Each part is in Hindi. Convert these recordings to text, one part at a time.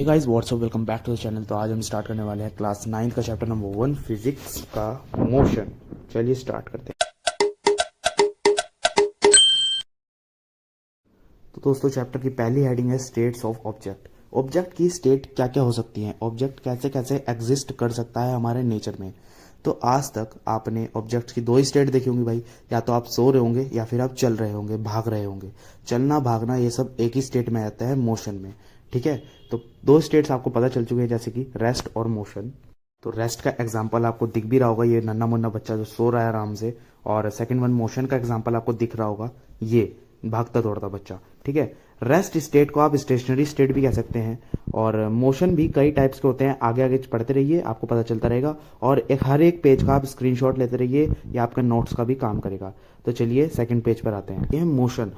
Hey guys what's up, welcome back to the channel. तो आज हम स्टार्ट करने वाले हैं क्लास 9 का चैप्टर नंबर 1 फिजिक्स का मोशन। चलिए स्टार्ट करते हैं। तो दोस्तों चैप्टर की पहली हेडिंग है स्टेट्स ऑफ ऑब्जेक्ट। ऑब्जेक्ट की स्टेट क्या क्या हो सकती है, ऑब्जेक्ट कैसे कैसे एग्जिस्ट कर सकता है हमारे नेचर में। तो आज तक आपने ऑब्जेक्ट की दो ही स्टेट देखी होंगी भाई, या तो आप सो रहे होंगे या फिर आप चल रहे होंगे, भाग रहे होंगे। चलना भागना ये सब एक ही स्टेट में आता है, मोशन में। ठीक है, तो दो स्टेट्स आपको पता चल चुके हैं, जैसे कि रेस्ट और मोशन। तो रेस्ट का एग्जांपल आपको दिख भी रहा होगा, ये नन्ना मुन्ना बच्चा जो सो रहा है आराम से। और सेकंड वन मोशन का एग्जांपल आपको दिख रहा होगा, ये भागता दौड़ता बच्चा। ठीक है, रेस्ट स्टेट को आप स्टेशनरी स्टेट भी कह सकते हैं। और मोशन भी कई टाइप्स के होते हैं, आगे आगे पढ़ते रहिए आपको पता चलता रहेगा। और हर एक पेज का आप स्क्रीनशॉट लेते रहिए, ये आपका नोट्स का भी काम करेगा। तो चलिए सेकंड पेज पर आते हैं। ये मोशन।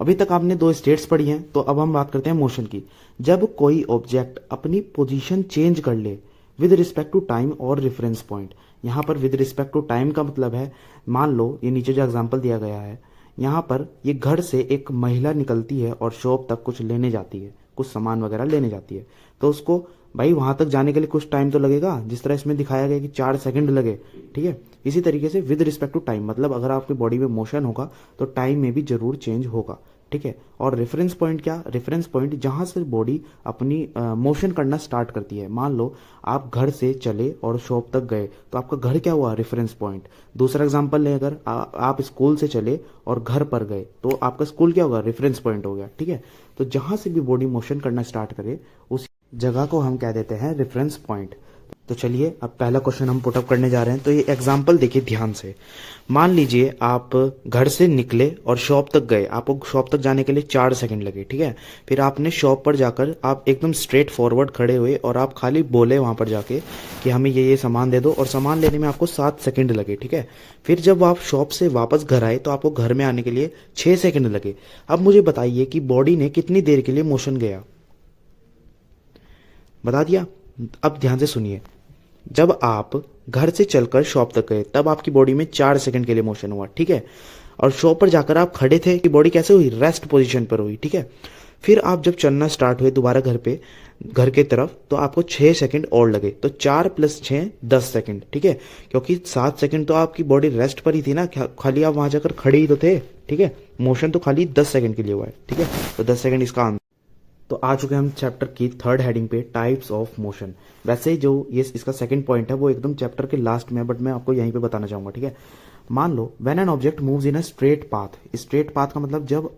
अभी तक आपने दो स्टेट्स पढ़ी हैं, तो अब हम बात करते हैं मोशन की। जब कोई ऑब्जेक्ट अपनी पोजीशन चेंज कर ले विद रिस्पेक्ट टू टाइम और रेफरेंस पॉइंट। यहाँ पर विद रिस्पेक्ट टू टाइम का मतलब है, मान लो ये नीचे जो एग्जांपल दिया गया है, यहाँ पर ये घर से एक महिला निकलती है और शॉप तक कुछ लेने जाती है, कुछ सामान वगैरह लेने जाती है। तो उसको भाई वहां तक जाने के लिए कुछ टाइम तो लगेगा, जिस तरह इसमें दिखाया गया कि 4 सेकंड लगे। ठीक है, इसी तरीके से विद रिस्पेक्ट टू टाइम मतलब अगर आपकी बॉडी में मोशन होगा तो टाइम में भी जरूर चेंज होगा। ठीक है, और रेफरेंस पॉइंट क्या, रेफरेंस पॉइंट जहां से बॉडी अपनी मोशन करना स्टार्ट करती है। मान लो आप घर से चले और शॉप तक गए, तो आपका घर क्या हुआ, रेफरेंस पॉइंट। दूसरा एग्जांपल लें, अगर आप स्कूल से चले और घर पर गए, तो आपका स्कूल क्या होगा, रेफरेंस पॉइंट हो गया। ठीक है, तो जहां से भी बॉडी मोशन करना स्टार्ट करे उस जगह को हम कह देते हैं रेफरेंस पॉइंट। तो चलिए अब पहला क्वेश्चन हम पुटअप करने जा रहे हैं। तो ये एग्जाम्पल देखिए ध्यान से। मान लीजिए आप घर से निकले और शॉप तक गए, आपको शॉप तक जाने के लिए 4 सेकंड लगे। ठीक है, फिर आपने शॉप पर जाकर आप एकदम स्ट्रेट फॉरवर्ड खड़े हुए और आप खाली बोले वहां पर जाके कि हमें ये सामान दे दो, और सामान लेने में आपको 7 सेकंड लगे। ठीक है, फिर जब आप शॉप से वापस घर आए तो आपको घर में आने के लिए 6 सेकंड लगे। अब मुझे बताइए कि बॉडी ने कितनी देर के लिए मोशन गया, बता दिया। अब ध्यान से सुनिए, जब आप घर से चलकर शॉप तक गए तब आपकी बॉडी में 4 सेकंड के लिए मोशन हुआ। ठीक है, और शॉप पर जाकर आप खड़े थे कि बॉडी कैसे हुई, रेस्ट पोजीशन पर हुई। ठीक है, फिर आप जब चलना स्टार्ट हुए दोबारा घर के तरफ, तो आपको 6 सेकंड और लगे। तो 4 + 6 10 सेकंड। ठीक है, क्योंकि 7 सेकंड तो आपकी बॉडी रेस्ट पर ही थी ना, खाली आप वहां जाकर खड़े ही तो थे। ठीक है, मोशन तो खाली 10 सेकंड के लिए हुआ है। ठीक है, तो 10 सेकंड इसका आंसर। तो आ चुके हम चैप्टर की थर्ड हेडिंग पे, टाइप्स ऑफ मोशन। वैसे जो ये इसका सेकंड पॉइंट है वो एकदम चैप्टर के लास्ट में, बट मैं आपको यहीं पे बताना चाहूंगा। ठीक है, मान लो when an object moves in a straight path. Straight path का मतलब जब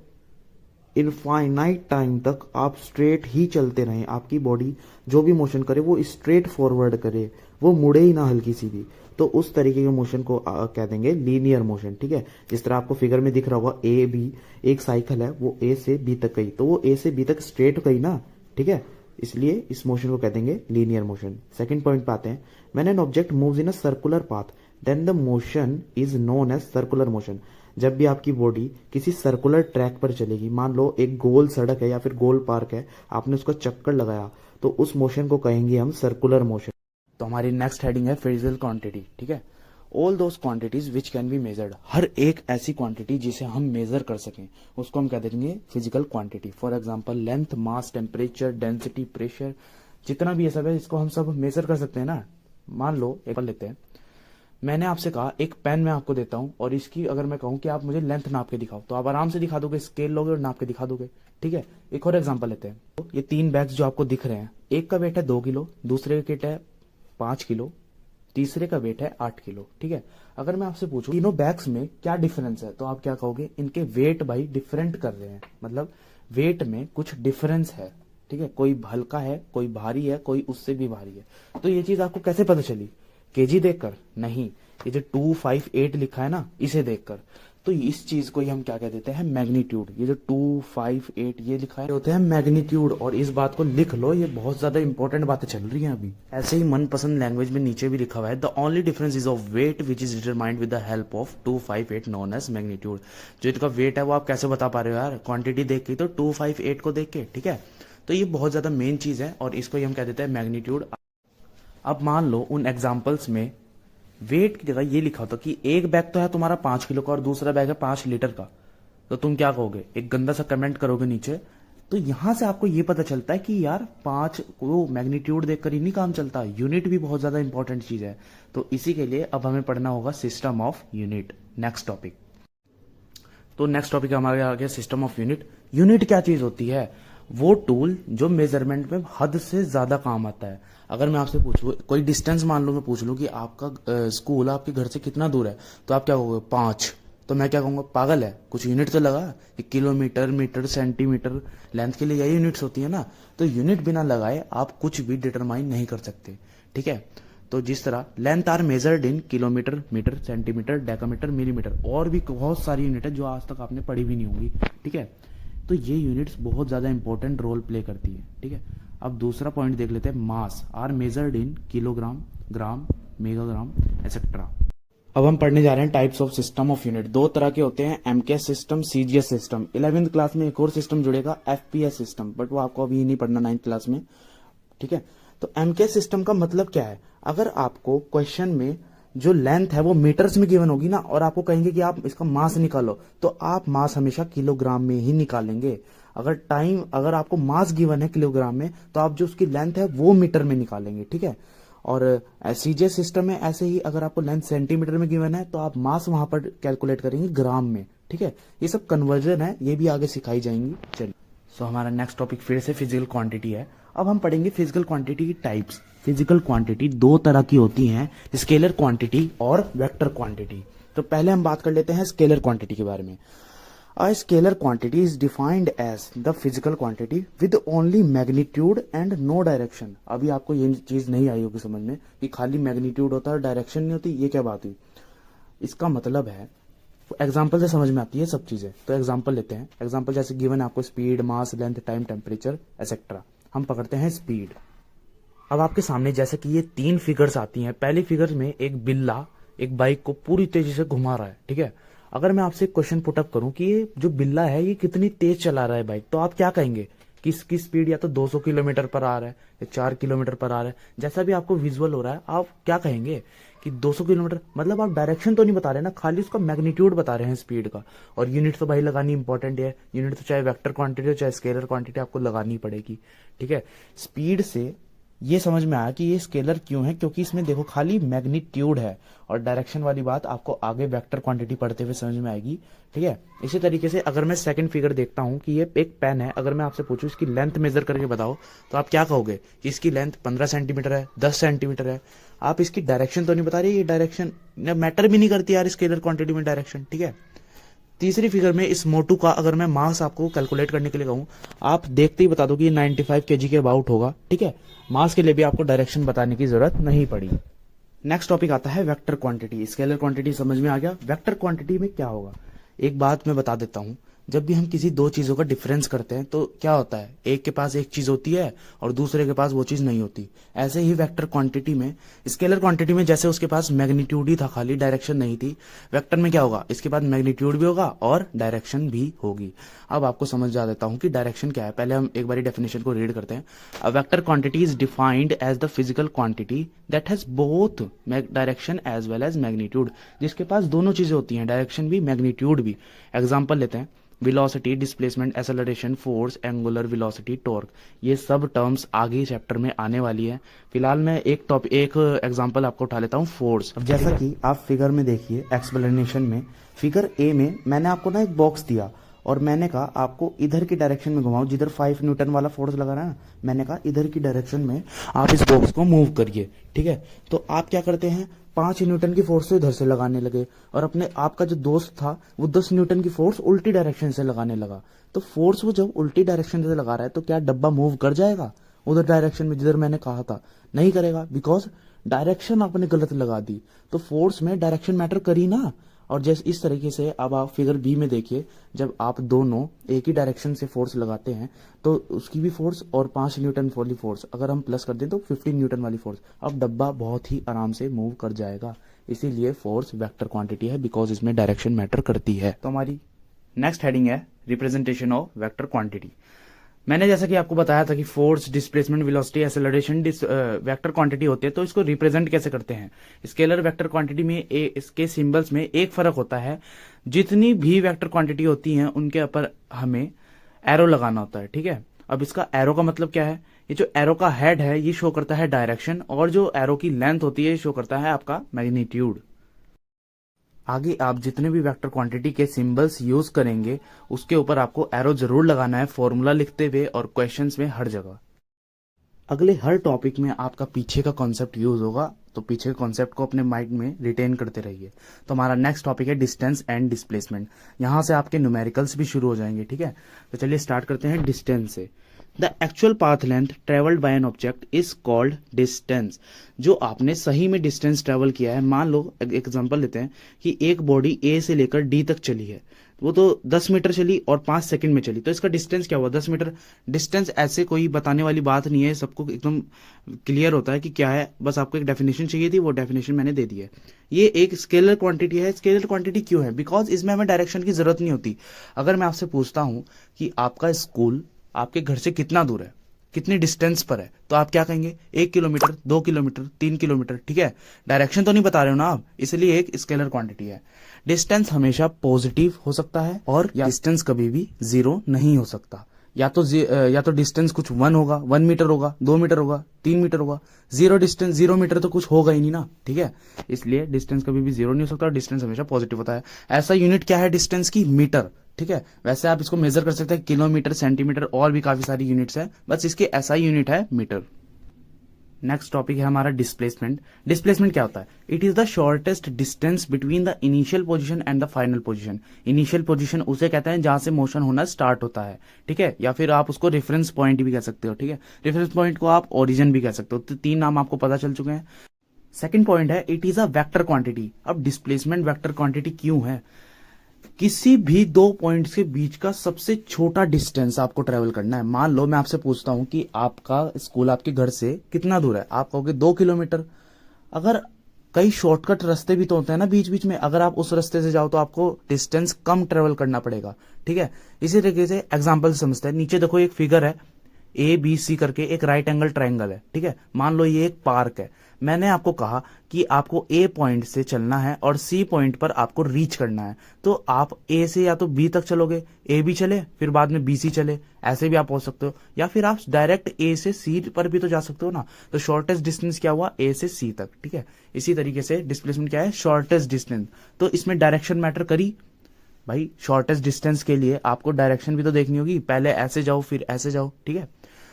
इनफाइनाइट टाइम तक आप स्ट्रेट ही चलते रहें, आपकी बॉडी जो भी मोशन करे वो स्ट्रेट फॉरवर्ड करे, वो मुड़े ही ना हल्की सी भी, तो उस तरीके के मोशन को कह देंगे लीनियर मोशन। ठीक है, जिस तरह आपको फिगर में दिख रहा होगा, ए बी एक साइकिल है, वो ए से बी तक गई, तो वो ए से बी तक स्ट्रेट गई ना। ठीक है, इसलिए इस मोशन को कह देंगे लीनियर मोशन। सेकंड पॉइंट पे आते हैं, when an object moves in a circular path then the motion is known as circular motion. जब भी आपकी बॉडी किसी सर्कुलर ट्रैक पर चलेगी, मान लो एक गोल सड़क है या फिर गोल पार्क है, आपने उसका चक्कर लगाया, तो उस मोशन को कहेंगे हम सर्कुलर मोशन। तो हमारी नेक्स्ट हेडिंग है फिजिकल क्वांटिटी। ठीक है, all those quantities which can be measured. हर एक ऐसी क्वांटिटी जिसे हम मेजर कर सकें उसको हम कह देंगे physical quantity. For example length, mass, temperature, density, pressure, जितना भी ये सब है इसको हम सब मेजर कर सकते हैं ना। मान लो एक लेते हैं, मैंने आपसे कहा एक पेन मैं आपको देता हूं और इसकी अगर मैं कहूं कि आप मुझे लेंथ नाप के दिखाओ, तो आप आराम से दिखा दोगे, स्केल लोगे और नाप के दिखा दोगे। ठीक है, एक और एग्जांपल लेते हैं। तो ये 3 बैग्स जो आपको दिख रहे हैं, एक का वेट है 2 किलो, दूसरे का वेट है 5 किलो, तीसरे का वेट है 8 किलो। ठीक है, अगर मैं आपसे पूछूं तीनों बैग्स में क्या डिफरेंस है, तो आप क्या कहोगे, इनके वेट भाई डिफरेंट कर रहे हैं, मतलब वेट में कुछ डिफरेंस है। ठीक है, कोई हल्का है, कोई भारी है, कोई उससे भी भारी है। तो ये चीज आपको कैसे पता चली, केजी देखकर नहीं, ये जो 258 लिखा है ना, इसे देखकर। तो इस चीज को ही हम क्या कह देते हैं, मैग्नीट्यूड। ये जो 258 ये लिखा है होते हैं मैग्नीट्यूड। और इस बात को लिख लो, ये बहुत ज्यादा इंपॉर्टेंट बातें चल रही हैं अभी। ऐसे ही मनपसंद लैंग्वेज में नीचे भी लिखा हुआ है, the only difference is of weight which is determined with the help of 258 known as magnitude. जो इनका वेट है वो आप कैसे बता पा रहे हो यार, क्वांटिटी देख के, तो 258 को देख के। ठीक है, तो ये बहुत ज्यादा मेन चीज है और इसको ही हम कह देते हैं मैग्नीट्यूड। अब मान लो उन एग्जाम्पल्स में वेट की जगह ये लिखा होता कि एक बैग तो है तुम्हारा 5 किलो का और दूसरा बैग है 5 लीटर का, तो तुम क्या कहोगे, एक गंदा सा कमेंट करोगे नीचे, तो यहां से आपको ये पता चलता है कि यार पांच को मैग्नीट्यूड देखकर ही नहीं काम चलता, यूनिट भी बहुत ज्यादा इंपॉर्टेंट चीज है। तो इसी के लिए अब हमें पढ़ना होगा system of unit. Next topic, तो नेक्स्ट टॉपिक हमारे आ गया सिस्टम ऑफ यूनिट। यूनिट क्या चीज होती है? वो टूल जो मेजरमेंट में हद से ज्यादा काम आता है। अगर मैं आपसे पूछूं कोई डिस्टेंस, मान लो मैं पूछ लूं कि आपका स्कूल आपके घर से कितना दूर है, तो आप क्या कहोगे? 5। तो मैं क्या कहूंगा? पागल है, कुछ यूनिट तो लगा। कि किलोमीटर, मीटर, सेंटीमीटर, लेंथ के लिए यही यूनिट्स होती है ना। तो यूनिट बिना लगाए आप कुछ भी डिटरमाइन नहीं कर सकते, ठीक है। तो जिस तरह length are measured in kilometre, metre, centimetre, decametre, millimetre, और भी बहुत सारी यूनिट है जो आज तक आपने पढ़ी भी नहीं होंगी, ठीक है। तो ये यूनिट्स बहुत ज्यादा इंपॉर्टेंट रोल प्ले करती है, ठीक है। अब दूसरा पॉइंट देख लेते हैं, mass are measured in kilogram, gram, megagram, etcetera. अब हम पढ़ने जा रहे हैं types of system of unit. दो तरह के होते हैं, एमकेएस सिस्टम, सीजीएस सिस्टम। 11वीं क्लास में एक और सिस्टम जुड़ेगा, एफपीएस सिस्टम, बट वो आपको अभी नहीं पढ़ना 9th क्लास में, ठीक है। तो एमकेएस सिस्टम का मतलब क्या है? अगर आपको क्वेश्चन में जो लेंथ है वो मीटर्स में गिवन होगी ना, और आपको कहेंगे कि आप इसका मास निकालो, तो आप मास हमेशा किलोग्राम में ही निकालेंगे। अगर आपको मास गिवन है किलोग्राम में, तो आप जो उसकी लेंथ है वो मीटर में निकालेंगे, ठीक है। और सीजीएस सिस्टम में ऐसे ही, अगर आपको लेंथ सेंटीमीटर में गिवन है, तो आप मास वहां पर कैलकुलेट करेंगे ग्राम में, ठीक है। ये सब कन्वर्जन है, ये भी आगे सिखाई जाएंगी। चलिए, सो हमारा नेक्स्ट टॉपिक फिर से फिजिकल क्वांटिटी है। अब हम पढ़ेंगे फिजिकल क्वांटिटी की टाइप्स। फिजिकल क्वांटिटी दो तरह की होती हैं, स्केलर क्वांटिटी और वेक्टर क्वांटिटी। तो पहले हम बात कर लेते हैं स्केलर क्वांटिटी के बारे में। A scalar quantity is defined as the physical quantity with only magnitude and no direction। अभी आपको ये चीज नहीं आई होगी समझ में कि खाली मैग्नीट्यूड होता है, डायरेक्शन नहीं होती। ये क्या बात हुई? इसका मतलब है, एग्जाम्पल से समझ में आती है सब चीजें। तो एग्जाम्पल लेते हैं। एग्जाम्पल जैसे गिवन है आपको स्पीड, मास, लेंथ, टाइम, टेम्परेचर, एक्सेट्रा। हम पकड़ते हैं स्पीड। अब आपके सामने जैसे कि ये 3 फिगर्स आती हैं। पहली फिगर में एक बिल्ला एक बाइक को पूरी तेजी से घुमा रहा है, ठीक है। अगर मैं आपसे क्वेश्चन पुटअप करूं कि ये जो बिल्ला है ये कितनी तेज चला रहा है बाइक, तो आप क्या कहेंगे? कि इसकी स्पीड या तो 200 किलोमीटर पर आ रहा है या 4 किलोमीटर पर आ रहा है। जैसा भी आपको विजुअल हो रहा है, आप क्या कहेंगे कि 200 किलोमीटर? मतलब आप डायरेक्शन तो नहीं बता रहे ना, खाली उसका मैग्नीट्यूड बता रहे हैं स्पीड का। और यूनिट तो भाई लगानी इंपॉर्टेंट है। यूनिट तो चाहे वेक्टर क्वांटिटी हो चाहे स्केलर क्वांटिटी, आपको लगानी पड़ेगी, ठीक है। स्पीड से ये समझ में आया कि ये स्केलर क्यों है, क्योंकि इसमें देखो खाली मैग्नीट्यूड है। और डायरेक्शन वाली बात आपको आगे वेक्टर क्वांटिटी पढ़ते हुए समझ में आएगी, ठीक है। इसी तरीके से अगर मैं सेकंड फिगर देखता हूं कि ये एक पेन है, अगर मैं आपसे पूछूं इसकी लेंथ मेजर करके बताओ, तो आप क्या कहोगे? कि इसकी लेंथ 15 सेंटीमीटर है, 10 सेंटीमीटर है। आप इसकी डायरेक्शन तो नहीं बता रहे, ये डायरेक्शन मैटर भी नहीं करती यार स्केलर क्वांटिटी में डायरेक्शन, ठीक है। तीसरी फिगर में इस मोटू का अगर मैं मास आपको कैलकुलेट करने के लिए कहूं, आप देखते ही बता दो कि ये 95 केजी के अबाउट होगा, ठीक है। मास के लिए भी आपको डायरेक्शन बताने की जरूरत नहीं पड़ी। नेक्स्ट टॉपिक आता है वेक्टर क्वांटिटी। स्केलर क्वांटिटी समझ में आ गया। वेक्टर क्वांटिटी में क्या होगा? एक बात मैं बता देता हूं, जब भी हम किसी दो चीजों का डिफरेंस करते हैं तो क्या होता है? एक के पास एक चीज होती है और दूसरे के पास वो चीज नहीं होती। ऐसे ही वेक्टर क्वांटिटी में, स्केलर क्वांटिटी में जैसे उसके पास मैग्नीट्यूड ही था, खाली डायरेक्शन नहीं थी, वेक्टर में क्या होगा? इसके बाद मैग्नीट्यूड भी होगा और डायरेक्शन भी होगी। अब आपको समझ जा देता हूं कि डायरेक्शन क्या है। पहले हम एक बार डेफिनेशन को रीड करते हैं। A vector quantity is defined as the physical quantity that has both direction as well as magnitude. जिसके पास दोनों चीजें होती हैं, डायरेक्शन भी मैग्नीट्यूड भी। एग्जाम्पल लेते हैं, velocity, displacement, acceleration, force, angular velocity, torque. ये सब टर्म्स आगे चैप्टर में आने वाली है। फिलहाल मैं एक एग्जांपल आपको उठा लेता हूँ, फोर्स। अब जैसा कि आप फिगर में देखिए, एक्सप्लेनेशन में फिगर ए में मैंने आपको ना एक बॉक्स दिया और मैंने कहा आपको इधर की डायरेक्शन में घुमाओ, जिधर 5 न्यूटन वाला फोर्स लगा रहा है ना, मैंने कहा इधर की डायरेक्शन में आप इस बॉक्स को मूव करिए, ठीक है। तो आप क्या करते हैं? 5 न्यूटन की फोर्स तो इधर से लगाने लगे और अपने आपका जो दोस्त था वो 10 न्यूटन की फोर्स उल्टी डायरेक्शन से लगाने लगा। तो फोर्स वो जब उल्टी डायरेक्शन से लगा रहा है तो क्या डब्बा मूव कर जाएगा उधर डायरेक्शन में जिधर मैंने कहा था? नहीं करेगा, बिकॉज डायरेक्शन आपने गलत लगा दी। तो फोर्स में डायरेक्शन मैटर करी ना। और जैसे इस तरीके से अब आप फिगर बी में देखिए, जब आप दोनों एक ही डायरेक्शन से फोर्स लगाते हैं तो उसकी भी फोर्स और 5 न्यूटन वाली फोर्स अगर हम प्लस कर दें तो 15 न्यूटन वाली फोर्स, अब डब्बा बहुत ही आराम से मूव कर जाएगा। इसीलिए फोर्स वेक्टर क्वांटिटी है, बिकॉज इसमें डायरेक्शन मैटर करती है। तो हमारी नेक्स्ट हेडिंग है रिप्रेजेंटेशन ऑफ वेक्टर क्वांटिटी। मैंने जैसा कि आपको बताया था कि force, displacement, velocity, acceleration vector quantity होते हैं। तो इसको रिप्रेजेंट कैसे करते हैं? स्केलर वेक्टर क्वांटिटी में इसके सिंबल्स में एक फर्क होता है। जितनी भी वेक्टर क्वांटिटी होती हैं उनके ऊपर हमें एरो लगाना होता है, ठीक है। अब इसका एरो का मतलब क्या है, ये जो एरो का हेड है ये शो करता है डायरेक्शन, और जो एरो की लेंथ होती है ये शो करता है आपका मैग्नीट्यूड। आगे आप जितने भी वेक्टर क्वांटिटी के सिंबल्स यूज करेंगे उसके ऊपर आपको एरो जरूर लगाना है, फॉर्मूला लिखते हुए और क्वेश्चंस में हर जगह। अगले हर टॉपिक में आपका पीछे का कॉन्सेप्ट यूज होगा, तो पीछे के कॉन्सेप्ट को अपने माइंड में रिटेन करते रहिए। तो हमारा नेक्स्ट टॉपिक है डिस्टेंस एंड डिस्प्लेसमेंट। यहां से आपके न्यूमेरिकल्स भी शुरू हो जाएंगे, ठीक है। तो चलिए स्टार्ट करते हैं डिस्टेंस से। The actual path length travelled by an object is called distance. जो आपने सही में डिस्टेंस ट्रेवल किया है, मान लो एग्जांपल लेते हैं कि एक बॉडी ए से लेकर डी तक चली है, वो तो 10 मीटर चली और 5 सेकंड में चली, तो इसका डिस्टेंस क्या हुआ, 10 मीटर। डिस्टेंस ऐसे कोई बताने वाली बात नहीं है, सबको एकदम क्लियर होता है कि क्या है, बस आपको एक डेफिनेशन चाहिए थी, वो डेफिनेशन मैंने दे दी है। ये एक स्केलर क्वांटिटी है। स्केलर क्वांटिटी क्यों है, बिकॉज इसमें हमें डायरेक्शन की जरूरत नहीं होती। अगर मैं आपसे पूछता हूं कि आपका स्कूल आपके घर से कितना दूर है, कितनी डिस्टेंस पर है, तो आप क्या कहेंगे, 1 किलोमीटर, 2 किलोमीटर, 3 किलोमीटर, ठीक है। डायरेक्शन तो नहीं बता रहे हो ना आप, इसलिए एक स्केलर क्वांटिटी है। डिस्टेंस हमेशा पॉजिटिव हो सकता है, और या डिस्टेंस कभी भी जीरो नहीं हो सकता। या तो डिस्टेंस कुछ 1 होगा, 1 मीटर होगा, 2 मीटर होगा, 3 मीटर होगा। जीरो डिस्टेंस, 0 मीटर तो कुछ होगा ही नहीं ना, ठीक है। इसलिए डिस्टेंस कभी भी जीरो नहीं हो सकता, और डिस्टेंस हमेशा पॉजिटिव होता है। ऐसा यूनिट क्या है डिस्टेंस की, मीटर, ठीक है। वैसे आप इसको मेजर कर सकते हैं किलोमीटर, सेंटीमीटर, और भी काफी सारी यूनिट्स है, बस इसके ऐसा यूनिट है मीटर। नेक्स्ट टॉपिक है हमारा डिस्प्लेसमेंट। डिस्प्लेसमेंट क्या होता है, it is the shortest distance between the initial position and the final position. Initial position उसे कहते हैं जहां से मोशन होना स्टार्ट होता है, ठीक है, या फिर आप उसको रेफरेंस पॉइंट भी कह सकते हो, ठीक है। रेफरेंस पॉइंट को आप ओरिजिन भी कह सकते हो। तो 3 नाम आपको पता चल चुके हैं। सेकेंड पॉइंट है it is a vector quantity. अब डिस्प्लेसमेंट वेक्टर क्वांटिटी क्यों है, किसी भी 2 पॉइंट्स के बीच का सबसे छोटा डिस्टेंस आपको ट्रेवल करना है। मान लो मैं आपसे पूछता हूं कि आपका स्कूल आपके घर से कितना दूर है, आप कहोगे 2 किलोमीटर। अगर कई शॉर्टकट रास्ते भी तो होते हैं ना बीच बीच में, अगर आप उस रास्ते से जाओ तो आपको डिस्टेंस कम ट्रेवल करना पड़ेगा, ठीक है। इसी तरीके से एग्जांपल समझते हैं। नीचे देखो एक फिगर है, ABC करके एक राइट एंगल ट्रायंगल है, ठीक है। मान लो ये एक पार्क है। मैंने आपको कहा कि आपको A पॉइंट से चलना है और C पॉइंट पर आपको रीच करना है, तो आप A से या तो B तक चलोगे, A भी चले फिर बाद में BC चले, ऐसे भी आप पहुंच सकते हो, या फिर आप डायरेक्ट A से C पर भी तो जा सकते हो ना। तो शॉर्टेस्ट डिस्टेंस क्या हुआ, A से C तक, ठीक है। इसी तरीके से डिस्प्लेसमेंट क्या है, शॉर्टेस्ट डिस्टेंस। तो इसमें डायरेक्शन मैटर करी भाई। शॉर्टेस्ट डिस्टेंस के लिए आपको डायरेक्शन भी तो देखनी होगी, पहले ऐसे जाओ फिर ऐसे जाओ, ठीक है।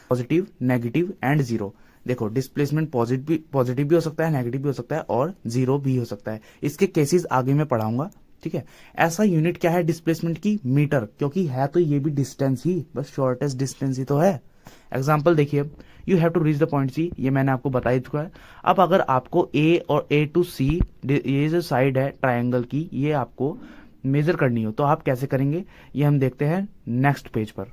Positive, negative and zero. देखो डिस्प्लेसमेंट पॉजिटिव भी हो सकता है, नेगेटिव भी हो सकता है, और जीरो भी हो सकता है। इसके केसेस आगे मैं पढ़ाऊंगा, ठीक है। ऐसा यूनिट क्या है डिस्प्लेसमेंट की, मीटर, क्योंकि है तो ये भी डिस्टेंस ही, बस शॉर्टेस्ट डिस्टेंस ही तो है। एग्जाम्पल देखिए, you have to reach the point C, ये मैंने आपको बता ही चुका है। अब अगर आपको ए और A to C, ये जो साइड है ट्रायंगल की, ये आपको मेजर करनी हो तो आप कैसे करेंगे, ये हम देखते हैं नेक्स्ट पेज पर।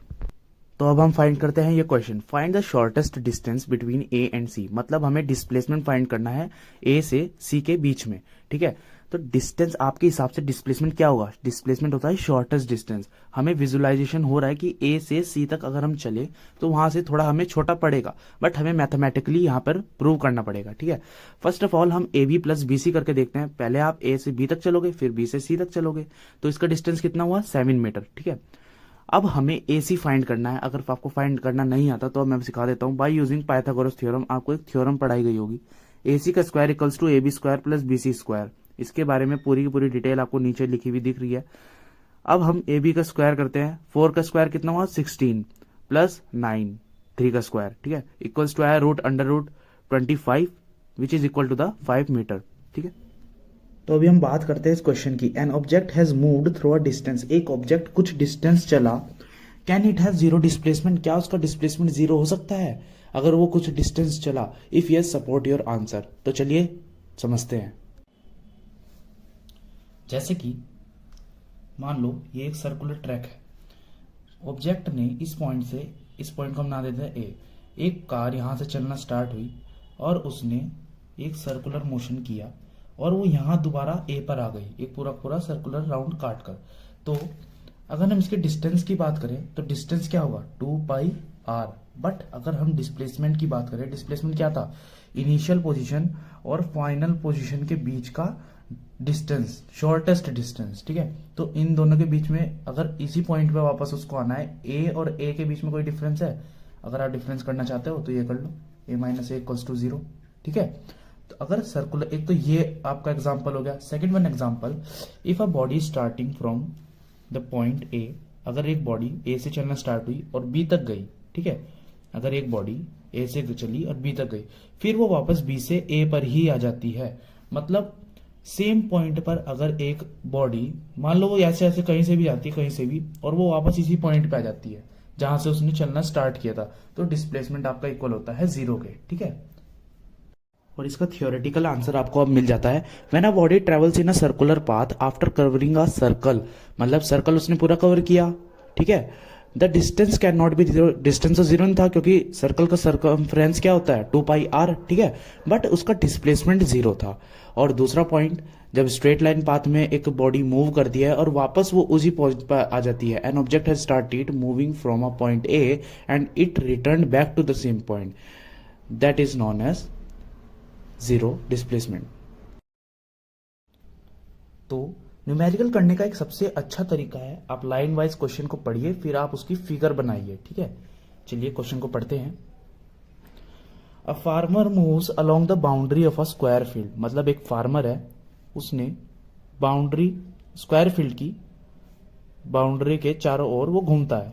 तो अब हम फाइंड करते हैं ये question, find the shortest distance between A and C। मतलब हमें डिस्प्लेसमेंट फाइंड करना है A से C के बीच में, ठीक है। तो डिस्टेंस आपके हिसाब से डिस्प्लेसमेंट क्या होगा, डिस्प्लेसमेंट होता है शॉर्टेस्ट डिस्टेंस। हमें विजुअलाइजेशन हो रहा है कि A से C तक अगर हम चले तो वहां से थोड़ा हमें छोटा पड़ेगा, बट हमें मैथमेटिकली यहाँ पर प्रूव करना पड़ेगा, ठीक है। फर्स्ट ऑफ ऑल हम AB प्लस BC करके देखते हैं। पहले आप A से B तक चलोगे, फिर B से C तक चलोगे, तो इसका डिस्टेंस कितना हुआ, 7 मीटर, ठीक है। अब हमें AC फाइंड करना है। अगर आपको फाइंड करना नहीं आता तो मैं सिखा देता हूं, बाय यूजिंग पाइथागोरस थ्योरम। आपको एक थ्योरम पढ़ाई गई होगी, AC का square equals to AB square plus BC square. इसके बारे में पूरी की पूरी डिटेल आपको नीचे लिखी हुई दिख रही है। अब हम AB का स्क्वायर करते हैं। 4 का स्क्वायर कितना हुआ, 16 प्लस 9, 3 का स्क्वायर, ठीक है, इक्वल्स टू है root under root 25 which is equal to the 5 metre, ठीक है। तो अभी हम बात करते हैं इस क्वेश्चन की। N object has moved through a distance. एक ऑब्जेक्ट कुछ डिस्टेंस चला, can it have zero displacement. क्या उसका डिस्प्लेसमेंट जीरो हो सकता है अगर वो कुछ डिस्टेंस चला। If yes support your answer. तो चलिए समझते हैं। जैसे कि मान लो ये एक सर्कुलर ट्रैक है, ऑब्जेक्ट ने इस पॉइंट से, इस पॉइंट को हम नाम देते हैं A। एक कार यहां से चलना स्टार्ट हुई और उसने एक सर्कुलर मोशन किया और वो यहां दोबारा A पर आ गई, एक पूरा पूरा सर्कुलर राउंड काट कर। तो अगर हम इसके डिस्टेंस की बात करें तो डिस्टेंस क्या होगा, 2πr। बट अगर हम डिस्प्लेसमेंट की बात करें, डिस्प्लेसमेंट क्या था, इनिशियल पोजीशन और फाइनल पोजीशन के बीच का डिस्टेंस, शॉर्टेस्ट डिस्टेंस, ठीक है। तो इन दोनों के बीच में अगर इसी पॉइंट पे वापस उसको आना है, ए और ए के बीच में कोई डिफरेंस है, अगर आप डिफरेंस करना चाहते हो तो ये कर लो, ए माइनस ए इक्वल्स टू 0, ठीक है। तो अगर सर्कुलर, एक तो ये आपका एग्जांपल हो गया। Second one example, if a body starting from the point A, अगर एक बॉडी ए से चलना स्टार्ट हुई और बी तक गई, ठीक है, अगर एक बॉडी ए से चली और बी तक गई, फिर वो वापस बी से ए पर ही आ जाती है, मतलब सेम पॉइंट पर अगर एक बॉडी, मान लो वो ऐसे ऐसे कहीं से भी जाती है, कहीं से भी, और वो वापस इसी पॉइंट पे आ जाती है जहां से उसने चलना स्टार्ट किया था, तो डिस्प्लेसमेंट आपका इक्वल होता है 0 के, ठीक है। और इसका थियोरेटिकल आंसर आपको अब मिल जाता है। When a body travels in a circular path after covering a circle, मतलब सर्कल उसने पूरा कवर किया, ठीक है, the distance can not be zero, distance तो जीरो नहीं था क्योंकि सर्कल का सर्कमफ्रेंस क्या होता है 2πr, ठीक है, बट उसका डिस्प्लेसमेंट 0 था। और दूसरा पॉइंट, जब स्ट्रेट लाइन पाथ में एक बॉडी मूव करती है और वापस वो उसी पॉइंट पर आ जाती है, an object has started moving from a point A and it return back to the same point, that is known as zero displacement. तो न्यूमेरिकल करने का एक सबसे अच्छा तरीका है, आप लाइन वाइज क्वेश्चन को पढ़िए, फिर आप उसकी फिगर बनाइए, ठीक है। चलिए क्वेश्चन को पढ़ते हैं। A farmer moves along the boundary of a square field, मतलब एक फार्मर है, उसने बाउंड्री, स्क्वायर फील्ड की बाउंड्री के चारों ओर वो घूमता है,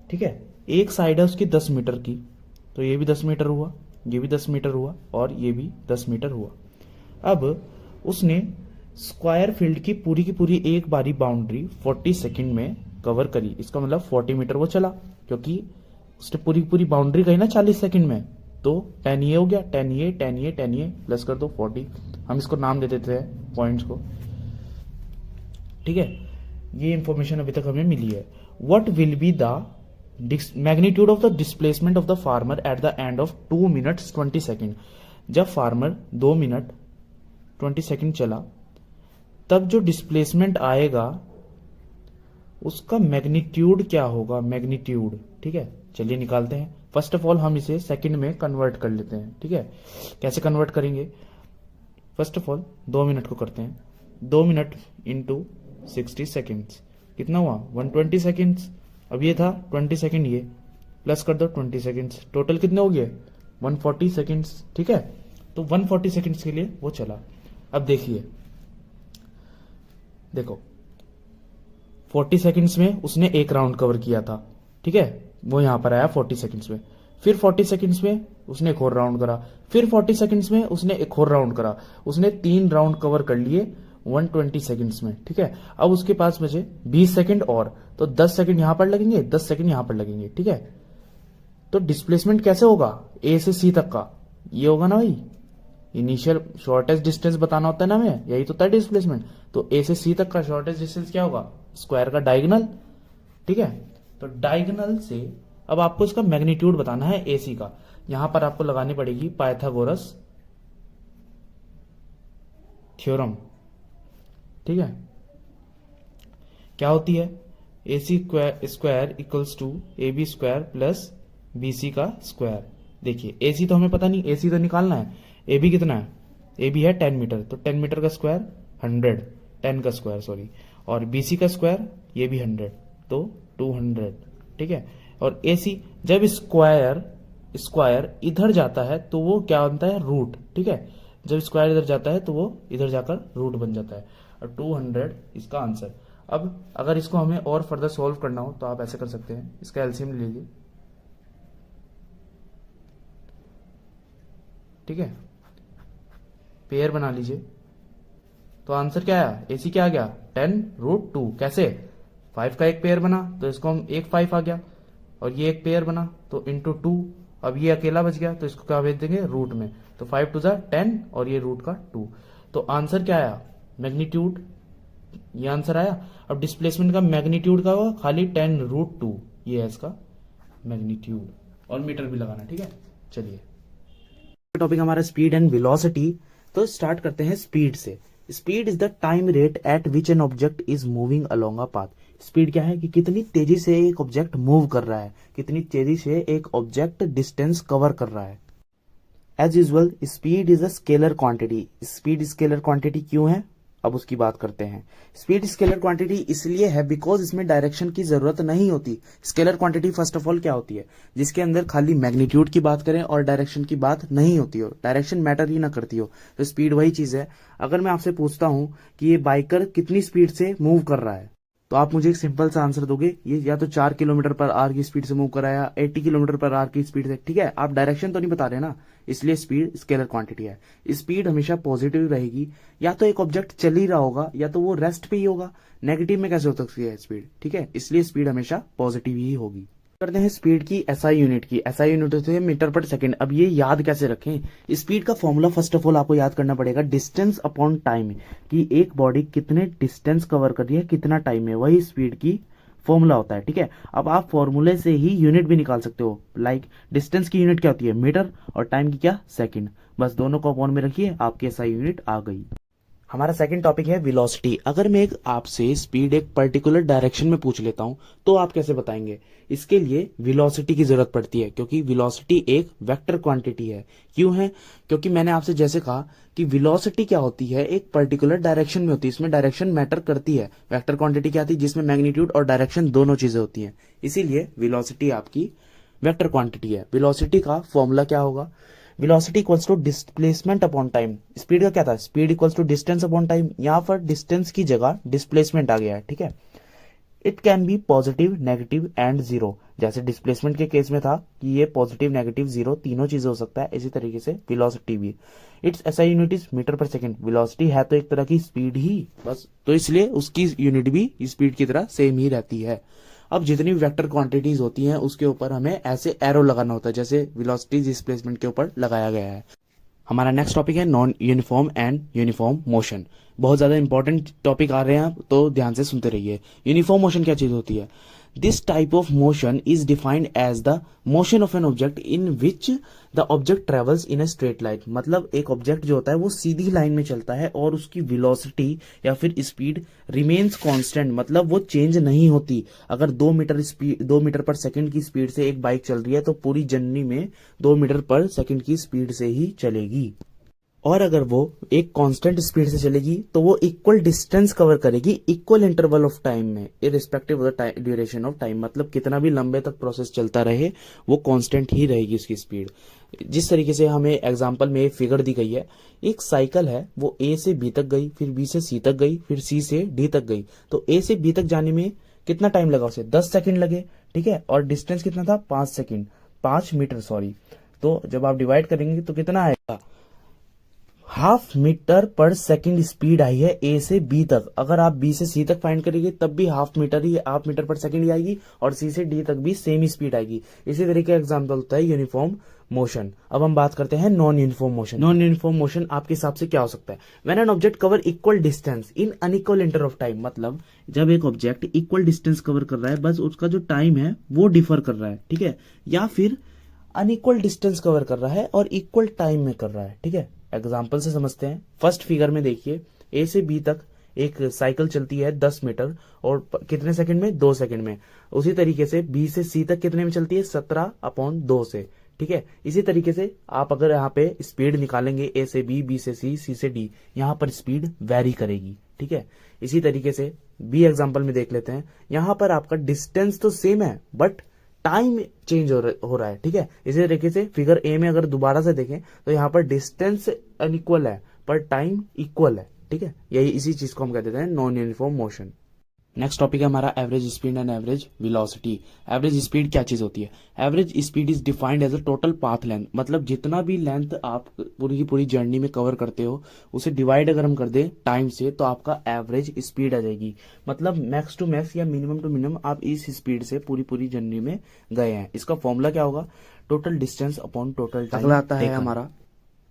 ठीक है। एक साइड है उसकी 10 मीटर की, तो ये भी 10 मीटर हुआ, ये भी 10 मीटर हुआ, और ये भी 10 मीटर हुआ। अब उसने स्क्वायर फील्ड की पूरी एक बारी बाउंड्री 40 सेकंड में कवर करी, इसका मतलब 40 मीटर वो चला, क्योंकि उसने पूरी बाउंड्री कही ना 40 सेकंड में, तो 10 ये हो गया, 10 ये 10 ये 10 ये प्लस कर दो 40, हम इसको नाम दे देते हैं पॉइंट्स को, ठीक है। ये इंफॉर्मेशन अभी तक हमें मिली है। What will be the magnitude of the displacement of the farmer at the end of 2 minutes 20 second, जब फार्मर 2 मिनट 20 सेकेंड चला, तब जो डिस्प्लेसमेंट आएगा उसका मैग्नीट्यूड क्या होगा, मैग्नीट्यूड, ठीक है। चलिए निकालते हैं। फर्स्ट ऑफ ऑल हम इसे सेकंड में कन्वर्ट कर लेते हैं, ठीक है। कैसे कन्वर्ट करेंगे, फर्स्ट ऑफ ऑल 2 मिनट को करते हैं, 2 मिनट इंटू 60 सेकेंड्स, कितना हुआ 120 सेकेंड्स। अब ये था 20 सेकेंड, ये प्लस कर दो 20 सेकेंड्स, टोटल कितने हो गए 140 सेकेंड्स, ठीक है। तो 140 सेकेंड्स के लिए वो चला। अब देखिए, देखो 40 सेकेंड्स में उसने एक राउंड कवर किया था, ठीक है, वो यहां पर आया 40 सेकेंड्स में, फिर 40 सेकेंड्स में उसने एक और राउंड करा, फिर 40 सेकेंड्स में उसने एक और राउंड करा, उसने 3 राउंड कवर कर लिए 120 सेकेंड्स में, ठीक है। अब उसके पास बचे 20 सेकेंड और, तो 10 सेकेंड यहां पर लगेंगे, 10 सेकेंड यहां पर लगेंगे, ठीक है। तो डिस्प्लेसमेंट कैसे होगा, ए से सी तक का, ये होगा ना भाई, इनिशियल शॉर्टेस्ट डिस्टेंस बताना होता है ना हमें, यही तो होता है डिस्प्लेसमेंट। तो ए से सी तक का शॉर्टेस्ट डिस्टेंस क्या होगा, स्क्वायर का डायगोनल, ठीक है। तो डायगोनल से अब आपको इसका मैग्नीट्यूड बताना है ए सी का, यहां पर आपको लगानी पड़ेगी पाइथागोरस थ्योरम, ठीक है। क्या होती है, A C square equals to A B square plus B C का स्क्वायर। देखिए ए सी तो हमें पता नहीं, ए सी तो निकालना है, ए बी कितना है, ए बी है 10 मीटर, तो 10 मीटर का स्क्वायर 100, 10 का स्क्वायर सॉरी, और बी सी का स्क्वायर ये भी 100, तो 200, ठीक है। और ए सी जब स्क्वायर इधर जाता है तो वो क्या बनता है, रूट, ठीक है। जब स्क्वायर इधर जाता है तो वो इधर जाकर रूट बन जाता है, और 200 इसका आंसर। अब अगर इसको हमें और फर्दर सॉल्व करना हो तो आप ऐसे कर सकते हैं, इसका एलसीएम ले लीजिए, ठीक है, पेयर बना लीजिए, तो आंसर क्या आया, एसी क्या आ गया 10√2, कैसे 5 का एक पेयर बना तो इसको हम एक 5 आ गया, और ये एक पेयर बना तो इंटू 2, अब ये अकेला बच गया तो इसको क्या भेज देंगे रूट में, तो 5 टू 10 और ये रूट का 2, तो आंसर क्या आया मैग्नीट्यूड, ये आंसर आया। अब डिस्प्लेसमेंट का मैग्नीट्यूड का होगा खाली 10√2, ये है इसका मैग्नीट्यूड, और मीटर भी लगाना, ठीक है। चलिए टॉपिक हमारा स्पीड एंड वेलोसिटी, तो स्टार्ट करते हैं स्पीड से। Speed is the time rate at which an object is moving along a path. Speed क्या है कि कितनी तेजी से एक ऑब्जेक्ट मूव कर रहा है, कितनी तेजी से एक ऑब्जेक्ट डिस्टेंस कवर कर रहा है। As usual speed is a scalar quantity. Speed scalar quantity क्यों है, अब उसकी बात करते हैं। स्पीड स्केलर क्वांटिटी इसलिए है बिकॉज इसमें डायरेक्शन की जरूरत नहीं होती। Scalar quantity first of all क्या होती है, जिसके अंदर खाली मैग्नीट्यूड की बात करें और डायरेक्शन की बात नहीं होती हो, डायरेक्शन मैटर ही ना करती हो, तो स्पीड वही चीज है। अगर मैं आपसे पूछता हूं कि ये बाइकर कितनी स्पीड से मूव कर रहा है, तो आप मुझे एक सिंपल सा आंसर दोगे, ये या तो 4 किलोमीटर पर आवर की स्पीड से मूव कर रहा है या 80 किलोमीटर पर आवर की स्पीड से, ठीक है। आप डायरेक्शन तो नहीं बता रहे ना, इसलिए स्पीड स्केलर क्वांटिटी है। स्पीड हमेशा पॉजिटिव रहेगी, या तो एक ऑब्जेक्ट चल ही रहा होगा या तो वो रेस्ट पे ही होगा। नेगेटिव में कैसे हो सकती है स्पीड, ठीक है, इसलिए स्पीड हमेशा पॉजिटिव ही होगी। करते हैं स्पीड की एसआई यूनिट की। एसआई यूनिट होती है मीटर पर सेकंड। अब ये याद कैसे रखें, स्पीड का फॉर्मूला फर्स्ट ऑफ ऑल आपको याद करना पड़ेगा, डिस्टेंस अपॉन टाइम, कि एक बॉडी कितने डिस्टेंस कवर कर रही है कितना टाइम में, वही स्पीड की फॉर्मूला होता है, ठीक है। अब आप फॉर्मूले से ही यूनिट भी निकाल सकते हो, लाइक डिस्टेंस की यूनिट क्या होती है मीटर और टाइम की क्या सेकंड, बस दोनों को अपॉन में रखिए, आपकी एसआई यूनिट आ गई। हमारा सेकंड टॉपिक है वेलोसिटी। अगर मैं एक आपसे स्पीड एक पर्टिकुलर डायरेक्शन में पूछ लेता हूं तो आप कैसे बताएंगे, इसके लिए वेलोसिटी की जरूरत पड़ती है, क्योंकि वेलोसिटी एक वेक्टर क्वांटिटी है। क्यों है, क्योंकि मैंने आपसे जैसे कहा कि वेलोसिटी क्या होती है, एक पर्टिकुलर डायरेक्शन में होती है, इसमें डायरेक्शन मैटर करती है। वेक्टर क्वांटिटी क्या आती है, जिसमें मैग्नीट्यूड और डायरेक्शन दोनों चीजें होती हैं, इसीलिए वेलोसिटी आपकी वेक्टर क्वांटिटी है। वेलोसिटी का फॉर्मूला क्या होगा, velocity equals to displacement upon time. Speed का क्या था, speed equals to distance upon time, यहाँ पर डिस्टेंस की जगह डिस्प्लेसमेंट आ गया है, ठीक है। It can be positive negative and zero, जैसे डिस्प्लेसमेंट के केस में था कि ये पॉजिटिव नेगेटिव जीरो तीनों चीजें हो सकता है, इसी तरीके से वेलोसिटी भी। Its SI unit is metre per second. Velocity है तो एक तरह की स्पीड ही बस, तो इसलिए उसकी यूनिट भी स्पीड की तरह सेम ही रहती है। अब जितनी वेक्टर क्वांटिटीज होती हैं उसके ऊपर हमें ऐसे एरो लगाना होता है, जैसे वेलोसिटी डिस्प्लेसमेंट के ऊपर लगाया गया है। हमारा नेक्स्ट टॉपिक है non uniform and uniform motion. बहुत ज्यादा इंपॉर्टेंट टॉपिक आ रहे हैं, तो ध्यान से सुनते रहिए। यूनिफॉर्म मोशन क्या चीज होती है, this type of motion is defined as the motion of an object in which the object travels in a straight line. मतलब एक ऑब्जेक्ट जो होता है वो सीधी लाइन में चलता है और उसकी वेलोसिटी या फिर स्पीड रिमेन्स कांस्टेंट, मतलब वो चेंज नहीं होती। अगर 2 मीटर पर सेकंड की स्पीड से एक बाइक चल रही है तो पूरी जर्नी में 2 मीटर पर सेकंड की स्पीड से ही चलेगी, और अगर वो एक कांस्टेंट स्पीड से चलेगी तो वो इक्वल डिस्टेंस कवर करेगी इक्वल इंटरवल ऑफ टाइम में, irrespective of the duration of time. मतलब कितना भी लंबे तक प्रोसेस चलता रहे वो कांस्टेंट ही रहेगी उसकी स्पीड। जिस तरीके से हमें एग्जांपल में फिगर दी गई है, एक साइकिल है, वो ए से बी तक गई, फिर बी से सी तक गई, फिर सी से डी तक गई, तो ए से बी तक जाने में कितना टाइम लगा उसे, 10 सेकंड लगे, ठीक है। और डिस्टेंस कितना था, 5 सेकंड, 5 मीटर सॉरी। तो जब आप डिवाइड करेंगे तो कितना आएगा, half metre per second speed आई है ए से बी तक। अगर आप बी से सी तक फाइंड करेंगे तब भी हाफ मीटर पर सेकंड ही आएगी, और सी से डी तक भी सेम ही स्पीड आएगी। इसी तरीके का एग्जांपल होता है यूनिफॉर्म मोशन। अब हम बात करते हैं non uniform motion. Non uniform motion आपके हिसाब से क्या हो सकता है, when an object cover equal distance in unequal inter of time. मतलब जब एक ऑब्जेक्ट इक्वल डिस्टेंस कवर कर रहा है, बस उसका जो टाइम है वो डिफर कर रहा है, ठीक है, या फिर अनइक्वल डिस्टेंस कवर कर रहा है और इक्वल टाइम में कर रहा है, ठीक है। एग्जाम्पल से समझते हैं। फर्स्ट फिगर में देखिए, ए से बी तक एक साइकिल चलती है 10 मीटर और कितने सेकंड में, 2 सेकंड में। उसी तरीके से बी से सी तक कितने में चलती है, 17/2 से, ठीक है। इसी तरीके से आप अगर यहाँ पे स्पीड निकालेंगे ए से बी से सी, सी से डी, यहाँ पर स्पीड वेरी करेगी, ठीक है। इसी तरीके से बी एग्जाम्पल में देख लेते हैं, यहाँ पर आपका डिस्टेंस तो सेम है बट टाइम चेंज हो रहा है, ठीक है। इसी तरीके से फिगर ए में अगर दोबारा से देखें तो यहाँ पर डिस्टेंस अनइक्वल है पर टाइम इक्वल है, ठीक है। यही इसी चीज को हम कह देते हैं non uniform motion. Next topic है हमारा average speed and average velocity. Average speed क्या चीज होती है, average speed is defined as a total path length. मतलब जितना भी लेंथ आप पूरी की पूरी जर्नी में कवर करते हो उसे डिवाइड अगर हम कर दें टाइम से तो आपका एवरेज स्पीड आ जाएगी। मतलब मैक्स टू मैक्स या मिनिमम टू मिनिमम आप इस स्पीड से पूरी पूरी जर्नी में गए हैं। इसका फॉर्मूला क्या होगा, total distance upon total time. अगला आता है हमारा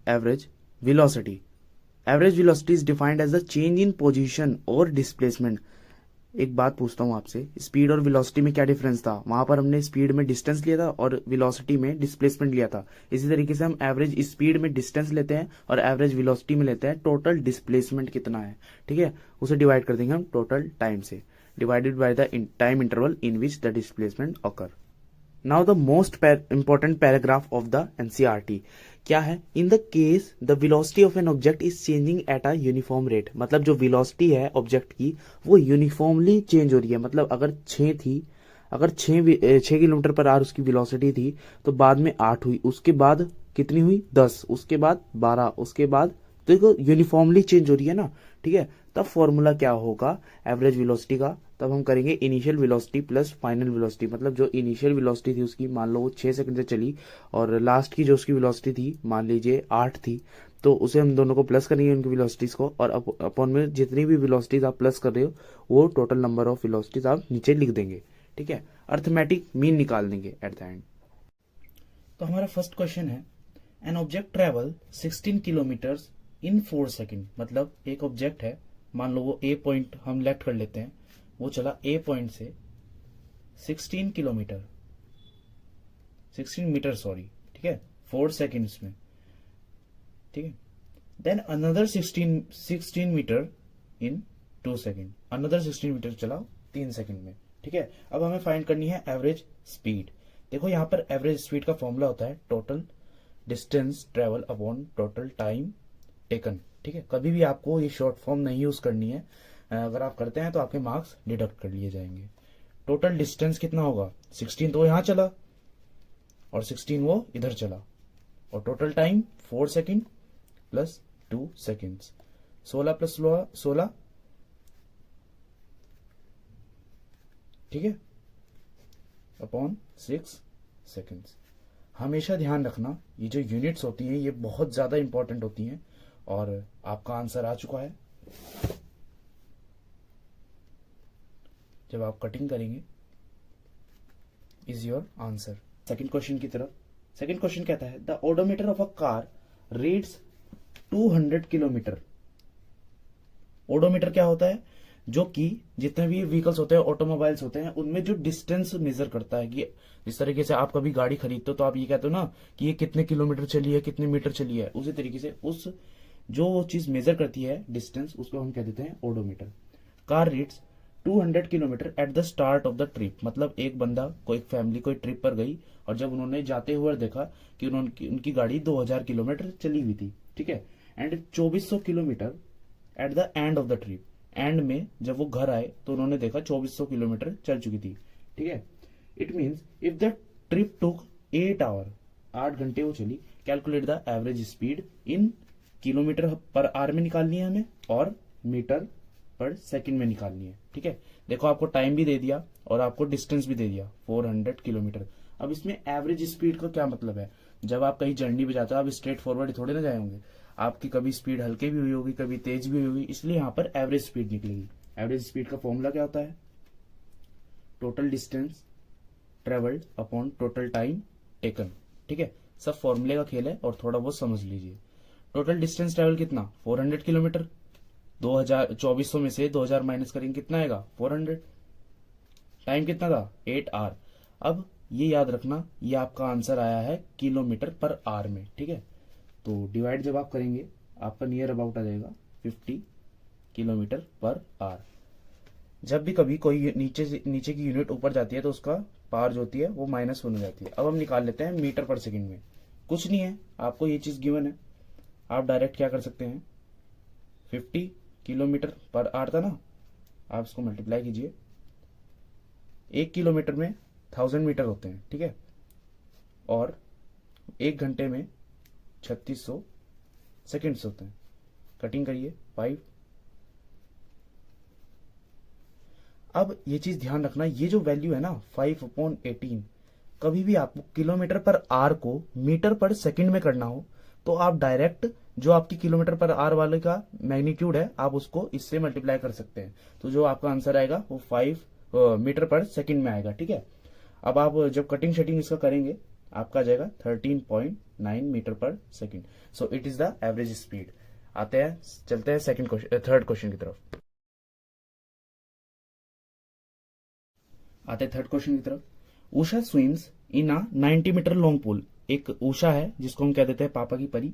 average velocity. Average velocity is defined as the change in position और डिस्प्लेसमेंट। एक बात पूछता हूं आपसे, स्पीड और वेलोसिटी में क्या डिफरेंस था, वहां पर हमने स्पीड में डिस्टेंस लिया था और वेलोसिटी में डिस्प्लेसमेंट लिया था। इसी तरीके से हम एवरेज स्पीड में डिस्टेंस लेते हैं और एवरेज वेलोसिटी में लेते हैं टोटल डिस्प्लेसमेंट कितना है, ठीक है। उसे डिवाइड कर देंगे हम टोटल टाइम से, divided by the time interval in which the displacement occur. Now the most important paragraph of the NCERT क्या है? In the case the velocity of an object is changing at a uniform rate, मतलब जो वेलोसिटी है ऑब्जेक्ट की वो यूनिफॉर्मली चेंज हो रही है। मतलब अगर 6 किलोमीटर पर आवर उसकी वेलोसिटी थी तो बाद में 8 हुई, उसके बाद कितनी हुई 10, उसके बाद 12, उसके बाद देखो यूनिफॉर्मली चेंज हो रही है ना, ठीक है। तब फॉर्मूला क्या होगा एवरेज वेलोसिटी का? तब हम करेंगे initial velocity plus final velocity, मतलब जो इनिशियल वेलोसिटी थी उसकी मान लो वो 6 सेकंड से चली और लास्ट की जो उसकी वेलोसिटी थी मान लीजिए 8 थी, तो उसे हम दोनों को प्लस करेंगे उनकी वेलोसिटीज को, और अपॉन में जितनी भी वेलोसिटीज आप प्लस कर रहे हो वो टोटल नंबर ऑफ वेलोसिटीज आप नीचे लिख देंगे, ठीक है। अर्थमेटिक मीन निकाल देंगे एट द एंड। तो हमारा फर्स्ट क्वेश्चन है an object travel 16 kilometres in 4 second, मतलब एक ऑब्जेक्ट है, मान लो वो ए पॉइंट हम लेफ्ट कर लेते हैं, वो चला ए पॉइंट से 16 किलोमीटर 16 मीटर सॉरी, ठीक है, 4 सेकेंड्स में, ठीक है। देन अनदर 16 मीटर इन 2 सेकेंड, अनदर 16 मीटर चला 3 सेकेंड में, ठीक है। अब हमें फाइंड करनी है एवरेज स्पीड। देखो यहां पर एवरेज स्पीड का फॉर्मूला होता है total distance travel upon total time taken, ठीक है। कभी भी आपको ये शॉर्ट फॉर्म नहीं यूज करनी है, अगर आप करते हैं तो आपके मार्क्स डिडक्ट कर लिए जाएंगे। टोटल डिस्टेंस कितना होगा? 16 तो यहां चला और 16 वो इधर चला, और total time 4 second plus 2 seconds, 16 plus 16, ठीक है, अपॉन 6 सेकेंड्स। हमेशा ध्यान रखना ये जो यूनिट्स होती हैं ये बहुत ज्यादा इंपॉर्टेंट होती हैं, और आपका आंसर आ चुका है। जब आप कटिंग करेंगे is your answer. Second question की तरफ। सेकंड क्वेश्चन कहता है the odometer of a car reads 200 kilometre. Odometer क्या होता है? जो कि जितने भी व्हीकल्स होते हैं, ऑटोमोबाइल्स होते हैं, उनमें जो डिस्टेंस मेजर करता है कि जिस तरीके से आप कभी गाड़ी खरीदते हो तो आप ये कहते हो ना कि ये कितने किलोमीटर चली है, कितने मीटर चली है, उसी तरीके से उस जो वो चीज मेजर करती है डिस्टेंस, उसको हम कह देते हैं odometer. Car reads 200 kilometre at the start of the trip, मतलब एक बंदा कोई फैमिली कोई ट्रिप पर गई और जब उन्होंने जाते हुए देखा कि उनकी गाड़ी 2000 किलोमीटर चली हुई थी, ठीक है, and 2400 kilometre at the end of the trip. And में जब वो घर आए तो उन्होंने देखा 2400 किलोमीटर चल चुकी थी, ठीक है। It means if the trip took 8 hour, 8 घंटे वो चली, calculate the average speed in kilometre per hour में निकालनी है हमें और मीटर पर सेकंड में निकालनी है, ठीक है। देखो आपको टाइम भी दे दिया और आपको डिस्टेंस भी दे दिया 400 किलोमीटर। अब इसमें एवरेज स्पीड का क्या मतलब है? जब आप कहीं जर्नी पे जाते हो आप स्ट्रेट फॉरवर्ड थोड़े ना जाए होंगे, आपकी कभी स्पीड हल्के भी हुई होगी, कभी तेज भी हुई होगी, इसलिए यहां पर एवरेज स्पीड निकलेगी। एवरेज स्पीड का फॉर्मूला क्या होता है? Total distance travelled upon total time taken, ठीक है। सब फॉर्मूले का खेल है और थोड़ा बहुत समझ लीजिए। टोटल डिस्टेंस ट्रेवल कितना? 400 किलोमीटर। 2400 में से 2000 माइनस करेंगे कितना आएगा? 400। टाइम कितना था? 8 आवर। अब ये याद रखना ये आपका आंसर आया है किलोमीटर पर आवर में, ठीक है। तो डिवाइड जब आप करेंगे आपका नियर अबाउट आ जाएगा 50 किलोमीटर पर आवर। जब भी कभी कोई नीचे की यूनिट ऊपर जाती है तो उसका पावर जो होती है वो माइनस होने जाती है। अब हम निकाल लेते हैं मीटर पर सेकंड में। कुछ नहीं है, आपको ये चीज गिवन है, आप डायरेक्ट क्या कर सकते हैं, 50 किलोमीटर पर आवर था ना, आप इसको मल्टीप्लाई कीजिए। 1 किलोमीटर में 1000 मीटर होते हैं, ठीक है, और 1 घंटे में 3600 सेकेंड्स होते हैं। कटिंग करिए 5। अब ये चीज ध्यान रखना, ये जो वैल्यू है ना 5/18, कभी भी आपको किलोमीटर पर आवर को मीटर पर सेकंड में करना हो तो आप डायरेक्ट जो आपकी किलोमीटर पर आवर वाले का मैग्नीट्यूड है आप उसको इससे मल्टीप्लाई कर सकते हैं। तो जो आपका आंसर आएगा वो 5 मीटर पर सेकंड में आएगा, ठीक है। अब आप जब कटिंग शटिंग इसका करेंगे आपका आ जाएगा 13.9 metre per second. So it is the average speed. आते हैं, चलते हैं थर्ड क्वेश्चन की तरफ। आते हैं थर्ड क्वेश्चन की तरफ। Usha swims in a 90 metre long pool. एक उषा है जिसको हम कह देते हैं पापा की परी,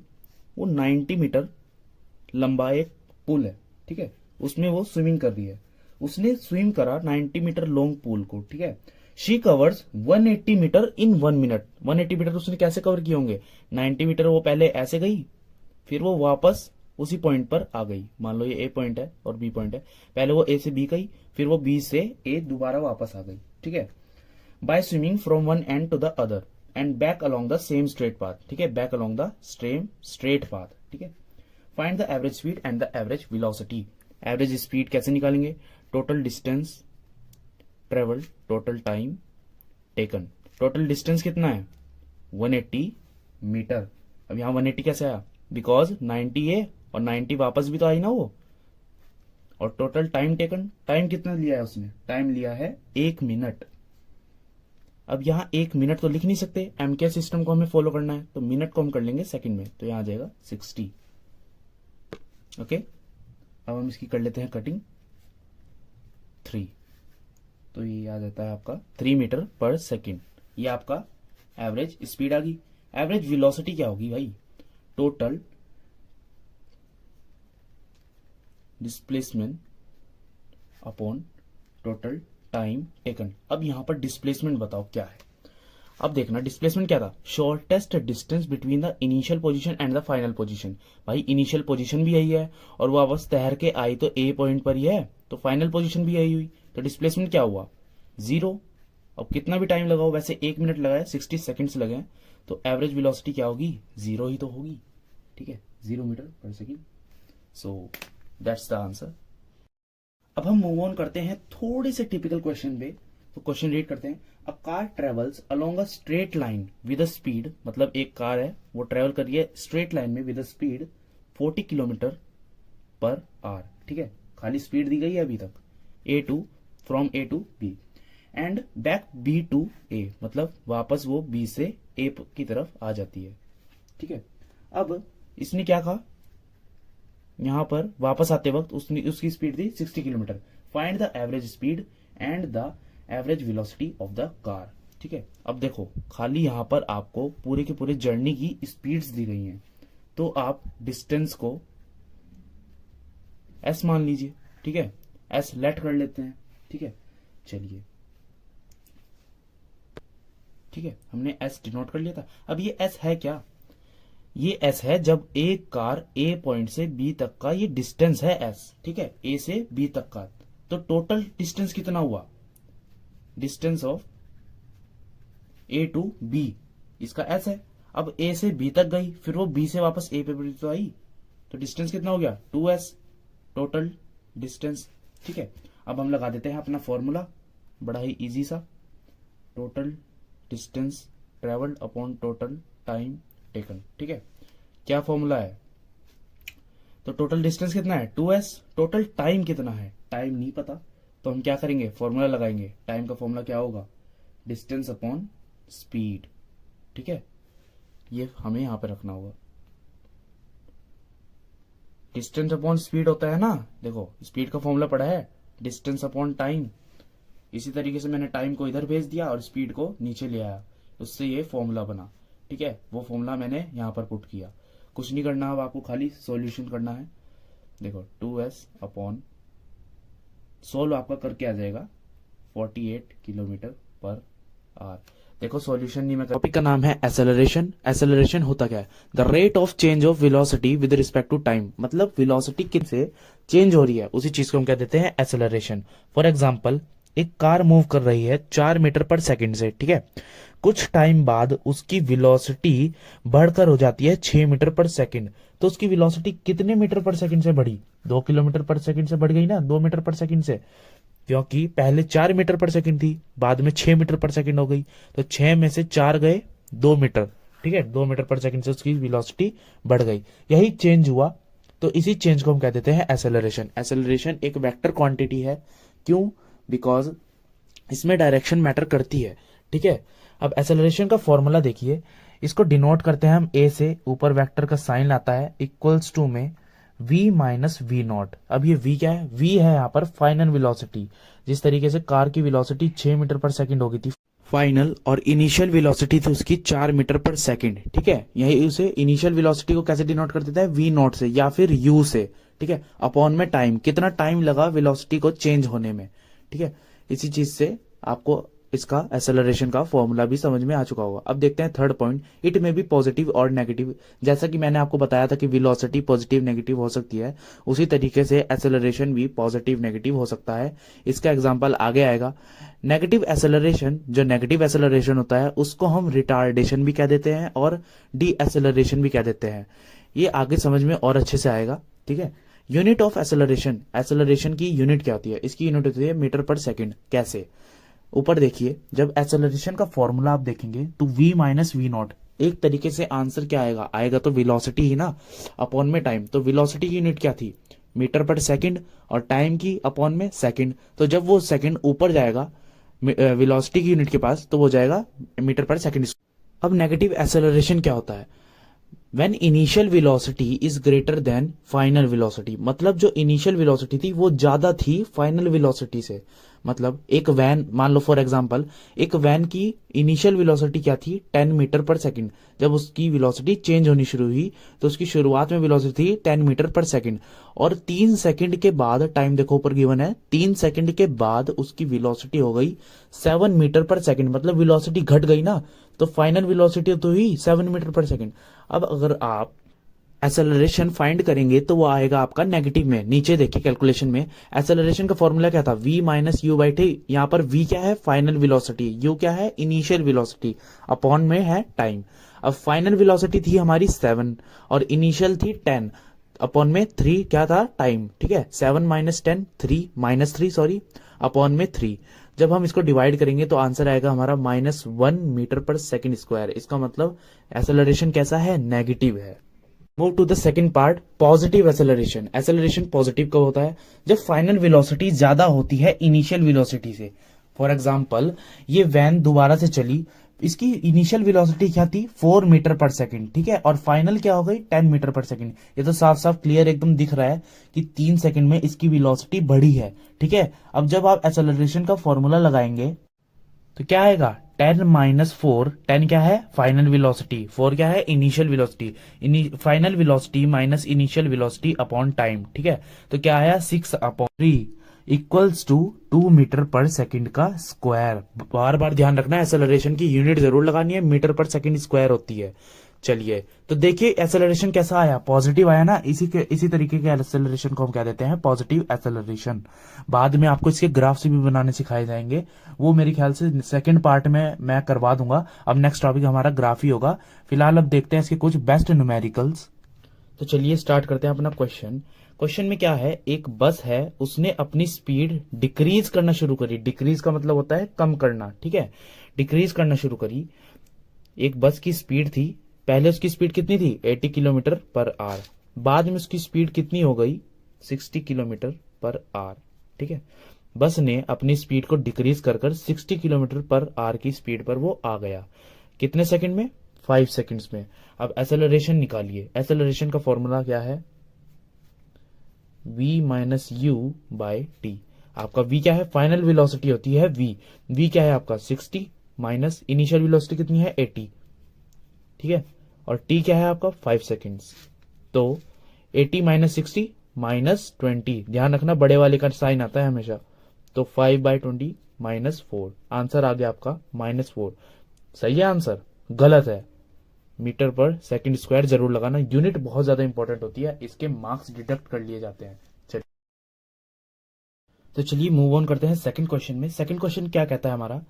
वो 90 मीटर लंबा एक पूल है, ठीक है, उसमें वो स्विमिंग कर रही है। उसने स्विम करा 90 मीटर लॉन्ग पूल को, ठीक है। She covers 180 metre in 1 minute. 180 metre उसने कैसे कवर किए होंगे? 90 मीटर वो पहले ऐसे गई, फिर वो वापस उसी पॉइंट पर आ गई। मान लो ये ए पॉइंट है और बी पॉइंट है, पहले वो ए से बी गई, फिर वो बी से ए दोबारा वापस आ गई, ठीक है। By swimming from one end to the other end back along the same straight path, ठीक है, back along the same straight path, ठीक है। Find the average speed and the average velocity. Average speed कैसे निकालेंगे? Total distance travel, total time taken. Total distance कितना है? 180 मीटर। अब यहां 180 कैसे आया? बिकॉज 90 है और 90 वापस भी तो आई ना वो। और टोटल टाइम टेकन, टाइम कितना लिया है उसने? टाइम लिया है 1 मिनट। अब यहां 1 मिनट तो लिख नहीं सकते, एमके सिस्टम को हमें फॉलो करना है, तो मिनट को हम कर लेंगे सेकंड में, तो यहां आ जाएगा 60। ओके, अब हम इसकी कर लेते हैं कटिंग 3, तो ये आ जाता है आपका 3 मीटर पर सेकेंड। ये आपका एवरेज स्पीड आ गई। एवरेज वेलोसिटी क्या होगी भाई? Total displacement upon total time taken. अब यहां पर डिस्प्लेसमेंट बताओ क्या है। अब देखना डिस्प्लेसमेंट क्या था? Shortest distance between the initial position and the final position. भाई इनिशियल पोजीशन भी यही है और वो वापस तैर के आई तो ए पॉइंट पर ही है, तो फाइनल पोजीशन भी यही हुई, तो डिस्प्लेसमेंट क्या हुआ? 0। अब कितना भी टाइम लगाओ, वैसे 1 मिनट लगाए, 60 सेकेंड्स लगे, तो एवरेज वेलोसिटी क्या होगी? 0 ही तो होगी, ठीक है, 0 मीटर पर second. So that's the answer. अब हम मूव ऑन करते हैं थोड़े से टिपिकल क्वेश्चन पे। तो क्वेश्चन रीड करते हैं। A car travels along a straight line with a speed, मतलब एक कार है वो ट्रेवल कर रही है स्ट्रेट लाइन में with a speed 40 kilometre per hour, ठीक है, खाली स्पीड दी गई है अभी तक। A to, from A to B and back B to A, मतलब वापस वो बी से ए की तरफ आ जाती है, ठीक है। अब इसने क्या कहा? यहां पर वापस आते वक्त उसकी स्पीड थी 60 kilometre. Find the average speed and the average velocity of the car, ठीक है। अब देखो खाली यहां पर आपको पूरे के पूरे जर्नी की स्पीड्स दी गई हैं, तो आप डिस्टेंस को एस मान लीजिए, ठीक है, एस लेट कर लेते हैं, ठीक है। चलिए, ठीक है, हमने एस डिनोट कर लिया था। अब ये एस है क्या? ये एस है जब एक कार ए पॉइंट से बी तक का ये डिस्टेंस है एस, ठीक है, ए से बी तक का। तो टोटल डिस्टेंस कितना हुआ? Distance of A to B, इसका एस है। अब ए से बी तक गई, फिर वो बी से वापस ए पे तो आई, तो डिस्टेंस कितना हो गया? 2s टोटल डिस्टेंस, ठीक है। अब हम लगा देते हैं अपना फॉर्मूला, बड़ा ही इजी सा। Total distance travelled upon total time taken, ठीक है। क्या फॉर्मूला है? तो टोटल डिस्टेंस कितना है? 2s। टोटल टाइम कितना है? टाइम नहीं पता, तो हम क्या करेंगे? फॉर्मूला लगाएंगे। टाइम का फॉर्मूला क्या होगा? डिस्टेंस अपॉन स्पीड, ठीक है। ये हमें यहां पे रखना होगा। डिस्टेंस अपॉन स्पीड होता है ना, देखो स्पीड का फॉर्मूला पड़ा है डिस्टेंस अपॉन टाइम। इसी तरीके से मैंने टाइम को इधर भेज दिया और स्पीड को नीचे ले आया, उससे ये फॉर्मूला बना, ठीक है। वो फॉर्मूला मैंने यहां पर पुट किया। कुछ नहीं करना, अब आपको खाली सॉल्यूशन करना है। देखो 2s अपॉन सोल्व आपका करके आ जाएगा 48 किलोमीटर पर आवर। देखो सॉल्यूशन नहीं मैं टॉपिक का नाम है एसेलरेशन। एसेलरेशन होता क्या है? The rate of change of velocity with respect to time, मतलब वेलोसिटी किससे चेंज हो रही है उसी चीज को हम क्या देते हैं? एसेलरेशन। फॉर एग्जांपल एक कार मूव कर रही है 4 मीटर पर सेकंड से, ठीक है। कुछ टाइम बाद उसकी वेलोसिटी बढ़कर हो जाती है 6 मीटर पर सेकंड। तो उसकी वेलोसिटी कितने मीटर पर सेकंड से बढ़ी? 2 किलोमीटर पर सेकंड से बढ़ गई ना, 2 मीटर पर सेकंड से, क्योंकि पहले 4 मीटर पर सेकंड थी, बाद में 6 मीटर पर सेकंड हो गई, तो 6 में से 4 गए 2 मीटर, ठीक है। 2 मीटर पर सेकंड से उसकी वेलोसिटी बढ़ गई, यही चेंज हुआ। तो इसी चेंज को हम कह देते हैं एसेलरेशन। एसेलरेशन एक वेक्टर क्वांटिटी है, क्यों? बिकॉज इसमें डायरेक्शन मैटर करती है, ठीक है। अब एसेलरेशन का फॉर्मूला देखिए, इसको डिनोट करते हैं हम ए से, ऊपर वेक्टर का साइन आता है इक्वल्स टू में v माइनस वी नॉट। अब ये v क्या है? v है यहाँ पर फाइनल वेलोसिटी। जिस तरीके से कार की वेलोसिटी 6 मीटर पर सेकंड हो गई थी फाइनल, और इनिशियल वेलोसिटी थी उसकी 4 मीटर पर सेकंड, ठीक है। यही उसे इनिशियल वेलोसिटी को कैसे डिनोट कर देता है? v नॉट से या फिर u से, ठीक है। अपॉन में टाइम, कितना टाइम लगा वेलोसिटी को चेंज होने में, ठीक है। इसी चीज से आपको इसका एक्सेलरेशन का फॉर्मूला भी समझ में आ चुका होगा। अब देखते हैं थर्ड पॉइंट, इट में भी पॉजिटिव और नेगेटिव। जैसा कि मैंने आपको बताया था कि वेलोसिटी पॉजिटिव नेगेटिव हो सकती है, उसी तरीके से एक्सेलरेशन भी पॉजिटिव नेगेटिव हो सकता है। इसका एग्जांपल आगे आएगा। नेगेटिव एक्सेलरेशन, जो नेगेटिव एक्सेलरेशन होता है उसको हम रिटार्डेशन भी कह देते हैं और डी एक्सेलरेशन भी कह देते हैं। ये आगे समझ में और अच्छे से आएगा, ठीक है। यूनिट ऑफ एक्सेलरेशन, एक्सेलरेशन की यूनिट क्या होती है? इसकी यूनिट होती है मीटर पर सेकंड। कैसे? ऊपर देखिए, जब एक्सेलरेशन का फॉर्मूला आप देखेंगे तो v माइनस वी नॉट, एक तरीके से आंसर क्या आएगा? आएगा तो वेलोसिटी ही ना, अपॉन में टाइम। तो वेलोसिटी की यूनिट क्या थी? मीटर पर सेकंड, और टाइम की अपॉन में सेकंड। तो जब वो सेकंड ऊपर जाएगा वेलोसिटी की यूनिट के पास, तो वो जाएगा मीटर पर सेकंड। अब नेगेटिव एक्सेलरेशन क्या होता है? When initial velocity is greater than final velocity, मतलब जो इनिशियल वेलोसिटी थी वो ज्यादा थी फाइनल वेलोसिटी से। मतलब एक वैन, मान लो फॉर एग्जांपल, एक वैन की इनिशियल वेलोसिटी क्या थी? 10 मीटर पर सेकंड। जब उसकी वेलोसिटी चेंज होनी शुरू हुई तो उसकी शुरुआत में वेलोसिटी थी 10 मीटर पर सेकंड, और 3 सेकंड के बाद, टाइम देखो ऊपर गिवन है, 3 सेकंड के बाद उसकी वेलोसिटी हो गई 7 मीटर पर सेकंड। मतलब वेलोसिटी घट गई ना, तो फाइनल वेलोसिटी तो हुई 7 मीटर पर सेकंड। अब अगर आप एक्सेलरेशन फाइंड करेंगे तो वो आएगा आपका नेगेटिव में। नीचे देखिए कैलकुलेशन में एक्सेलरेशन का फॉर्मूला क्या था? v minus U by T. यहाँ पर v क्या है? Final velocity. u क्या है? Initial velocity. अपॉन में है टाइम। अब फाइनल वेलोसिटी थी हमारी 7 और इनिशियल थी 10, अपॉन में 3 क्या था? टाइम, ठीक है। 7 माइनस 10, 3 माइनस 3 सॉरी, अपॉन में 3। जब हम इसको डिवाइड करेंगे तो आंसर आएगा हमारा -1 मीटर पर सेकंड स्क्वायर। इसका मतलब एक्सेलरेशन कैसा है? नेगेटिव है। Move to the second part, positive acceleration. Acceleration positive कब होता है? जब फाइनल वेलोसिटी ज्यादा होती है इनिशियल वेलोसिटी से। फॉर एग्जांपल, ये वैन दोबारा से चली, इसकी इनिशियल वेलोसिटी क्या थी? 4 मीटर पर सेकंड, ठीक है, और फाइनल क्या हो गई? 10 मीटर पर सेकंड। ये तो साफ साफ क्लियर एकदम दिख रहा है कि 3 सेकंड में इसकी वेलोसिटी बढ़ी है, ठीक है। अब जब आप एक्सेलरेशन का फॉर्मूला लगाएंगे तो क्या आएगा? 10 माइनस 4, 10 क्या है? फाइनल वेलोसिटी, 4 क्या है? Initial velocity. Final velocity minus initial velocity upon time, ठीक है। तो क्या आया? 6 upon 3 equals to 2 metre per second का स्क्वायर। बार बार ध्यान रखना है, एक्सेलरेशन की यूनिट जरूर लगानी है, मीटर पर सेकंड स्क्वायर होती है। चलिए तो देखिए एक्सेलरेशन कैसा आया? पॉजिटिव आया ना। इसी तरीके के एक्सेलरेशन को हम क्या देते हैं? Positive acceleration. बाद में आपको इसके ग्राफ्स भी बनाने सिखाए जाएंगे, वो मेरे ख्याल से सेकंड पार्ट में मैं करवा दूंगा। अब नेक्स्ट टॉपिक हमारा ग्राफ ही होगा। फिलहाल अब देखते हैं इसके कुछ बेस्ट न्यूमेरिकल्स। तो चलिए स्टार्ट करते हैं अपना क्वेश्चन। क्वेश्चन में क्या है? एक बस है, उसने अपनी स्पीड डिक्रीज करना शुरू करी। डिक्रीज का मतलब होता है कम करना, ठीक है। डिक्रीज करना शुरू करी। एक बस की स्पीड थी, पहले उसकी स्पीड कितनी थी? 80 किलोमीटर पर आवर। बाद में उसकी स्पीड कितनी हो गई? 60 किलोमीटर पर आवर, ठीक है। बस ने अपनी स्पीड को डिक्रीज कर 60 किलोमीटर पर आवर की स्पीड पर वो आ गया। कितने सेकंड में? 5 सेकंड्स में। अब एक्सेलरेशन निकालिए। एक्सेलरेशन का फॉर्मूला क्या है? v minus U by T. आपका v क्या है? फाइनल वेलोसिटी होती है v। v क्या है आपका? 60 माइनस इनिशियल वेलोसिटी कितनी है? 80, ठीक है, और t क्या है आपका? 5 सेकंड्स। तो 80 माइनस 60 माइनस 20, ध्यान रखना बड़े वाले का साइन आता है हमेशा। तो 5/20 माइनस 4, आंसर आ गया आपका -4। सही है आंसर? गलत है। मीटर पर सेकंड स्क्वायर जरूर लगाना, यूनिट बहुत ज्यादा इंपॉर्टेंट होती है, इसके मार्क्स डिडक्ट कर लिए जाते हैं। चलिए तो चलिए मूव ऑन करते हैं सेकंड क्वेश्चन में। सेकंड क्वेश्चन क्या कहता है हमारा?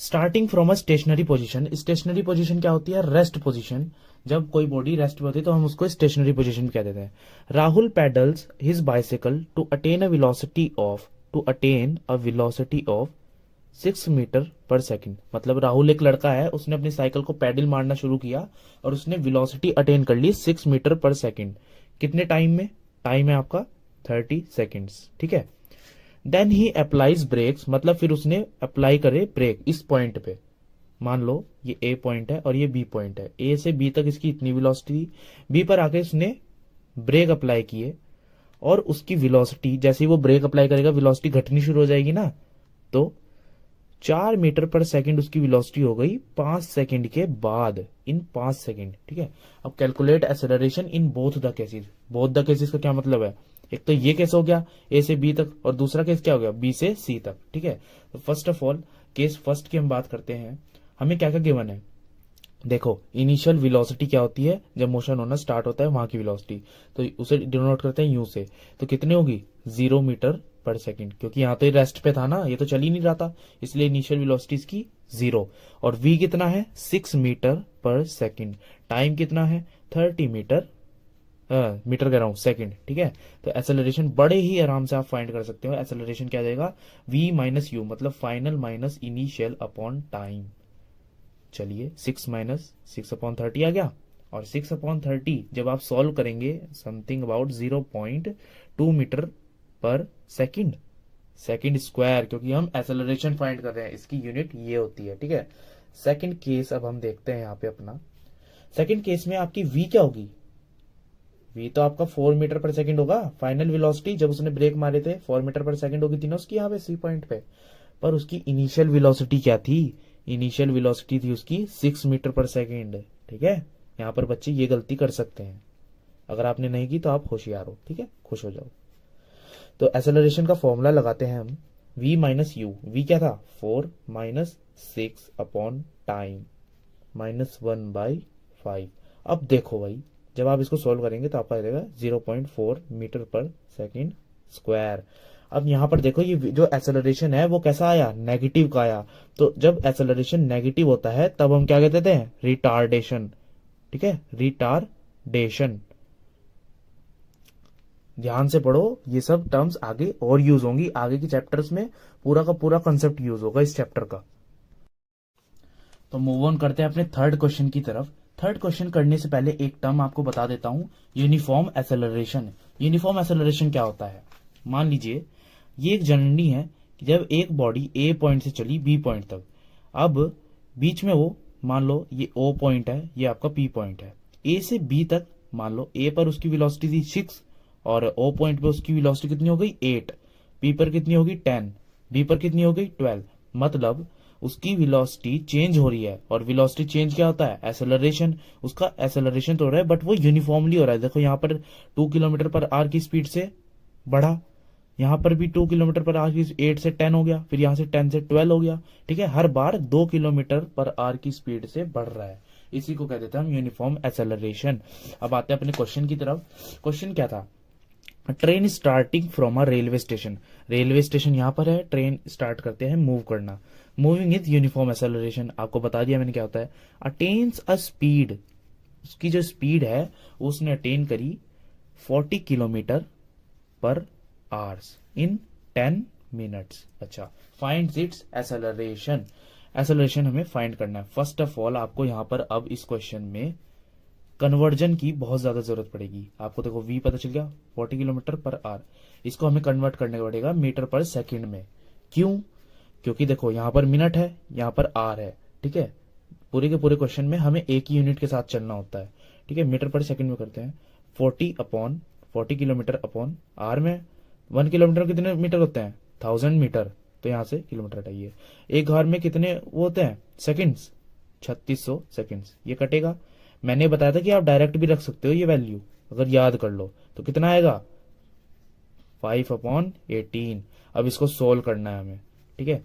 Starting from a stationary position. Stationary position क्या होती है? Rest position. जब कोई बॉडी रेस्ट में होती है तो हम उसको स्टेशनरी पोजीशन कह देते हैं। Rahul paddles his bicycle to attain a velocity of 6 metre per second. मतलब राहुल एक लड़का है, उसने अपनी साइकिल को पैडल मारना शुरू किया और उसने वेलोसिटी अटेन कर ली 6 मीटर पर सेकंड। कितने टाइम में? टाइम है आपका 30 सेकंड्स, ठीक है। देन ही अप्लाइज ब्रेक्स, मतलब फिर उसने अप्लाई करे ब्रेक इस पॉइंट पे। मान लो ये ए पॉइंट है और ये बी पॉइंट है। ए से बी तक इसकी इतनी वेलोसिटी, बी पर आके उसने ब्रेक अप्लाई किए और उसकी वेलोसिटी, जैसे ही वो ब्रेक अप्लाई करेगा वेलोसिटी घटनी शुरू हो जाएगी ना, तो 4 मीटर पर सेकंड उसकी वेलोसिटी हो गई 5 सेकंड के बाद, इन 5 सेकंड, ठीक है। अब calculate acceleration in both the cases. Both the cases का क्या मतलब है? एक तो ये केस हो गया ए से बी तक, और दूसरा केस क्या हो गया? बी से सी तक, ठीक है। तो first of all case first की हम बात करते हैं, हमें क्या क्या गिवन है। देखो इनिशियल वेलोसिटी क्या होती है, जब मोशन होना स्टार्ट होता है वहां की वेलोसिटी, तो उसे डिनोट करते हैं यू से। तो कितनी होगी 0 मीटर पर सेकंड, क्योंकि यहाँ तो ये रेस्ट पे था ना, ये तो चल ही नहीं रहा था, इसलिए इनिशियल वेलोसिटी इसकी 0। और v कितना है 6 मीटर पर सेकंड, टाइम कितना है 30 मीटर, मीटर कह रहा हूं सेकंड, ठीक है। तो एक्सेलरेशन बड़े ही आराम से आप फाइंड कर सकते हो। एक्सेलरेशन क्या देगा v माइनस यू, मतलब final minus initial upon time. चलिए 6 माइनस 6/30 आ गया, और 6/30 जब आप सॉल्व करेंगे something about 0.2 metre per second, second square, क्योंकि हम एक्सेलरेशन फाइंड कर रहे हैं, इसकी यूनिट ये होती है, ठीक है। सेकंड केस अब हम देखते हैं यहाँ पे अपना। सेकंड केस में आपकी v क्या होगी, v तो आपका 4 मीटर पर सेकंड होगा। फाइनल वेलोसिटी जब उसने ब्रेक मारे थे 4 मीटर पर सेकंड होगी तीनों उसकी यहाँ पे सी पॉइंट पे, पर उसकी इनिशियल वेलोसिटी क्या थी, इनिशियल वेलोसिटी थी उसकी 6 मीटर पर सेकंड, ठीक है। यहाँ पर बच्चे ये गलती कर सकते हैं, अगर आपने नहीं की तो आप होशियार हो, ठीक है, खुश हो जाओ। तो एक्सेलरेशन का फॉर्मूला लगाते हैं हम, v माइनस यू, v क्या था 4 माइनस 6 अपॉन टाइम माइनस 1/5। अब देखो भाई जब आप इसको सोल्व करेंगे तो आपका आ जाएगा 0.4 मीटर पर सेकंड स्क्वायर। अब यहां पर देखो ये जो एक्सेलरेशन है वो कैसा आया, नेगेटिव का आया। तो जब एक्सेलरेशन नेगेटिव होता है तब हम क्या कहते हैं, रिटार्डेशन, ठीक है, रिटार्डेशन। ध्यान से पढ़ो, ये सब टर्म्स आगे और यूज होंगी, आगे के चैप्टर्स में पूरा का पूरा कंसेप्ट यूज होगा इस चैप्टर का। तो मूव ऑन करते हैं अपने थर्ड क्वेश्चन की तरफ। थर्ड क्वेश्चन करने से पहले एक टर्म आपको बता देता हूं, यूनिफॉर्म एक्सेलरेशन। यूनिफॉर्म एक्सेलरेशन क्या होता है, मान लीजिए ये एक जर्नी है कि जब एक बॉडी ए पॉइंट से चली बी पॉइंट तक, अब बीच में वो मान लो ये ओ पॉइंट है, ये आपका पी पॉइंट है। ए से बी तक मान लो ए पर उसकी वेलोसिटी थी 6 और ओ पॉइंट पे उसकी वेलोसिटी कितनी हो गई 8, पी पर कितनी होगी 10, बी पर कितनी हो गई 12। मतलब उसकी वेलोसिटी चेंज हो रही है, और वेलोसिटी चेंज क्या होता है, एक्सेलरेशन। उसका एक्सेलरेशन तो हो रहा है बट वो यूनिफॉर्मली हो रहा है। देखो यहाँ पर 2 किलोमीटर पर आवर की स्पीड से बढ़ा, यहाँ पर भी 2 किलोमीटर पर आवर की 8 से 10 हो गया, फिर यहाँ से 10 से 12 हो गया, ठीक है। हर बार 2 किलोमीटर पर आवर की स्पीड से बढ़ रहा है, इसी को कह देते हैं हम यूनिफॉर्म एक्सेलरेशन। अब आते हैं अपने क्वेश्चन की तरफ। क्वेश्चन क्या था, train starting from a railway station. Railway station यहाँ पर है, ट्रेन स्टार्ट करते हैं मूव करना, मूविंग इज यूनिफॉर्म एक्सेलरेशन। आपको बता दिया मैंने क्या होता है, अटेन्स अ स्पीड, उसकी जो स्पीड है उसने अटेन करी 40 किलोमीटर पर आवर्स इन 10 मिनट्स। अच्छा, फाइंड इट्स एक्सेलरेशन। एक्सेलरेशन हमें फाइंड करना है। फर्स्ट ऑफ ऑल आपको यहाँ पर अब इस क्वेश्चन में कन्वर्जन की बहुत ज्यादा जरूरत पड़ेगी। आपको देखो v पता चल गया 40 किलोमीटर पर आवर, इसको हमें कन्वर्ट करने पड़ेगा मीटर पर सेकंड में। क्यों, क्योंकि देखो यहाँ पर मिनट है, यहाँ पर आर है, ठीक है। पूरे के पूरे क्वेश्चन में हमें एक ही यूनिट के साथ चलना होता है, ठीक है। मीटर पर सेकंड में करते हैं, 40 किलोमीटर अपॉन आर में 1 किलोमीटर कितने मीटर होते हैं 1000 मीटर, तो यहाँ से किलोमीटर हटाइए। एक आवर में कितने वो होते हैं सेकंड्स, 3600 सेकंड्स। ये कटेगा, मैंने बताया था कि आप डायरेक्ट भी रख सकते हो ये वैल्यू, अगर याद कर लो तो कितना आएगा 5/18। अब इसको सोल्व करना है हमें, ठीक है।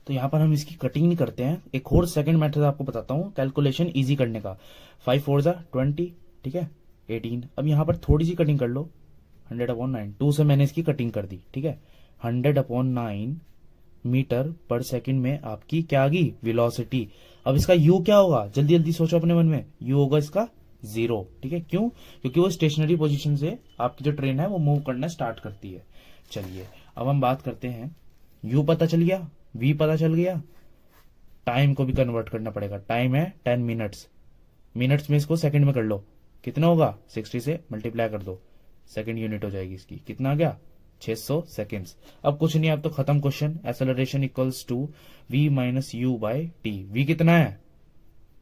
तो यहां पर हम इसकी कटिंग नहीं करते हैं, एक और सेकंड मेथड आपको बताता हूं कैलकुलेशन इजी करने का। 5 4 20, ठीक है, 18। अब यहां पर थोड़ी सी कटिंग कर लो, 100/9, 2 से मैंने इसकी कटिंग कर दी, ठीक है। 100/9 मीटर पर सेकंड में आपकी क्या आ गई वेलोसिटी। अब इसका u क्या होगा, जल्दी जल्दी सोचो अपने मन में, u होगा इसका 0, ठीक है। क्यों, क्योंकि वो स्टेशनरी पोजीशन से आपकी जो ट्रेन है वो मूव करना स्टार्ट करती है। चलिए अब हम बात करते हैं, u पता चल गया, v पता चल गया, टाइम को भी कन्वर्ट करना पड़ेगा। टाइम है 10 मिनट्स, मिनट्स में इसको सेकंड में कर लो, कितना होगा 60 से मल्टीप्लाई कर दो, सेकंड यूनिट हो जाएगी इसकी, कितना आ गया 600 सेकेंड्स। अब कुछ नहीं, अब तो खत्म question. Acceleration equals to v minus U by T. v कितना है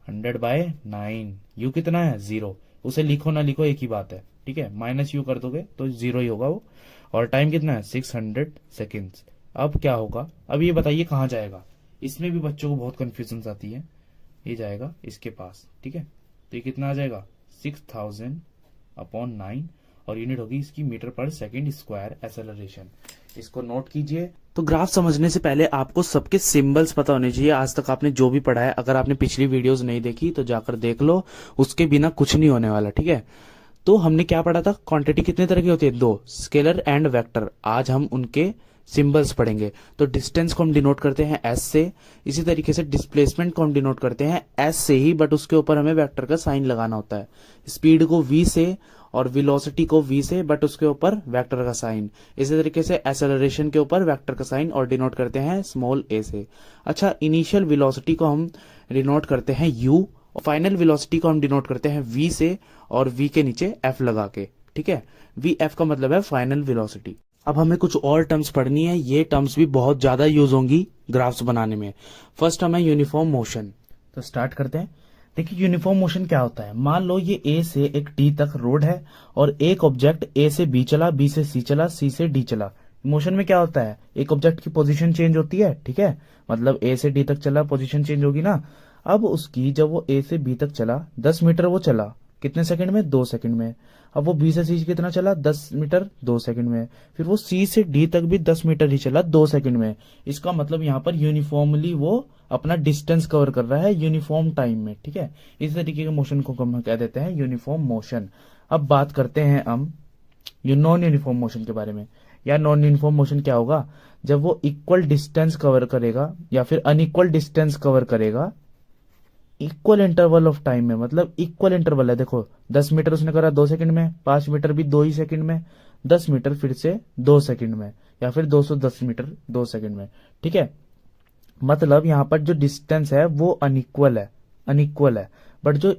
100/9, u कितना है 0। उसे लिखो ना लिखो एक ही बात है, ठीक है। माइनस यू कर दोगे तो 0 ही होगा वो। और टाइम कितना है 600 सेकेंड्स। अब क्या होगा, अब ये बताइए कहाँ जाएगा, इसमें भी बच्चों को बहुत कंफ्यूजन आती है। ये जाएगा इसके पास, ठीक है। तो ये कितना आ जाएगा 6000/9, और यूनिट होगी इसकी metre per second square acceleration. इसको नोट कीजिए। तो ग्राफ समझने से पहले आपको सबके सिंबल्स पता होने चाहिए। आज तक आपने जो भी पढ़ा है, अगर आपने पिछली वीडियोस नहीं देखी तो जाकर देख लो, उसके बिना कुछ नहीं होने वाला, ठीक है। तो हमने क्या पढ़ा था, क्वांटिटी कितने तरह की होती है, दो, स्केलर एंड वेक्टर। आज हम उनके सिंबल्स पढ़ेंगे। तो डिस्टेंस को हम डिनोट करते हैं एस से, इसी तरीके से डिस्प्लेसमेंट को हम डिनोट करते हैं एस से ही, बट उसके ऊपर हमें वेक्टर का साइन लगाना होता है। स्पीड को वी से और वेलोसिटी को वी से, बट उसके ऊपर वेक्टर का साइन। इसी तरीके से एक्सेलरेशन के ऊपर वेक्टर का साइन और डिनोट करते हैं स्मॉल ए से। अच्छा, इनिशियल वेलोसिटी को हम डिनोट करते हैं यू, और फाइनल वेलोसिटी को हम डिनोट करते हैं वी से, और वी के नीचे एफ लगा के, ठीक है। वी एफ का मतलब है फाइनल वेलोसिटी। अब हमें कुछ और टर्म्स पढ़नी है, ये टर्म्स भी बहुत ज्यादा यूज होंगी ग्राफ्स बनाने में। फर्स्ट हमें यूनिफॉर्म मोशन। तो स्टार्ट करते हैं। देखिए यूनिफॉर्म मोशन क्या होता है। मान लो ये ए से एक डी तक रोड है और एक ऑब्जेक्ट ए से बी चला, बी से सी चला, सी से डी चला। मोशन में क्या होता है, एक ऑब्जेक्ट की पोजीशन चेंज होती है, ठीक है। मतलब ए से डी तक चला, पोजीशन चेंज होगी ना। अब उसकी जब वो ए से बी तक चला, 10 मीटर वो चला, कितने सेकंड में, 2 सेकंड में। अब वो बी से सी कितना चला, 10 मीटर 2 सेकंड में। फिर वो सी से डी तक भी 10 मीटर ही चला 2 सेकंड में। इसका मतलब यहाँ पर यूनिफॉर्मली वो अपना डिस्टेंस कवर कर रहा है यूनिफॉर्म टाइम में, ठीक है। इस तरीके के मोशन को हम कह देते हैं यूनिफॉर्म मोशन। अब बात करते हैं हम नॉन यूनिफॉर्म मोशन के बारे में। या नॉन यूनिफॉर्म मोशन क्या होगा, जब वो इक्वल डिस्टेंस कवर करेगा या फिर अनइक्वल डिस्टेंस कवर करेगा इक्वल इंटरवल ऑफ टाइम में। मतलब इक्वल इंटरवल है, देखो 10 मीटर उसने करा 2 सेकंड में, 5 मीटर भी 2 ही सेकंड में, 10 मीटर फिर से 2 सेकंड में, या फिर 210 मीटर 2 सेकंड में, ठीक है। मतलब यहाँ पर जो डिस्टेंस है वो अनइक्वल है, बट जो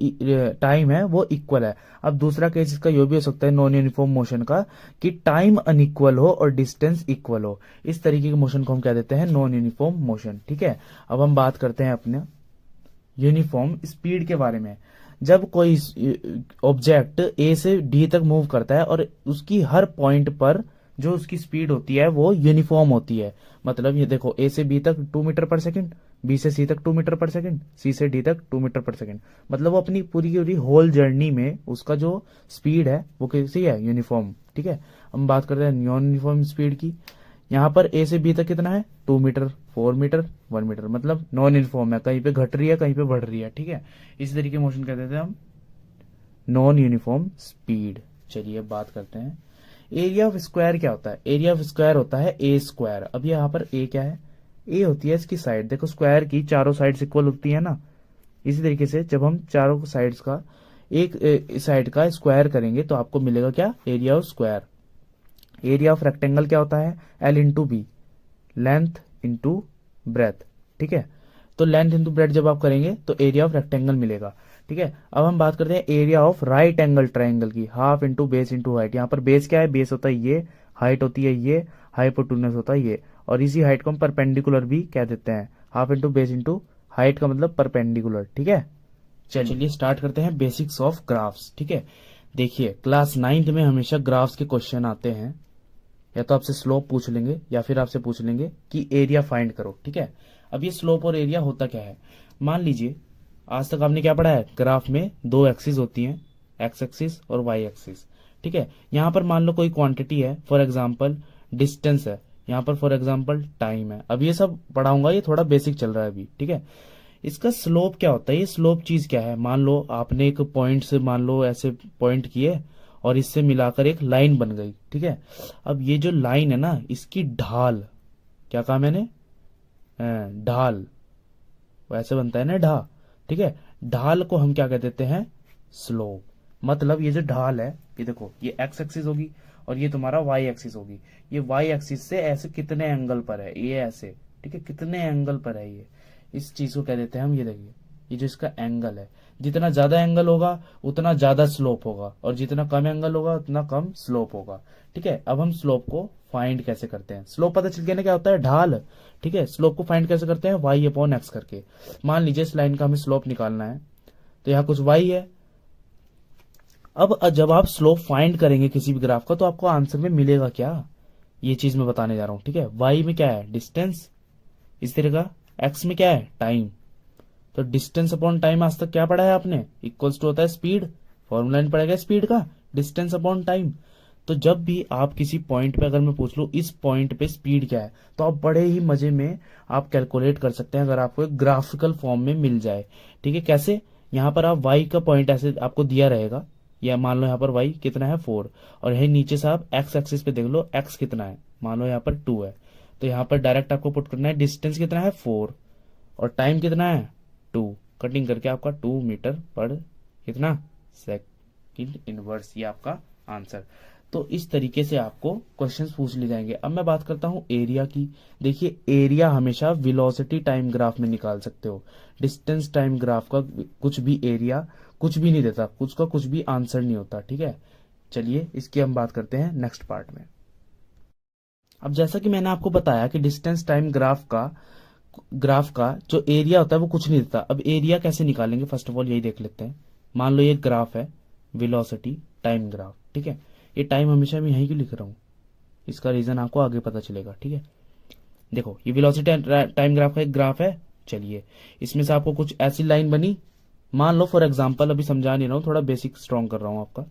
टाइम है वो इक्वल है। अब दूसरा केस इसका ये भी हो सकता है नॉन यूनिफॉर्म मोशन का, कि टाइम अनइक्वल हो और डिस्टेंस इक्वल हो। इस तरीके के मोशन को हम कह देते हैं नॉन यूनिफॉर्म मोशन, ठीक है। अब हम बात करते हैं अपने यूनिफॉर्म स्पीड के बारे में। जब कोई ऑब्जेक्ट ए से डी तक मूव करता है और उसकी हर पॉइंट पर जो उसकी स्पीड होती है वो यूनिफॉर्म होती है। मतलब ये देखो, ए से बी तक 2 मीटर पर सेकंड, बी से सी तक 2 मीटर पर सेकंड, सी से डी तक 2 मीटर पर सेकंड। मतलब वो अपनी पूरी की पूरी होल जर्नी में उसका जो स्पीड है वो कैसी है, यूनिफॉर्म, ठीक है। हम बात करते हैं नॉन यूनिफॉर्म स्पीड की। यहाँ पर ए से बी तक कितना है, 2 मीटर, 4 मीटर, 1 मीटर। मतलब नॉन यूनिफॉर्म है, कहीं पे घट रही है कहीं पे बढ़ रही है, ठीक है। इसी तरीके मोशन कहते थे हम नॉन यूनिफॉर्म स्पीड। चलिए बात करते हैं एरिया ऑफ स्क्वायर क्या होता है। एरिया ऑफ स्क्वायर होता है ए स्क्वायर। अब यहाँ पर ए क्या है, ए होती है इसकी साइड। देखो स्क्वायर की चारों साइड्स इक्वल होती है ना। इसी तरीके से जब हम चारों साइड्स का एक साइड का स्क्वायर करेंगे तो आपको मिलेगा क्या, area of square. Area of rectangle क्या होता है, L into B, length into breadth, ठीक है। तो लेंथ इंटू ब्रेथ जब आप करेंगे तो एरिया ऑफ रेक्टेंगल मिलेगा, ठीक है। अब हम बात करते हैं area of right angle triangle की। Half into base into height. यहाँ पर बेस क्या है, बेस होता है ये, हाइट होती है ये, हाइपोटेन्यूज होता है ये, और इसी हाइट को हम परपेंडिकुलर भी कह देते हैं। Half into base into height का मतलब परपेंडिकुलर, ठीक है। चलिए स्टार्ट करते हैं बेसिक्स ऑफ ग्राफ्स, ठीक है। देखिए क्लास 9th में हमेशा ग्राफ्स के क्वेश्चन आते हैं। या तो आपसे स्लोप पूछ लेंगे या फिर आपसे पूछ लेंगे कि एरिया फाइंड करो, ठीक है। अब ये स्लोप और एरिया होता क्या है, मान लीजिए आज तक आपने क्या पढ़ा है, ग्राफ में 2 एक्सिस होती हैं, एक्स एक्सिस और वाई एक्सिस, ठीक है। यहाँ पर मान लो कोई क्वांटिटी है, फॉर एग्जांपल डिस्टेंस है, यहाँ पर फॉर एग्जांपल टाइम है। अब ये सब पढ़ाऊंगा, ये थोड़ा बेसिक चल रहा है अभी, ठीक है। इसका स्लोप क्या होता है, ये स्लोप चीज क्या है। मान लो आपने एक पॉइंट से, मान लो ऐसे पॉइंट किए और इससे मिलाकर एक लाइन बन गई, ठीक है। अब ये जो लाइन है ना, इसकी ढाल, क्या कहा मैंने, ढाल, वैसे बनता है ना ढा, ठीक है। ढाल को हम क्या कह देते हैं, स्लोप। मतलब ये जो ढाल है, ये देखो ये एक्स एक्सिस होगी और ये तुम्हारा वाई एक्सिस होगी। ये वाई एक्सिस से ऐसे कितने एंगल पर है, ये ऐसे, ठीक है, कितने एंगल पर है ये, इस चीज को कह देते हैं हम। ये देखिए ये जो इसका एंगल है, जितना ज्यादा एंगल होगा उतना ज्यादा स्लोप होगा, और जितना कम एंगल होगा उतना कम स्लोप होगा, ठीक है। अब हम स्लोप को फाइंड कैसे करते हैं, स्लोप पता चल गया ना क्या होता है, ढाल, ठीक है। स्लोप को फाइंड कैसे करते हैं, वाई अपॉन एक्स करके। मान लीजिए इस लाइन का हमें स्लोप निकालना है, तो यहाँ कुछ वाई है। अब जब आप स्लोप फाइंड करेंगे किसी भी ग्राफ का तो आपको आंसर में मिलेगा क्या, ये चीज मैं बताने जा रहा हूं, ठीक है। वाई में क्या है, डिस्टेंस, इस तरह का। एक्स में क्या है, टाइम। तो डिस्टेंस अपॉन टाइम आज तक क्या पढ़ा है आपने, इक्वल्स टू होता है स्पीड, फॉर्मूला नहीं पड़ेगा स्पीड का, डिस्टेंस अपॉन टाइम। तो जब भी आप किसी पॉइंट पे अगर मैं पूछ लूँ इस पॉइंट पे स्पीड क्या है, तो आप बड़े ही मजे में आप कैलकुलेट कर सकते हैं अगर आपको एक ग्राफिकल फॉर्म में मिल जाए। ठीक है, कैसे? यहाँ पर आप y का पॉइंट ऐसे आपको दिया रहेगा, या मान लो यहाँ पर y कितना है 4, और यही नीचे से आप x एक्सिस पे देख लो x कितना है, मान लो यहाँ पर 2 है, तो यहाँ पर डायरेक्ट आपको पुट करना है डिस्टेंस कितना है 4 और टाइम कितना है 2, कटिंग करके आपका 2 मीटर पर कितना सेकंड इनवर्स, ये आपका आंसर। तो इस तरीके से आपको क्वेश्चंस पूछ लिए जाएंगे। अब मैं बात करता हूं एरिया की। देखिए, एरिया हमेशा वेलोसिटी टाइम ग्राफ में निकाल सकते हो, डिस्टेंस टाइम ग्राफ का कुछ भी एरिया कुछ भी नहीं देता, कुछ का कुछ भी आंसर नहीं होता। ठीक है, चलिए इसकी हम बात करते हैं नेक्स्ट पार्ट में। अब जैसा कि मैंने आपको बताया कि डिस्टेंस टाइम ग्राफ का जो एरिया होता है वो कुछ नहीं देता। अब एरिया कैसे निकालेंगे, फर्स्ट ऑफ ऑल यही देख लेते हैं। मान लो ये ग्राफ है वेलोसिटी टाइम ग्राफ, ठीक है। ये टाइम हमेशा मैं यहीं क्यों लिख रहा हूँ, इसका रीजन आपको आगे पता चलेगा। ठीक है, देखो ये वेलोसिटी टाइम ग्राफ का एक ग्राफ है। चलिए इसमें से आपको कुछ ऐसी लाइन बनी, मान लो फॉर एग्जांपल, अभी समझा नहीं रहा हूँ, थोड़ा बेसिक स्ट्रॉन्ग कर रहा हूँ आपका,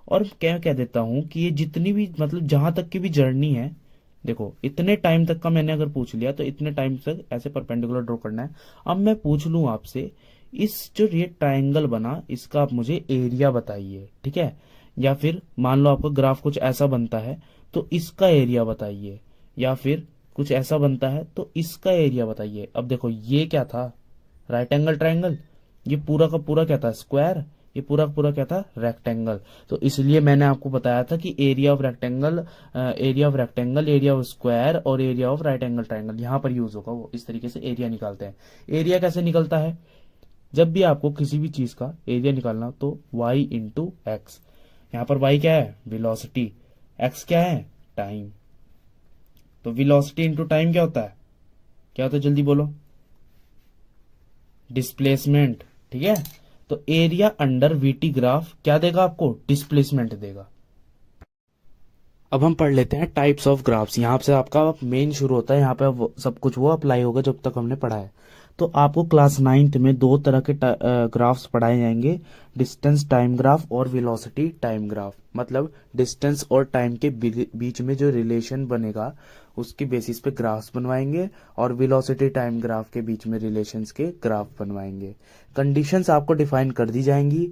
और क्या कह देता हूँ कि ये जितनी भी मतलब जहां तक की भी जर्नी है, देखो इतने टाइम तक का मैंने अगर पूछ लिया तो इतने टाइम तक ऐसे परपेंडिकुलर ड्रॉ करना है। अब मैं पूछ लूं आपसे, इस जो ये ट्रायंगल बना इसका आप मुझे एरिया बताइए। ठीक है, या फिर मान लो आपका ग्राफ कुछ ऐसा बनता है तो इसका एरिया बताइए, या फिर कुछ ऐसा बनता है तो इसका एरिया बताइए। अब देखो ये क्या था, राइट एंगल ट्रायंगल, ये पूरा का पूरा क्या था, स्क्वायर, ये पूरा का पूरा क्या था, रेक्टेंगल। तो इसलिए मैंने आपको बताया था कि area of rectangle, area of square और area of right angle triangle यहां पर यूज होगा। वो इस तरीके से एरिया निकालते हैं। एरिया कैसे निकलता है, जब भी आपको किसी भी चीज का एरिया निकालना तो y इंटू एक्स, यहाँ पर y क्या है, वेलोसिटी, x क्या है, टाइम। तो वेलोसिटी इंटू टाइम क्या होता है, क्या होता है, जल्दी बोलो, डिस्प्लेसमेंट। ठीक है, तो एरिया अंडर वीटी ग्राफ क्या देगा आपको, डिस्प्लेसमेंट देगा। अब हम पढ़ लेते हैं टाइप्स ऑफ ग्राफ्स। यहाँ से आपका मेन शुरू होता है, यहाँ पे सब कुछ वो अप्लाई होगा जब तक हमने पढ़ा है। तो आपको क्लास 9th में दो तरह के ग्राफ्स पढ़ाए जाएंगे, डिस्टेंस टाइम ग्राफ और वेलोसिटी टाइम ग्राफ। मतलब डिस्टेंस और टाइम के बीच में जो रिलेशन बनेगा उसकी बेसिस पे ग्राफ्स बनवाएंगे, और वेलोसिटी टाइम ग्राफ के बीच में रिलेशंस के ग्राफ बनवाएंगे। कंडीशंस आपको डिफाइन कर दी जाएंगी,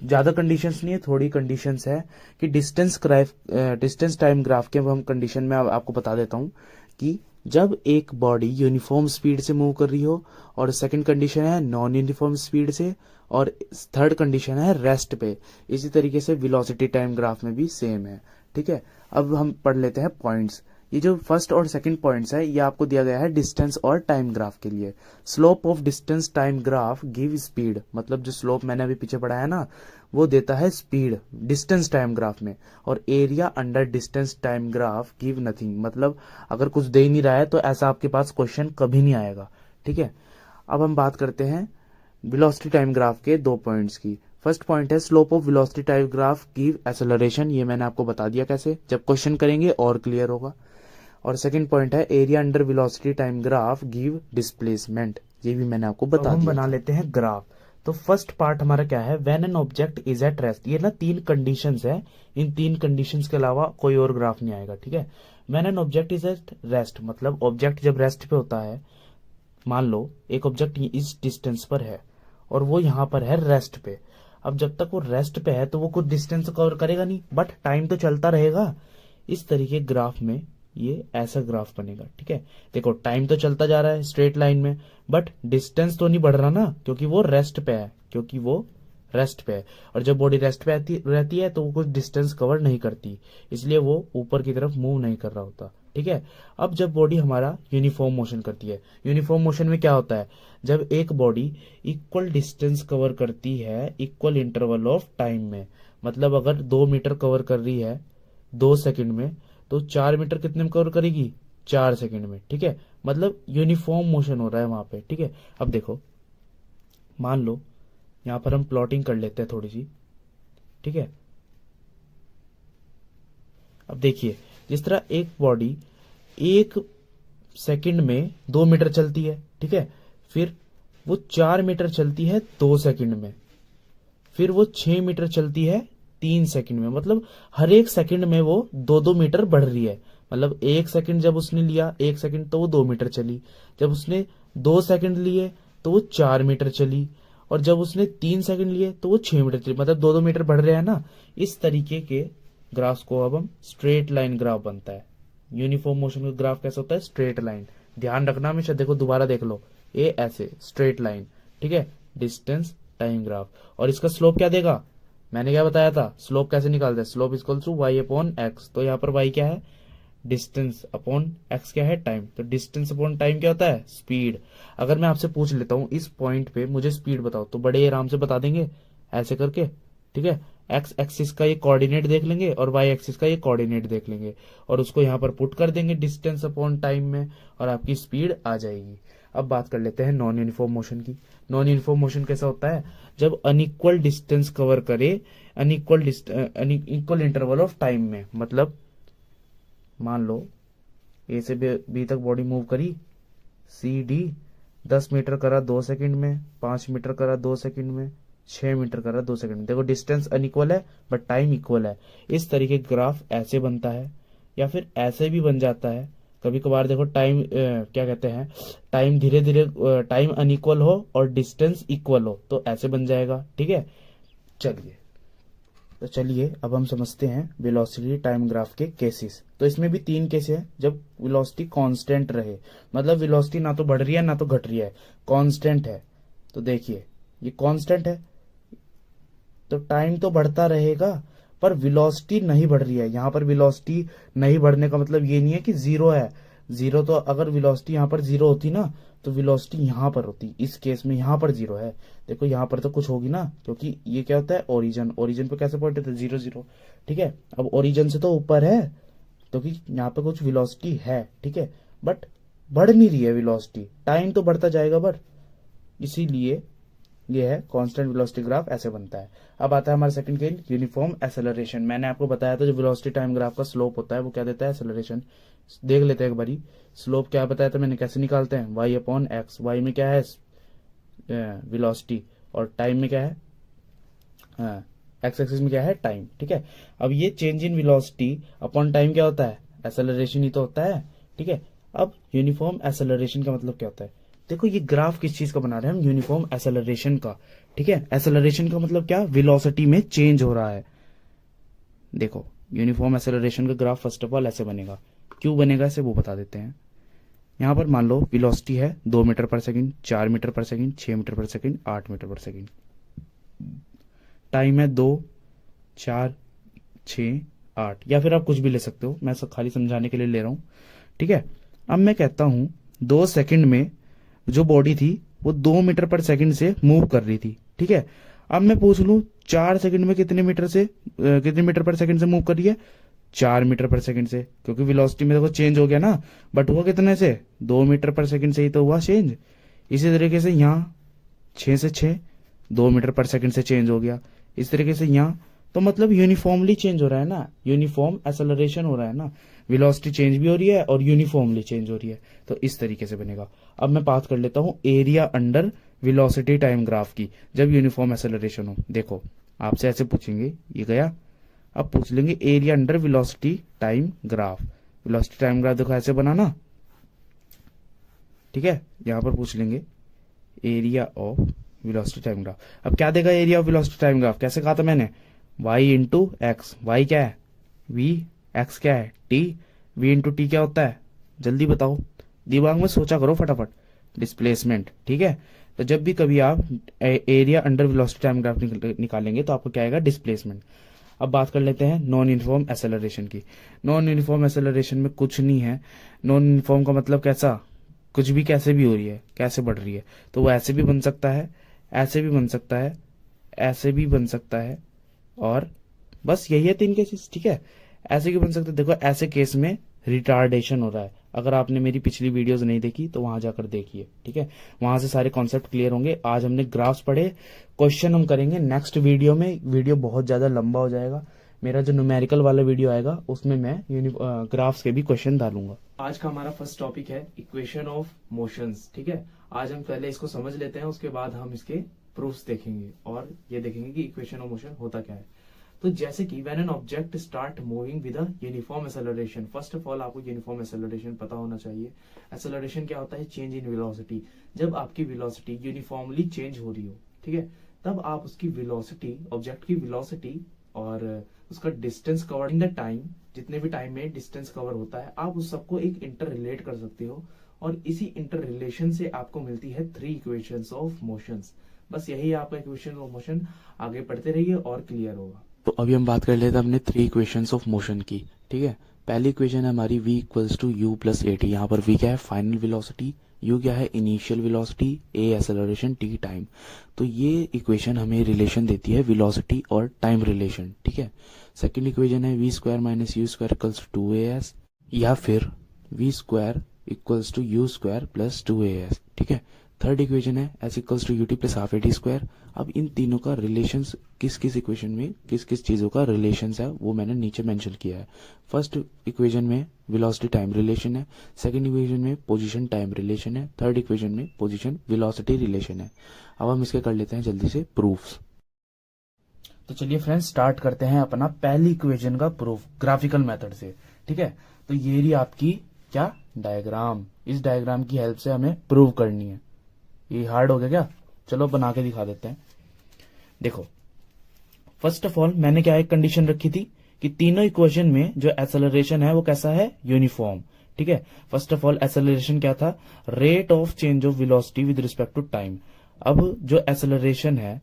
ज्यादा कंडीशंस नहीं है, थोड़ी कंडीशंस है कि डिस्टेंस टाइम ग्राफ के हम कंडीशन में आपको बता देता हूं कि जब एक बॉडी यूनिफॉर्म स्पीड से मूव कर रही हो, और सेकंड कंडीशन है नॉन यूनिफॉर्म स्पीड से, और थर्ड कंडीशन है रेस्ट पे। इसी तरीके से वेलोसिटी टाइम ग्राफ में भी सेम है। ठीक है, अब हम पढ़ लेते हैं पॉइंट्स। ये जो फर्स्ट और सेकंड पॉइंट्स है ये आपको दिया गया है डिस्टेंस और टाइम ग्राफ के लिए। Slope of distance time graph give speed, मतलब जो स्लोप मैंने अभी पीछे पढ़ाया ना वो देता है स्पीड डिस्टेंस टाइम ग्राफ में, और area under distance time graph give nothing, मतलब अगर कुछ दे ही नहीं रहा है तो ऐसा आपके पास क्वेश्चन कभी नहीं आएगा। ठीक है, अब हम बात करते हैं वेलोसिटी टाइम ग्राफ के दो पॉइंट्स की। फर्स्ट पॉइंट है slope of velocity time graph give acceleration, ये मैंने आपको बता दिया कैसे, जब क्वेश्चन करेंगे और क्लियर होगा। और सेकंड पॉइंट है area under velocity time graph give displacement, ये भी मैंने आपको बता दिया। हम बना लेते हैं ग्राफ। तो फर्स्ट पार्ट हमारा क्या है, when an object is at rest. ये ना तीन कंडीशंस है, इन तीन कंडीशंस के अलावा कोई और ग्राफ नहीं आएगा। ठीक है, when an object is at rest, मतलब ऑब्जेक्ट जब रेस्ट पे होता है, मान लो एक ऑब्जेक्ट इस डिस्टेंस पर है और वो यहाँ पर है रेस्ट पे। अब जब तक वो रेस्ट पे है तो वो कुछ डिस्टेंस कवर करेगा नहीं, बट टाइम तो चलता रहेगा। इस तरीके ग्राफ में ये ऐसा ग्राफ बनेगा। ठीक है, देखो टाइम तो चलता जा रहा है स्ट्रेट लाइन में, बट डिस्टेंस तो नहीं बढ़ रहा ना, क्योंकि वो रेस्ट पे है, और जब बॉडी रेस्ट पे रहती है तो वो कुछ डिस्टेंस कवर नहीं करती, इसलिए वो ऊपर की तरफ मूव नहीं कर रहा होता। ठीक है, अब जब बॉडी हमारा यूनिफॉर्म मोशन करती है, यूनिफॉर्म मोशन में क्या होता है, जब एक बॉडी इक्वल डिस्टेंस कवर करती है इक्वल इंटरवल ऑफ टाइम में, मतलब अगर 2 मीटर कवर कर रही है 2 सेकंड में, तो 4 मीटर कितने में कवर करेगी, 4 सेकंड में। ठीक है, मतलब यूनिफॉर्म मोशन हो रहा है वहां पे। ठीक है, अब देखो मान लो यहां पर हम प्लॉटिंग कर लेते हैं थोड़ी सी। ठीक है, अब देखिए जिस तरह एक बॉडी 1 सेकंड में 2 मीटर चलती है, ठीक है, फिर वो 4 मीटर चलती है 2 सेकंड में, फिर वो 6 मीटर चलती है 3 सेकंड में, मतलब हर एक सेकंड में वो 2-2 मीटर बढ़ रही है। मतलब 1 सेकंड जब उसने लिया, 1 सेकंड तो वो 2 मीटर चली, जब उसने 2 सेकंड लिए तो वो 4 मीटर चली, और जब उसने 3 सेकंड लिए तो वो 6 मीटर चली, मतलब 2-2 मीटर बढ़ रहे हैं ना। इस तरीके के ग्राफ को अब हम स्ट्रेट लाइन ग्राफ बनता है। यूनिफॉर्म मोशन का ग्राफ कैसा होता है? Straight line. ध्यान रखना हमेशा, देखो दोबारा देख लो, ये ऐसे स्ट्रेट लाइन, ठीक है, डिस्टेंस टाइम ग्राफ। और इसका स्लोप क्या देगा? मैंने क्या बताया था, स्लोप कैसे निकालते हैं? Slope equal to y upon X. तो यहाँ पर y क्या है? डिस्टेंस अपॉन एक्स क्या है? टाइम। तो डिस्टेंस अपॉन टाइम क्या होता है? स्पीड। अगर मैं आपसे पूछ लेता हूं इस पॉइंट पे मुझे स्पीड बताओ, तो बड़े आराम से बता देंगे ऐसे करके, ठीक है। एक्स एक्सिस का ये कोऑर्डिनेट देख लेंगे और वाई एक्सिस का ये कोऑर्डिनेट देख लेंगे, और उसको यहाँ पर पुट कर देंगे डिस्टेंस अपॉन टाइम में, और आपकी स्पीड आ जाएगी। अब बात कर लेते हैं नॉन यूनिफॉर्म मोशन की। नॉन यूनिफॉर्म मोशन कैसा होता है? जब अनइक्वल डिस्टेंस कवर करे अनइक्वल इंटरवल ऑफ टाइम में। मतलब मान लो ए से बी तक बॉडी मूव करी, सी डी 10 मीटर करा 2 सेकंड में, 5 मीटर करा 2 सेकंड में, 6 मीटर करा 2 सेकंड में। देखो डिस्टेंस अनइक्वल है बट टाइम इक्वल है। इस तरीके ग्राफ ऐसे बनता है, या फिर ऐसे भी बन जाता है। कभी कभार देखो टाइम क्या कहते हैं, टाइम धीरे धीरे टाइम अनइक्वल हो और डिस्टेंस इक्वल हो तो ऐसे बन जाएगा, ठीक है। चलिए अब हम समझते हैं वेलोसिटी टाइम ग्राफ के केसेस। तो इसमें भी 3 केस है जब वेलोसिटी कांस्टेंट रहे, मतलब वेलोसिटी ना तो बढ़ रही है ना तो घट रही है, कांस्टेंट है। तो देखिए ये कांस्टेंट है तो टाइम तो बढ़ता रहेगा पर वेलोसिटी नहीं बढ़ रही है। यहाँ पर वेलोसिटी नहीं बढ़ने का मतलब ये नहीं है कि जीरो है। जीरो तो अगर वेलोसिटी यहाँ पर जीरो होती ना तो वेलोसिटी यहाँ पर होती। इस केस में यहाँ पर जीरो है। देखो यहाँ पर तो कुछ होगी ना, क्योंकि ये क्या होता है ओरिजिन। ओरिजिन पे कैसे पॉइंट होता है? 0 0, ठीक है। अब ओरिजिन से तो ऊपर है क्योंकि यहाँ पे कुछ वेलोसिटी है, ठीक है, बट बढ़ नहीं रही है वेलोसिटी। टाइम तो बढ़ता जाएगा बट, इसीलिए ये है कांस्टेंट वेलोसिटी ग्राफ, ऐसे बनता है। अब आता है हमारा सेकंड केस, यूनिफॉर्म एक्सेलरेशन। मैंने आपको बताया था जो वेलोसिटी टाइम ग्राफ का स्लोप होता है वो क्या देता है? एक्सेलरेशन। देख लेते हैं एक बारी। स्लोप क्या बताया था मैंने, कैसे निकालते हैं? y upon x. वाई में क्या है? वेलोसिटी, और टाइम में क्या है? एक्स एक्सिस में क्या है? टाइम, ठीक है। अब ये change in velocity upon time क्या होता है? एक्सेलरेशन ही तो होता है, ठीक है। अब यूनिफॉर्म एक्सेलरेशन का मतलब क्या होता है? देखो ये ग्राफ किस चीज का बना रहे हैं हम? यूनिफॉर्म एक्सेलरेशन का, ठीक है। एक्सेलरेशन का मतलब क्या? वेलोसिटी में चेंज हो रहा है। देखो यूनिफॉर्म एक्सेलरेशन का ग्राफ फर्स्ट ऑफ ऑल ऐसे बनेगा। क्यों बनेगा ऐसे वो बता देते हैं। यहाँ पर मान लो वेलोसिटी है 2 metre per second, 4 metre per second, 6 metre per second, 8 metre per second. Time है 2, 4, 6, 8, या फिर आप कुछ भी ले सकते हो, मैं सब खाली समझाने के लिए ले रहा हूं, ठीक है। अब मैं कहता हूं 2 सेकंड में जो बॉडी थी वो 2 मीटर पर सेकंड से मूव कर रही थी, ठीक है। अब मैं पूछ लूं 4 सेकंड में कितने मीटर पर सेकंड से मूव कर रही है? 4 मीटर पर सेकंड से, क्योंकि वेलोसिटी में देखो चेंज हो गया ना, बट हुआ कितने से? 2 मीटर पर सेकंड से ही तो हुआ चेंज। इसी तरीके से यहाँ 6 से 6 2 मीटर पर सेकंड से चेंज हो गया। इस तरीके से यहाँ तो मतलब यूनिफॉर्मली चेंज हो रहा है ना, यूनिफॉर्म एक्सेलरेशन हो रहा है ना, वेलोसिटी चेंज भी हो रही है और यूनिफॉर्मली चेंज हो रही है। तो इस तरीके से बनेगा। अब मैं बात कर लेता हूं area under velocity time graph की जब यूनिफॉर्म एक्सेलरेशन हो। देखो आपसे ऐसे पूछेंगे, ये गया। अब पूछ लेंगे area under velocity time graph. Velocity time graph देखो ऐसे बना ना, ठीक है। यहां पर पूछ लेंगे area of velocity time graph. अब क्या देगा area of velocity time graph? कैसे कहा था मैंने? y into x. वाई क्या है? v, एक्स क्या है? t, v इंटू टी क्या होता है? जल्दी बताओ, दिमाग में सोचा करो फटाफट। डिस्प्लेसमेंट, ठीक है। तो जब भी कभी आप area under velocity time graph निकालेंगे तो आपको क्या आएगा? डिस्प्लेसमेंट। अब बात कर लेते हैं नॉन यूनिफॉर्म एक्सेलरेशन की। नॉन यूनिफॉर्म एक्सेलरेशन में कुछ नहीं है। नॉन यूनिफॉर्म का मतलब कैसा? कुछ भी कैसे भी हो रही है, कैसे बढ़ रही है। तो वो ऐसे भी बन सकता है, ऐसे भी बन सकता है, ऐसे भी बन सकता है, और बस यही है 3 केसेस, ठीक है। ऐसे क्यों बन सकते हैं? देखो ऐसे केस में रिटार्डेशन हो रहा है। अगर आपने मेरी पिछली वीडियोस नहीं देखी तो वहां जाकर देखिए, ठीक है। वहां से सारे कॉन्सेप्ट क्लियर होंगे। आज हमने ग्राफ्स पढ़े, क्वेश्चन हम करेंगे नेक्स्ट वीडियो में। वीडियो बहुत ज्यादा लंबा हो जाएगा। मेरा जो न्यूमेरिकल वाला वीडियो आएगा उसमें मैं ग्राफ्स के भी क्वेश्चन डालूंगा। आज का हमारा फर्स्ट टॉपिक है इक्वेशन ऑफ मोशंस, ठीक है। आज हम पहले इसको समझ लेते हैं, उसके बाद हम इसके प्रूफ्स देखेंगे और ये देखेंगे कि इक्वेशन ऑफ मोशन होता क्या है। तो जैसे कि when an object start moving with a uniform acceleration, first of all आपको यूनिफॉर्म एक्सेलरेशन पता होना चाहिए। एक्सेलरेशन क्या होता है? Change in velocity. जब आपकी वेलोसिटी यूनिफॉर्मली चेंज हो रही हो, ठीक है, तब आप उसकी वेलोसिटी, ऑब्जेक्ट की वेलोसिटी और उसका distance covered in the time, जितने भी टाइम में डिस्टेंस कवर होता है, आप उस सबको एक इंटर रिलेट कर सकते हो। और इसी इंटर रिलेशन से आपको मिलती है 3 इक्वेशंस ऑफ मोशंस। बस यही आपका इक्वेशन ऑफ मोशन। आगे पढ़ते रहिए और क्लियर होगा। तो अभी हम बात कर लेते हैं अपने 3 इक्वेशंस ऑफ मोशन की, ठीक है। पहली इक्वेशन है हमारी v equals to U plus A T. यहाँ पर v क्या है? फाइनल वेलोसिटी, u क्या है? Initial velocity, a acceleration, t time. तो ये इक्वेशन हमें रिलेशन देती है वेलोसिटी और टाइम रिलेशन, ठीक है। सेकंड इक्वेशन है v square minus you square equals to 2as, या फिर v square equals to u square plus 2as, ठीक है। थर्ड इक्वेशन है s equals to ut plus half A T square. अब इन तीनों का रिलेशंस किस किस इक्वेशन में किस किस चीज़ों का रिलेशंस है वो मैंने नीचे मेंशन किया है। फर्स्ट इक्वेशन में वेलोसिटी टाइम रिलेशन है, सेकंड इक्वेशन में पोजीशन टाइम रिलेशन है, थर्ड इक्वेशन में पोजीशन वेलोसिटी रिलेशन है। अब हम इसके कर लेते हैं जल्दी से प्रूफ्स। तो चलिए फ्रेंड्स स्टार्ट करते हैं अपना पहली इक्वेशन का प्रूफ ग्राफिकल मेथड से, ठीक है। तो ये रही आपकी क्या? डायग्राम। इस डायग्राम की हेल्प से हमें प्रूव करनी है। ये हार्ड हो गया क्या? चलो बना के दिखा देते हैं। देखो, फर्स्ट ऑफ ऑल मैंने क्या एक कंडीशन रखी थी कि तीनों इक्वेशन में जो एक्सेलरेशन है वो कैसा है? यूनिफॉर्म, ठीक है। फर्स्ट ऑफ ऑल एक्सेलरेशन क्या था? Rate of change of velocity with respect to time. अब जो एक्सेलरेशन है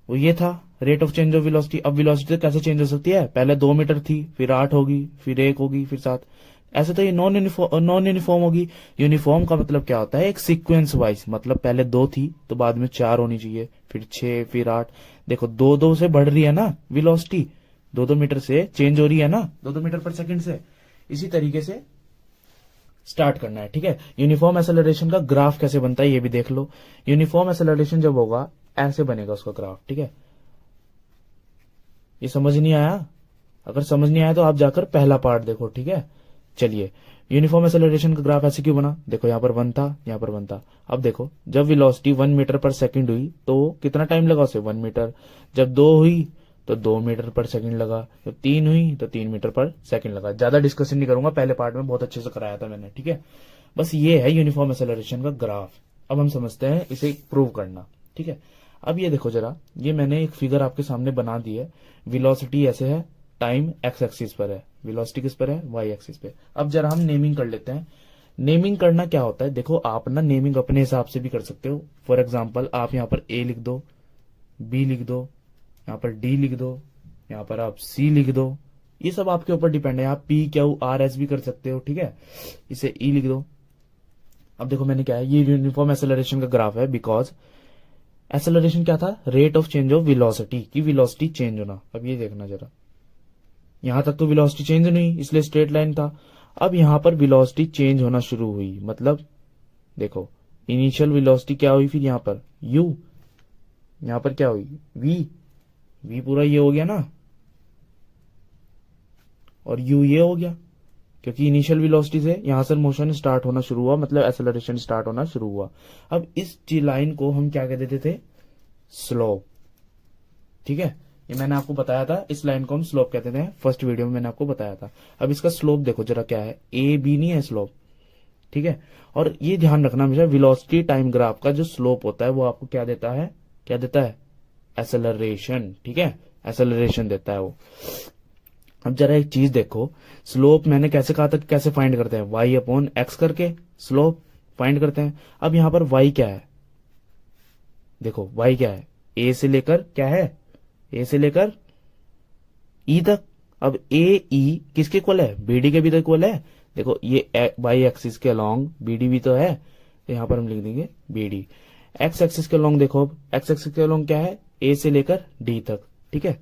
वो ये था, rate of change of velocity. अब वेलोसिटी कैसे चेंज हो सकती है? पहले 2 मीटर थी, फिर 8 होगी, फिर 1 होगी, फिर 7। ऐसे तो ये नॉन यूनिफॉर्म होगी। यूनिफॉर्म का मतलब क्या होता है? एक सीक्वेंस वाइज, मतलब पहले 2 थी तो बाद में 4 होनी चाहिए, फिर 6, फिर 8। देखो 2-2 से बढ़ रही है ना वेलोसिटी, 2-2 मीटर से चेंज हो रही है ना, 2-2 मीटर पर सेकंड से। इसी तरीके से स्टार्ट करना है, ठीक है। यूनिफॉर्म एक्सेलरेशन का ग्राफ कैसे बनता है ये भी देख लो। यूनिफॉर्म एक्सेलरेशन जब होगा ऐसे बनेगा उसका ग्राफ, ठीक है। ये समझ नहीं आया? अगर समझ नहीं आया तो आप जाकर पहला पार्ट देखो, ठीक है। चलिए, यूनिफॉर्म एक्सेलरेशन का ग्राफ ऐसे क्यों बना? देखो यहाँ पर 1 था, यहाँ पर 1 था। अब देखो जब वेलोसिटी 1 मीटर पर सेकंड हुई तो कितना टाइम लगा उसे? 1 मीटर। जब 2 हुई तो 2 मीटर पर सेकंड लगा, जब 3 हुई तो 3 मीटर पर सेकंड लगा। ज्यादा डिस्कशन नहीं करूंगा, पहले पार्ट में बहुत अच्छे से कराया था मैंने, ठीक है। बस ये है यूनिफॉर्म एक्सेलरेशन का ग्राफ। अब हम समझते हैं इसे प्रूव करना, ठीक है। अब ये देखो जरा, ये मैंने एक फिगर आपके सामने बना दी है। वेलोसिटी ऐसे है, टाइम एक्स एक्सिस पर है, वेलोसिटी किस पर है? वाई एक्सिस पे। अब जरा हम नेमिंग कर लेते हैं। नेमिंग करना क्या होता है? देखो आप ना नेमिंग अपने हिसाब से भी कर सकते हो। फॉर एग्जांपल आप यहाँ पर ए लिख दो, बी लिख दो, यहाँ पर डी लिख दो, यहाँ पर आप सी लिख दो। ये सब आपके ऊपर डिपेंड है। आप पी क्यू आर एस भी कर सकते हो, ठीक है। इसे ई लिख दो। अब देखो मैंने क्या है, ये यूनिफॉर्म एक्सेलरेशन का ग्राफ है, बिकॉज एक्सेलरेशन क्या था? Rate of change of velocity, की वेलोसिटी चेंज होना। अब ये देखना जरा, यहां तक तो वेलोसिटी चेंज नहीं, इसलिए स्ट्रेट लाइन था। अब यहां पर वेलोसिटी चेंज होना शुरू हुई, मतलब देखो इनिशियल वेलोसिटी क्या हुई, फिर यहां पर u, यहां पर क्या हुई? v पूरा ये हो गया ना, और u ये हो गया, क्योंकि इनिशियल वेलोसिटी से यहां से मोशन स्टार्ट होना शुरू हुआ, मतलब एक्सेलरेशन स्टार्ट होना शुरू हुआ। अब इस लाइन को हम क्या कह देते थे? स्लोप, ठीक है। ये मैंने आपको बताया था, इस लाइन को हम स्लोप कहते थे, फर्स्ट वीडियो में मैंने आपको बताया था। अब इसका स्लोप देखो जरा क्या है, ए बी नहीं है स्लोप, ठीक है। और ये ध्यान रखना हमेशा, वेलोसिटी टाइम ग्राफ का जो स्लोप होता है वो आपको क्या देता है? क्या देता है? एक्सेलरेशन, ठीक है, एक्सेलरेशन देता है वो। अब जरा एक चीज देखो, स्लोप मैंने कैसे कहा था, कैसे फाइंड करते हैं? y अपॉन एक्स करके स्लोप फाइंड करते हैं। अब यहां पर y क्या है? देखो y क्या है? a से लेकर क्या है? ए से लेकर ई तक। अब ए ई किसके इक्वल है? बीडी के भी तो इक्वल है। देखो ये वाई एक्सिस के अलोंग बीडी भी तो है, तो यहां पर हम लिख देंगे बीडी। एक्स एक्सिस के अलोंग देखो, अब एक्स एक्सिस के अलोंग क्या है? ए से लेकर डी तक, ठीक है,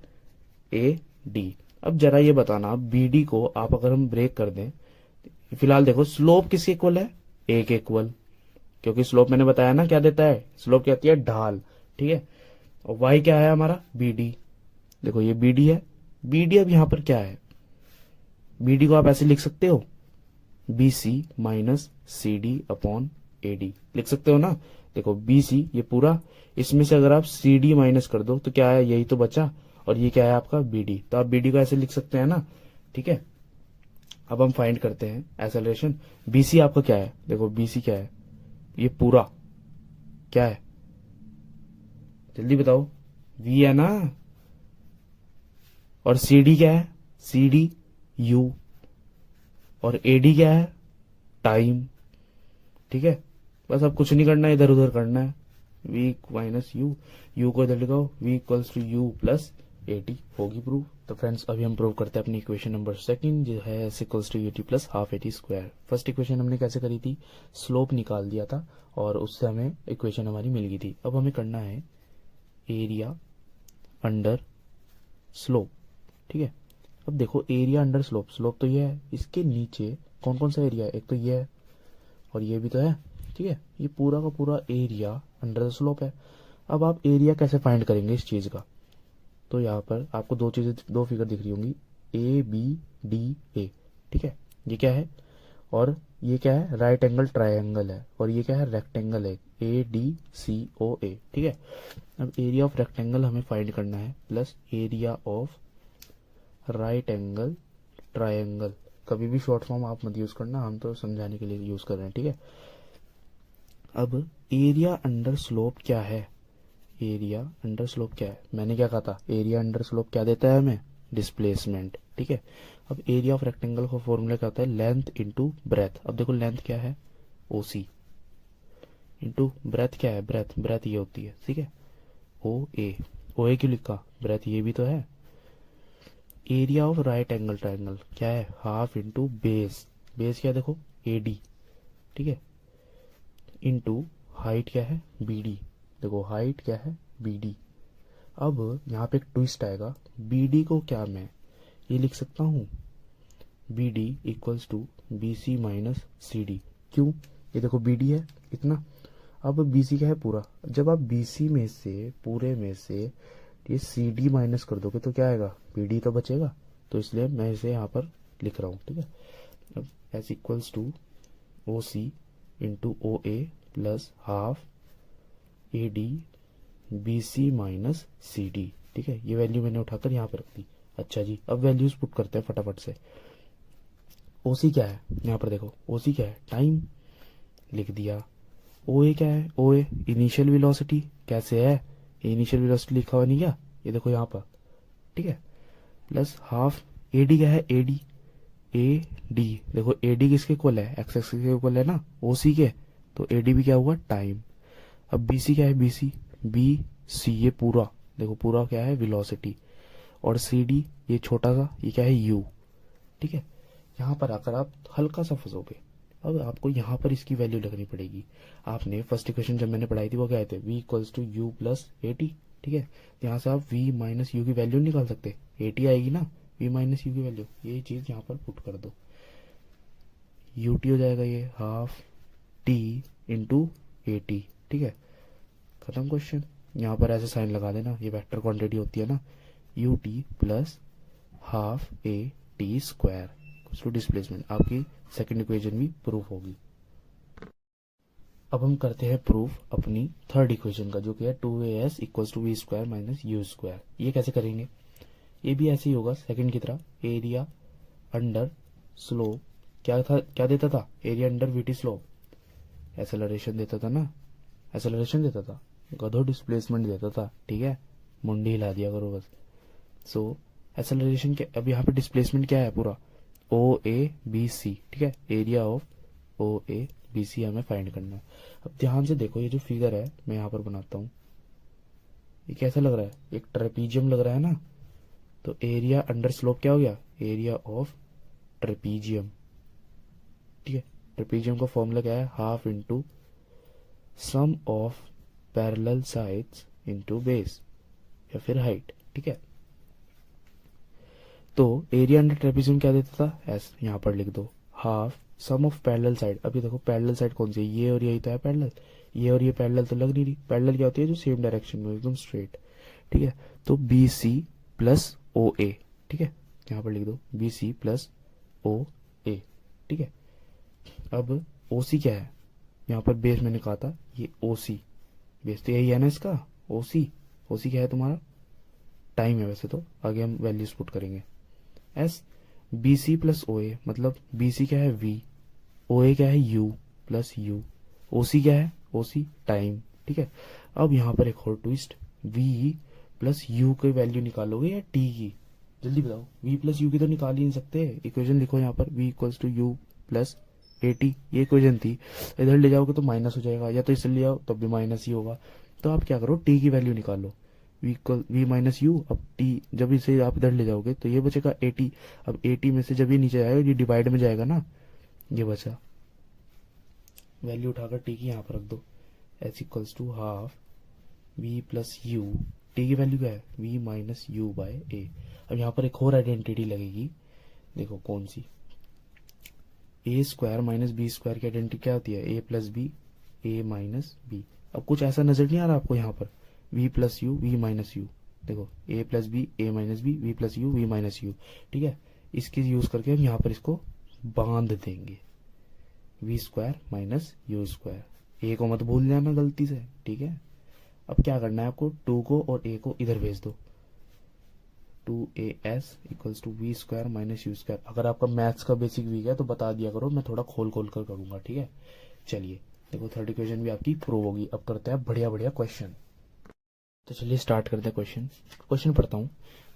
ए डी। अब जरा ये बताना, बीडी को आप अगर हम ब्रेक कर दें, फिलहाल देखो स्लोप किसके इक्वल है? ए के इक्वल, क्योंकि स्लोप मैंने बताया ना क्या देता है? स्लोप क्या होती है? ढाल, ठीक है। और वाई क्या है हमारा? बीडी। देखो ये बीडी है, बीडी अब यहां पर क्या है? बीडी को आप ऐसे लिख सकते हो, B C minus C D upon A D, लिख सकते हो ना। देखो बी सी ये पूरा, इसमें से अगर आप सी डी माइनस कर दो तो क्या है? यही तो बचा, और ये क्या है आपका BD, तो आप BD को ऐसे लिख सकते हैं ना, ठीक है। अब हम फाइंड करते हैं एक्सेलरेशन। BC आपका क्या है, देखो BC क्या है, ये पूरा क्या है, जल्दी बताओ, V है ना, और CD क्या है, CD U, और AD क्या है, टाइम, ठीक है। बस अब कुछ नहीं करना है, इधर उधर करना है, V माइनस यू, यू को इधर लगाओ, V equals to U plus AD, होगी प्रूफ। तो फ्रेंड्स अभी हम प्रूव करते हैं अपनी इक्वेशन नंबर सेकंड, जो है S equals to AD plus half AD square. First equation हमने कैसे करी थी, स्लोप निकाल दिया था और उससे हमें इक्वेशन हमारी मिल गई थी। अब हमें करना है एरिया अंडर स्लोप, ठीक है। अब देखो एरिया अंडर स्लोप, स्लोप तो ये है, इसके नीचे कौन कौन सा एरिया है, एक तो ये है और ये भी तो है, ठीक है। ये पूरा का पूरा एरिया अंडर द स्लोप है। अब आप एरिया कैसे फाइंड करेंगे इस चीज का, तो यहाँ पर आपको दो चीजें, दो फिगर दिख रही होंगी, ABDA, ठीक है। ये क्या है, और ये क्या है, राइट एंगल ट्रायंगल है, और ये क्या है, रेक्टेंगल है, ADCOA, ठीक है। अब एरिया ऑफ रेक्टेंगल हमें फाइंड करना है plus area of right angle triangle. कभी भी शॉर्ट फॉर्म आप मत यूज करना, हम तो समझाने के लिए यूज कर रहे हैं, ठीक है। अब एरिया अंडर स्लोप क्या है, एरिया अंडर स्लोप क्या है, मैंने क्या कहा था, एरिया अंडर स्लोप क्या देता है हमें, डिस्प्लेसमेंट, ठीक है। अब एरिया ऑफ रेक्टेंगल का फॉर्मूला क्या होता है, लेंथ इंटू ब्रेथ। अब देखो लेंथ क्या है, OC, इंटू ब्रेथ क्या है, ब्रेथ, ब्रेथ ये होती है, ठीक है, OA क्यों लिखा, ब्रेथ ये भी तो है। Area of right angle triangle क्या है, हाफ इंटू बेस, बेस क्या है देखो AD, ठीक है, इंटू हाइट क्या है BD, देखो हाइट क्या है BD। अब यहाँ पे एक ट्विस्ट आएगा, BD को क्या मैं ये लिख सकता हूँ, BD equals to BC minus CD, क्यों, ये देखो BD है इतना, अब BC क्या है पूरा, जब आप BC में से पूरे में से ये CD माइनस कर दोगे तो क्या आएगा, BD तो बचेगा, तो इसलिए मैं इसे यहाँ पर लिख रहा हूँ, ठीक है। अब S equals to OC into OA plus half AD BC minus CD, ठीक है। ये वैल्यू मैंने उठाकर यहाँ पर रख दी। अच्छा जी, अब वैल्यूज पुट करते हैं फटाफट से। OC क्या है, यहाँ पर देखो OC क्या है, टाइम, लिख दिया। OA क्या है, OA इनिशियल वेलोसिटी, कैसे है, इनिशियल वेलोसिटी लिखा हुआ नहीं क्या, ये देखो यहाँ पर, ठीक है, प्लस हाफ AD क्या है, AD देखो AD किसके इक्वल है, एक्स एक्सिस के इक्वल है ना, OC के, तो AD भी क्या हुआ, टाइम। अब BC क्या है, BC ये पूरा देखो, पूरा क्या है, वेलोसिटी, और CD ये छोटा सा, ये क्या है, U, ठीक है। यहाँ पर आकर आप हल्का सा फंसोगे। अब आपको यहाँ पर इसकी वैल्यू लगनी पड़ेगी। आपने फर्स्ट इक्वेशन जब मैंने पढ़ाई थी वो क्या आए थे, V equals to U plus AT, ठीक है। तो यहाँ से आप V माइनस यू की वैल्यू निकाल सकते, AT आएगी ना, V माइनस यू की वैल्यू, ये चीज यहाँ पर पुट कर दो, UT हो जाएगा ये हाफ T इंटू AT, ठीक है, खत्म क्वेश्चन। यहाँ पर ऐसे साइन लगा देना, ये वेक्टर क्वांटिटी होती है ना, UT plus half AT square to displacement, आपकी सेकंड इक्वेशन भी प्रूफ होगी। अब हम करते हैं प्रूफ अपनी थर्ड इक्वेशन का, जो कि है 2AS equals to V square minus U square. ये कैसे करेंगे, ये भी ऐसे ही होगा सेकंड की तरह, एरिया अंडर स्लोप क्या था, क्या देता था, area under VT slope, acceleration देता था ना, एक्सेलरेशन देता था, गधो डिस्प्लेसमेंट देता था, ठीक है, मुंडी हिला दिया करो बस। सो एक्सेलरेशन के, अब यहाँ पे डिस्प्लेसमेंट क्या है पूरा, OABC, ठीक है, एरिया ऑफ OABC हमें फाइंड करना है। अब ध्यान से देखो, ये जो फिगर है मैं यहाँ पर बनाता हूँ, ये कैसा लग रहा है, एक ट्रेपीजियम लग रहा है ना, तो एरिया अंडर स्लोप क्या हो गया, एरिया ऑफ ट्रेपीजियम, ठीक है। ट्रेपीजियम का फॉर्मूला क्या है, half into sum of parallel sides into base या फिर हाइट, ठीक है। तो एरिया अंडर ट्रेपीजियम क्या देता था, एस यहाँ पर लिख दो, half sum of parallel side. अब ये देखो पैरेलल साइड कौन सी है, ये और यही तो है पैरेलल, ये और ये पैरेलल तो लग नहीं रही, पैरेलल क्या होती है, जो सेम डायरेक्शन में एकदम स्ट्रेट, ठीक है। तो BC प्लस OA, ठीक है, यहाँ पर लिख दो BC प्लस OA, ठीक है। अब OC क्या है, यहाँ पर बेस मैंने कहा था, ये OC बेस तो यही है ना इसका, OC क्या है तुम्हारा, टाइम है वैसे तो, आगे हम वैल्यूज पुट करेंगे। S B C plus O A, मतलब बी सी क्या है वी, ओ ए क्या है यू प्लस यू, ओ सी क्या है ओ सी टाइम, ठीक है। अब यहाँ पर एक और ट्विस्ट, वी प्लस यू की वैल्यू निकालोगे या टी की, जल्दी बताओ। वी प्लस यू की तो निकाल ही नहीं सकते, इक्वेशन लिखो यहाँ पर, V equals to U plus A T, ये इक्वेशन थी। इधर ले जाओगे तो माइनस हो जाएगा, या तो इससे ले जाओ तब भी माइनस ही होगा। तो आप क्या करो, टी की वैल्यू निकालो, वी माइनस यू। अब टी जब इसे आप इधर ले जाओगे तो ये बचेगा ए टी। अब ए टी में से जब ये नीचे जाएगा, ये डिवाइड में जाएगा ना, ये बचा, वैल्यू उठाकर टी की यहाँ पर रख दो, H equals to half V plus U, T की वैल्यू क्या है V minus U by A. अब यहाँ पर एक और आइडेंटिटी लगेगी, देखो कौन सी, A square minus B square की आइडेंटिटी क्या होती है, A plus B A minus B. अब कुछ ऐसा नजर नहीं आ रहा आपको यहाँ पर, v plus u v minus u, देखो a plus B A minus b, v plus u v minus u, ठीक है। इसकी यूज करके हम यहाँ पर इसको बांध देंगे, v square minus you square, a को मत भूल जाना गलती से, ठीक है। अब क्या करना है आपको, टू को और ए को इधर भेज दो, two A S equals to V square minus you square. अगर आपका मैथ्स का बेसिक वीक है तो बता दिया करो, मैं थोड़ा खोल खोल कर करूंगा, ठीक है। चलिए देखो थर्ड इक्वेशन भी आपकी प्रूव होगी। अब करते हैं बढ़िया बढ़िया क्वेश्चन। तो चलिए स्टार्ट करते हैं क्वेश्चन। क्वेश्चन पढ़ता हूँ,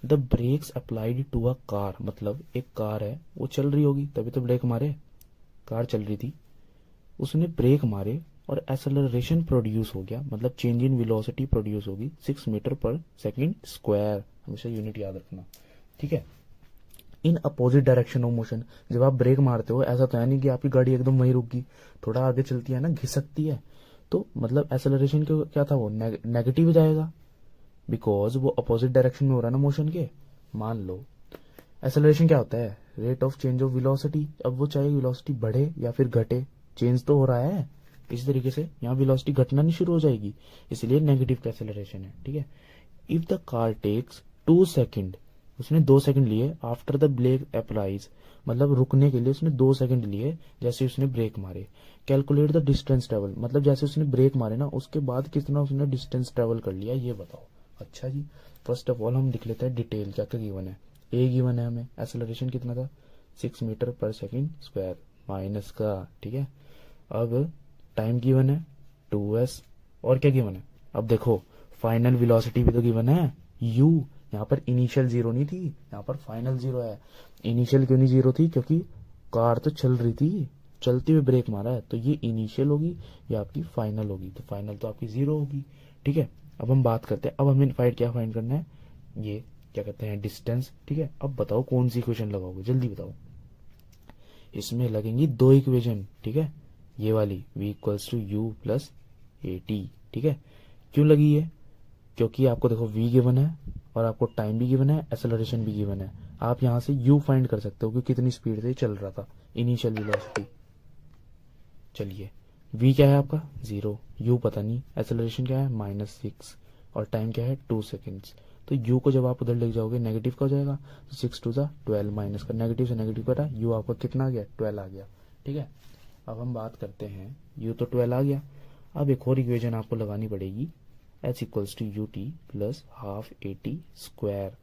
the brakes applied to a car, मतलब एक कार है वो चल रही होगी तभी तो ब्रेक मारे, कार चल रही थी, उसने ब्रेक मारे और एक्सेलरेशन प्रोड्यूस हो गया, मतलब चेंज इन वेलोसिटी प्रोड्यूस होगी 6 मीटर पर सेकंड स्क्वायर, हमेशा यूनिट याद रखना, ठीक है। In opposite direction of motion, जब आप ब्रेक मारते हो ऐसा तो है नहीं कि आपकी गाड़ी एकदम वहीं रुक गई, थोड़ा आगे चलती है ना, घिसकती है, तो मतलब एक्सेलरेशन क्या था वो नेगेटिव जाएगा, बिकॉज वो अपोजिट डायरेक्शन में हो रहा है ना मोशन के। मान लो एक्सेलरेशन क्या होता है, rate of change of velocity, अब वो चाहे वेलोसिटी बढ़े या फिर घटे, चेंज तो हो रहा है। इस तरीके से यहाँ वेलोसिटी घटना नहीं शुरू हो जाएगी, इसलिए नेगेटिव का एक्सेलरेशन है, ठीक है। If the car takes 2 second, उसने 2 सेकंड लिए आफ्टर द ब्रेक अप्लाइज, मतलब रुकने के लिए उसने 2 सेकंड लिए जैसे उसने ब्रेक मारे। कैलकुलेट द डिस्टेंस ट्रेवल, मतलब जैसे उसने ब्रेक मारे ना उसके बाद कितना उसने डिस्टेंस ट्रेवल कर लिया ये बताओ। अच्छा जी, फर्स्ट ऑफ ऑल हम लिख लेते हैं डिटेल, क्या क्या गिवन है। ए गिवन है हमें, एक्सेलरेशन कितना था 6 metre per second square minus का, ठीक है। अब टाइम गिवन है 2s, और क्या गिवन है, अब देखो फाइनल वेलोसिटी भी तो गिवन है u, यहाँ पर इनिशियल जीरो नहीं थी, यहाँ पर फाइनल जीरो है। इनिशियल क्यों नहीं जीरो थी, क्योंकि कार तो चल रही थी, चलते हुए ब्रेक मारा है, तो ये इनिशियल होगी या आपकी फाइनल होगी, तो फाइनल तो आपकी जीरो होगी, ठीक है। अब हम बात करते हैं, अब हमें क्या फाइंड करना है, ये क्या कहते हैं डिस्टेंस, ठीक है। अब बताओ कौन सी इक्वेशन लगाओगे, जल्दी बताओ। इसमें लगेंगी 2 इक्वेशन, ठीक है, ये वाली v equals to U plus A T, ठीक है। क्यों लगी है, क्योंकि आपको देखो v गिवन है और आपको टाइम भी गिवन है, एक्सेलरेशन भी गिवन है। आप यहां से u फाइंड कर सकते हो कि कितनी स्पीड से चल रहा था, इनिशियल वेलोसिटी। चलिए v क्या है आपका 0, u पता नहीं, एक्सेलरेशन क्या है -6 और टाइम क्या है 2 सेकेंड्स। तो u को जब आप उधर ले जाओगे नेगेटिव का हो जाएगा, तो 6 2 12 माइनस का नेगेटिव से नेगेटिव कटा, u आपका कितना आ गया 12 आ गया, ठीक है। अब हम बात करते हैं, u तो 12 आ गया। अब एक और इक्वेशन आपको लगानी पड़ेगी, h equals to U T plus half A T square,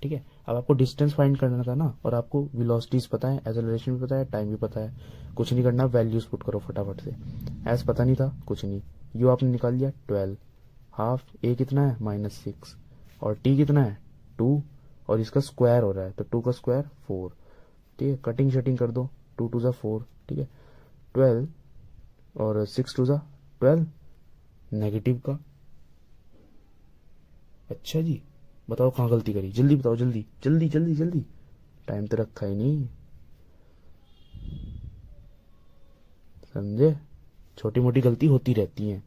ठीक है। अब आपको डिस्टेंस फाइंड करना था ना, और आपको वेलोसिटीज पता है, एक्सेलरेशन भी पता है, टाइम भी पता है, कुछ नहीं करना, वैल्यूज पुट करो फटाफट से। एस पता नहीं था, कुछ नहीं, यू आपने निकाल लिया 12, हाफ ए कितना है -6 और टी कितना है 2 और इसका स्क्वायर हो रहा है तो 2 का स्क्वायर 4, ठीक है। कटिंग शटिंग कर दो, 2 2 4, ठीक है। 12 और 6 2 12 नेगेटिव का। अच्छा जी, बताओ कहाँ गलती करी, जल्दी बताओ, जल्दी जल्दी जल्दी जल्दी, टाइम तो रखा ही नहीं, समझे, छोटी मोटी गलती होती रहती है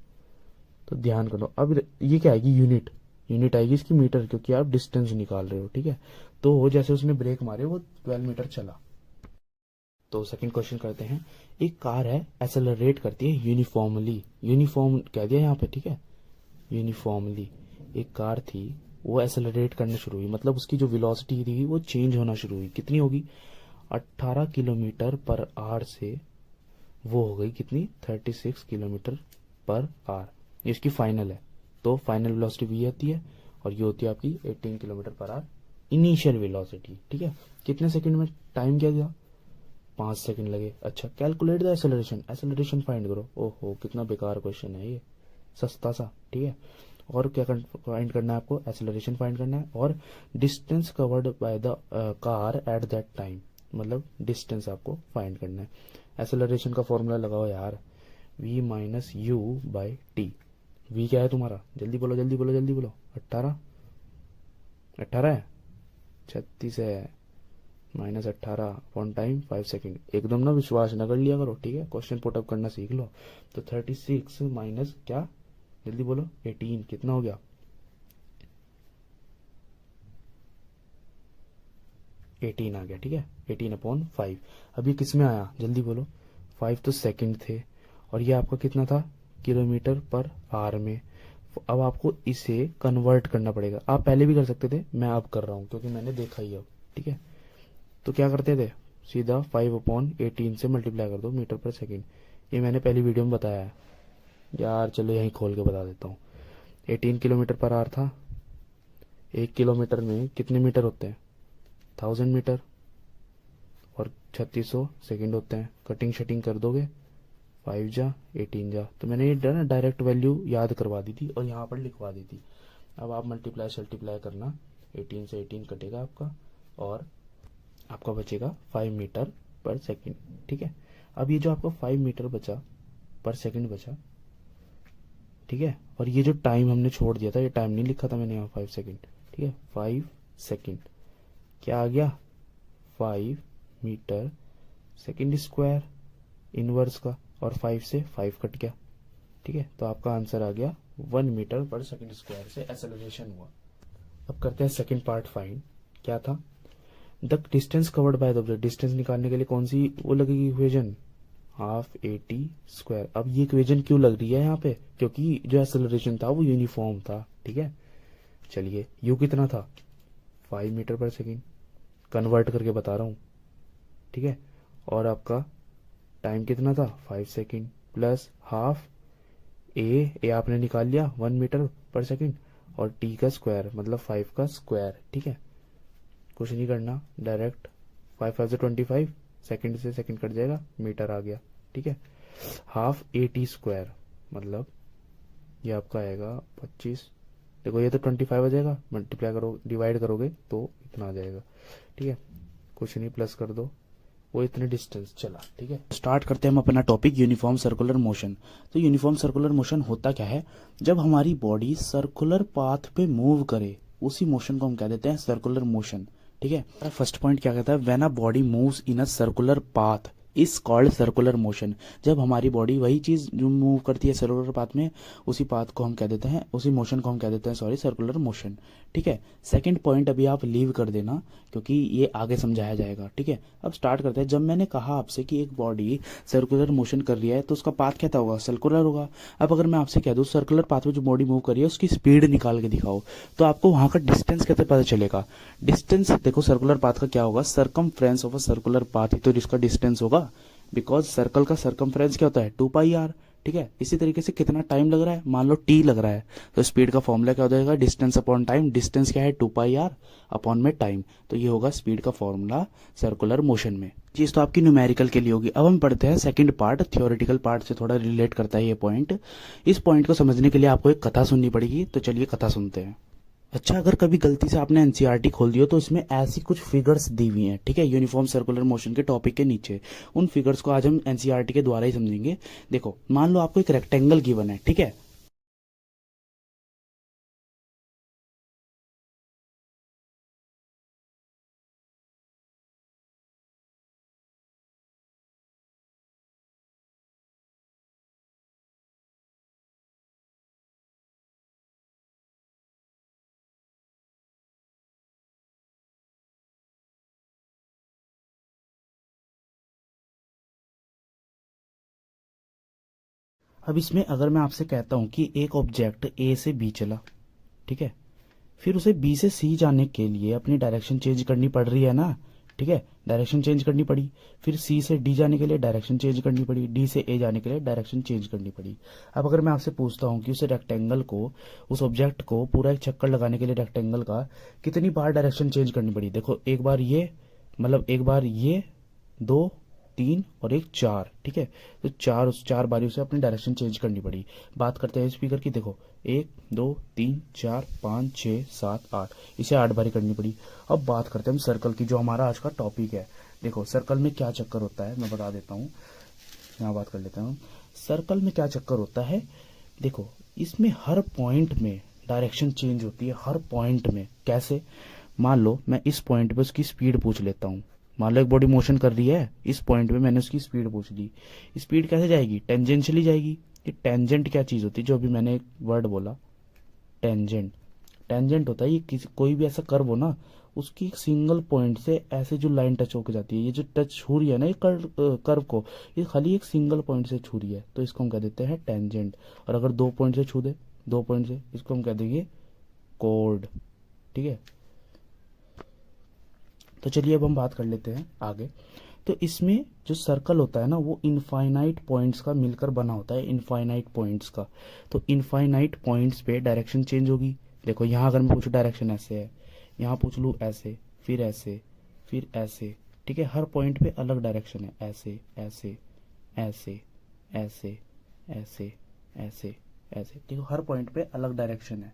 तो ध्यान करो। अब ये क्या आएगी, यूनिट, यूनिट आएगी इसकी मीटर, क्योंकि आप डिस्टेंस निकाल रहे हो, ठीक है। तो जैसे उसने ब्रेक मारे वो 12 मीटर चला। तो सेकंड क्वेश्चन करते हैं, एक कार है एक्सेलरेट करती है यूनिफॉर्मली, यूनिफॉर्म कह दिया यहाँ पे, ठीक है, यूनिफॉर्मली एक कार थी वो एक्सेलरेट करना शुरू हुई, मतलब उसकी जो वेलोसिटी थी वो चेंज होना शुरू हुई, कितनी होगी 18 किलोमीटर पर आवर से वो हो गई कितनी 36 किलोमीटर पर आवर, इसकी फाइनल है। तो फाइनल वेलोसिटी वी आती है और ये होती है आपकी 18 kilometre per our initial velocity, ठीक है। कितने सेकंड में टाइम क्या दिया, 5 सेकंड लगे। अच्छा, calculate the acceleration, acceleration find करो। ओहो कितना बेकार क्वेश्चन है ये, सस्ता सा, ठीक है। और क्या फाइंड करना है आपको, एक्सेलरेशन फाइंड करना है और distance covered by the car at that time, मतलब डिस्टेंस आपको फाइंड करना है। एक्सेलरेशन का फॉर्मूला लगाओ यार, v minus U by T. v क्या है तुम्हारा, जल्दी बोलो जल्दी बोलो जल्दी बोलो, 18 है, 36 है, माइनस 18 अपॉन टाइम 5 सेकेंड। एकदम ना विश्वास न कर लिया करो, ठीक है, क्वेश्चन पुटअप करना सीख लो। तो 36 माइनस क्या, जल्दी बोलो, 18 कितना हो गया, 18 आ गया, ठीक है, 18 अपॉन 5। अब ये किस में आया, जल्दी बोलो, 5 तो सेकंड थे और ये आपका कितना था, किलोमीटर पर आवर में। अब आपको इसे कन्वर्ट करना पड़ेगा, आप पहले भी कर सकते थे, मैं अब कर रहा हूँ क्योंकि मैंने देखा ही अब, ठीक है। तो क्या करते थे, सीधा 5/18 से मल्टीप्लाई कर दो मीटर पर सेकंड। ये मैंने पहली वीडियो में बताया है यार, चलो यहीं खोल के बता देता हूँ। 18 किलोमीटर पर आवर था, 1 किलोमीटर में कितने मीटर होते हैं, 1000 मीटर, और 3600 सेकंड होते हैं। कटिंग शटिंग कर दोगे, 5 जा 18 जा, तो मैंने ये ना डायरेक्ट वैल्यू याद करवा दी थी और यहाँ पर लिखवा दी थी। अब आप मल्टीप्लाई शल्टीप्लाई करना, 18 से 18 कटेगा आपका और आपका बचेगा 5 मीटर पर सेकंड, ठीक है। अब ये जो आपका 5 मीटर बचा पर सेकंड बचा, ठीक है, और ये जो टाइम हमने छोड़ दिया था, ये टाइम नहीं लिखा था मैंने यहाँ 5 सेकंड, ठीक है, 5 सेकंड क्या आ गया, 5 मीटर सेकंड स्क्वायर इनवर्स का, और 5 से 5 कट गया, ठीक है। तो आपका आंसर आ गया 1 मीटर पर सेकंड स्क्वायर से एक्सेलरेशन हुआ। अब करते हैं सेकंड पार्ट फाइंड, क्या था, the distance covered by the object. Distance निकालने के लिए कौन सी वो लगेगी इक्वेशन, हाफ AT स्क्वायर। अब ये इक्वेशन क्यों लग रही है यहाँ पे, क्योंकि जो एक्सेलरेशन था वो यूनिफॉर्म था, ठीक है। चलिए यू कितना था, 5 मीटर पर सेकंड, कन्वर्ट करके बता रहा हूँ, ठीक है। और आपका टाइम कितना था, 5 सेकंड, प्लस हाफ ए आपने निकाल लिया 1 मीटर पर सेकंड, और टी का स्क्वायर मतलब 5 का स्क्वायर, ठीक है। कुछ नहीं करना, डायरेक्ट 5 से 25, सेकंड से सेकंड कट जाएगा, मीटर आ गया, ठीक है। हाफ AT स्क्वायर मतलब ये आपका आएगा 25, देखो ये तो 25 आ जाएगा, मल्टीप्लाई करो डिवाइड करोगे तो इतना आ जाएगा, ठीक है। कुछ नहीं, प्लस कर दो, वो इतने डिस्टेंस चला, ठीक है। स्टार्ट करते हैं हम अपना टॉपिक, यूनिफॉर्म सर्कुलर मोशन। तो यूनिफॉर्म सर्कुलर मोशन होता क्या है, जब हमारी बॉडी सर्कुलर पाथ पे मूव करे उसी मोशन को हम कह देते हैं सर्कुलर मोशन, ठीक है। फर्स्ट पॉइंट क्या कहता है, when a body moves in a circular path is called circular motion. जब हमारी बॉडी वही चीज जो मूव करती है सर्कुलर पाथ में, उसी पाथ को हम कह देते हैं, उसी मोशन को हम कह देते हैं सॉरी सर्कुलर मोशन, ठीक है। सेकंड पॉइंट अभी आप लीव कर देना क्योंकि ये आगे समझाया जाएगा, ठीक है। अब स्टार्ट करते हैं। जब मैंने कहा आपसे कि एक बॉडी सर्कुलर मोशन कर रही है तो उसका पाथ क्या होगा, सर्कुलर होगा। अब अगर मैं आपसे कह दूं सर्कुलर पाथ में जो बॉडी मूव कर रही है उसकी स्पीड निकाल के दिखाओ, तो आपको वहां का डिस्टेंस कैसे पता चलेगा। डिस्टेंस देखो सर्कुलर पाथ का क्या होगा, circumference of a circular path ही तो जिसका डिस्टेंस होगा, बिकॉज सर्कल का सरकमफ्रेंस क्या होता है 2πr, ठीक है। इसी तरीके से कितना टाइम लग रहा है, मान लो t लग रहा है, तो स्पीड का फॉर्मूला क्या हो जाएगा, डिस्टेंस अपॉन टाइम। डिस्टेंस क्या है 2πr अपॉन में टाइम, तो ये होगा स्पीड का फॉर्मूला सर्कुलर मोशन में। चीज तो आपकी न्यूमेरिकल के लिए होगी। अब हम पढ़ते हैं सेकंड पार्ट, थियोरेटिकल पार्ट से थोड़ा रिलेट करता है ये पॉइंट। इस पॉइंट को समझने के लिए आपको एक कथा सुननी पड़ेगी, तो चलिए कथा सुनते हैं। अच्छा, अगर कभी गलती से आपने एनसीईआरटी खोल दी हो तो इसमें ऐसी कुछ फिगर्स दी हुई हैं, ठीक है, यूनिफॉर्म सर्कुलर मोशन के टॉपिक के नीचे। उन फिगर्स को आज हम एनसीईआरटी के द्वारा ही समझेंगे। देखो, मान लो आपको एक रेक्टेंगल गिवन है, ठीक है। अब इसमें अगर मैं आपसे कहता हूं कि एक ऑब्जेक्ट ए से बी चला, ठीक है, फिर उसे बी से सी जाने के लिए अपनी डायरेक्शन चेंज करनी पड़ रही है ना, ठीक है, डायरेक्शन चेंज करनी पड़ी। फिर सी से डी जाने के लिए डायरेक्शन चेंज करनी पड़ी, डी से ए जाने के लिए डायरेक्शन चेंज करनी पड़ी। अब अगर मैं आपसे पूछता हूँ कि उस रेक्टेंगल को, उस ऑब्जेक्ट को पूरा एक चक्कर लगाने के लिए रेक्टेंगल का कितनी बार डायरेक्शन चेंज करनी पड़ी, देखो एक बार ये, मतलब एक बार ये, 2, 3 और एक 4, ठीक है। तो चार बारी उसे अपनी डायरेक्शन चेंज करनी पड़ी। बात करते हैं स्पीकर की, देखो 1, 2, 3, 4, 5, 6, 7, 8, इसे 8 बारी करनी पड़ी। अब बात करते हैं हम सर्कल की, जो हमारा आज का टॉपिक है। देखो सर्कल में क्या चक्कर होता है मैं बता देता हूँ, यहाँ बात कर लेता हूँ। सर्कल में क्या चक्कर होता है, देखो इसमें हर पॉइंट में डायरेक्शन चेंज होती है, हर पॉइंट में। कैसे, मान लो मैं इस पॉइंट पे उसकी स्पीड पूछ लेता हूँ। मान लो एक बॉडी मोशन कर रही है, इस पॉइंट पे मैंने उसकी स्पीड पूछ ली। स्पीड कैसे जाएगी, टेंजेंशियली जाएगी। ये टेंजेंट क्या चीज़ होती है, जो अभी मैंने एक वर्ड बोला, टेंजेंट। टेंजेंट होता है ये कोई भी ऐसा कर्व हो ना, उसकी एक सिंगल पॉइंट से ऐसे जो लाइन टच होकर जाती है, ये जो टच हो रही है ना ये कर्व को, ये खाली एक सिंगल पॉइंट से छू रही है, तो इसको हम कह देते हैं टेंजेंट। और अगर 2 पॉइंट से छू दे, 2 पॉइंट से, इसको हम कह देंगे कॉर्ड, ठीक है। तो चलिए अब हम बात कर लेते हैं आगे। तो इसमें जो सर्कल होता है ना, वो इनफाइनाइट पॉइंट्स का मिलकर बना होता है, इनफाइनाइट पॉइंट्स का। तो इनफाइनाइट पॉइंट्स पे डायरेक्शन चेंज होगी। देखो यहाँ अगर मैं पूछूं डायरेक्शन ऐसे है, यहाँ पूछ लूँ ऐसे, फिर ऐसे, फिर ऐसे, ठीक है। हर पॉइंट पे अलग डायरेक्शन है, ऐसे ऐसे ऐसे ऐसे ऐसे ऐसे ऐसे, ठीक है। हर पॉइंट पे अलग डायरेक्शन है,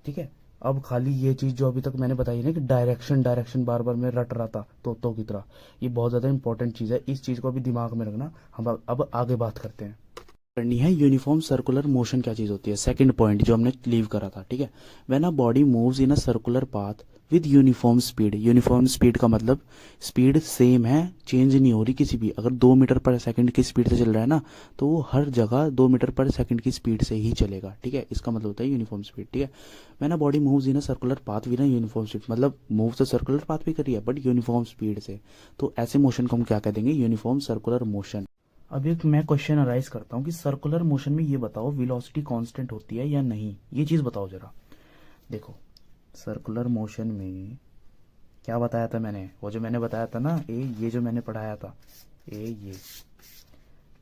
ठीक है। अब खाली ये चीज जो अभी तक मैंने बताई ना कि डायरेक्शन डायरेक्शन बार बार मैं रट रहा था तोतों की तरह, ये बहुत ज्यादा इंपॉर्टेंट चीज है, इस चीज को अभी दिमाग में रखना। हम अब आगे बात करते हैं, करनी है यूनिफॉर्म सर्कुलर मोशन क्या चीज होती है। सेकंड पॉइंट जो हमने लीव करा था, ठीक है। When a body moves in a circular path with uniform speed, uniform speed का मतलब स्पीड सेम है, चेंज नहीं हो रही किसी भी। अगर 2 मीटर पर सेकंड की स्पीड से चल रहा है ना, तो वो हर जगह 2 मीटर पर सेकंड की स्पीड से ही चलेगा, ठीक है। इसका मतलब होता है यूनिफॉर्म स्पीड, ठीक है। When a body moves in a circular path with a uniform speed, मतलब मूव तो सर्कुलर पाथ पे कर रही है बट यूनिफॉर्म स्पीड से, तो ऐसे मोशन को हम क्या कह देंगे, यूनिफॉर्म सर्कुलर मोशन। अब एक मैं क्वेश्चन अराइज करता हूँ कि सर्कुलर मोशन में ये बताओ वेलोसिटी कांस्टेंट होती है या नहीं, ये चीज बताओ जरा। देखो सर्कुलर मोशन में क्या बताया था मैंने, वो जो मैंने बताया था ना, ये जो मैंने पढ़ाया था, ये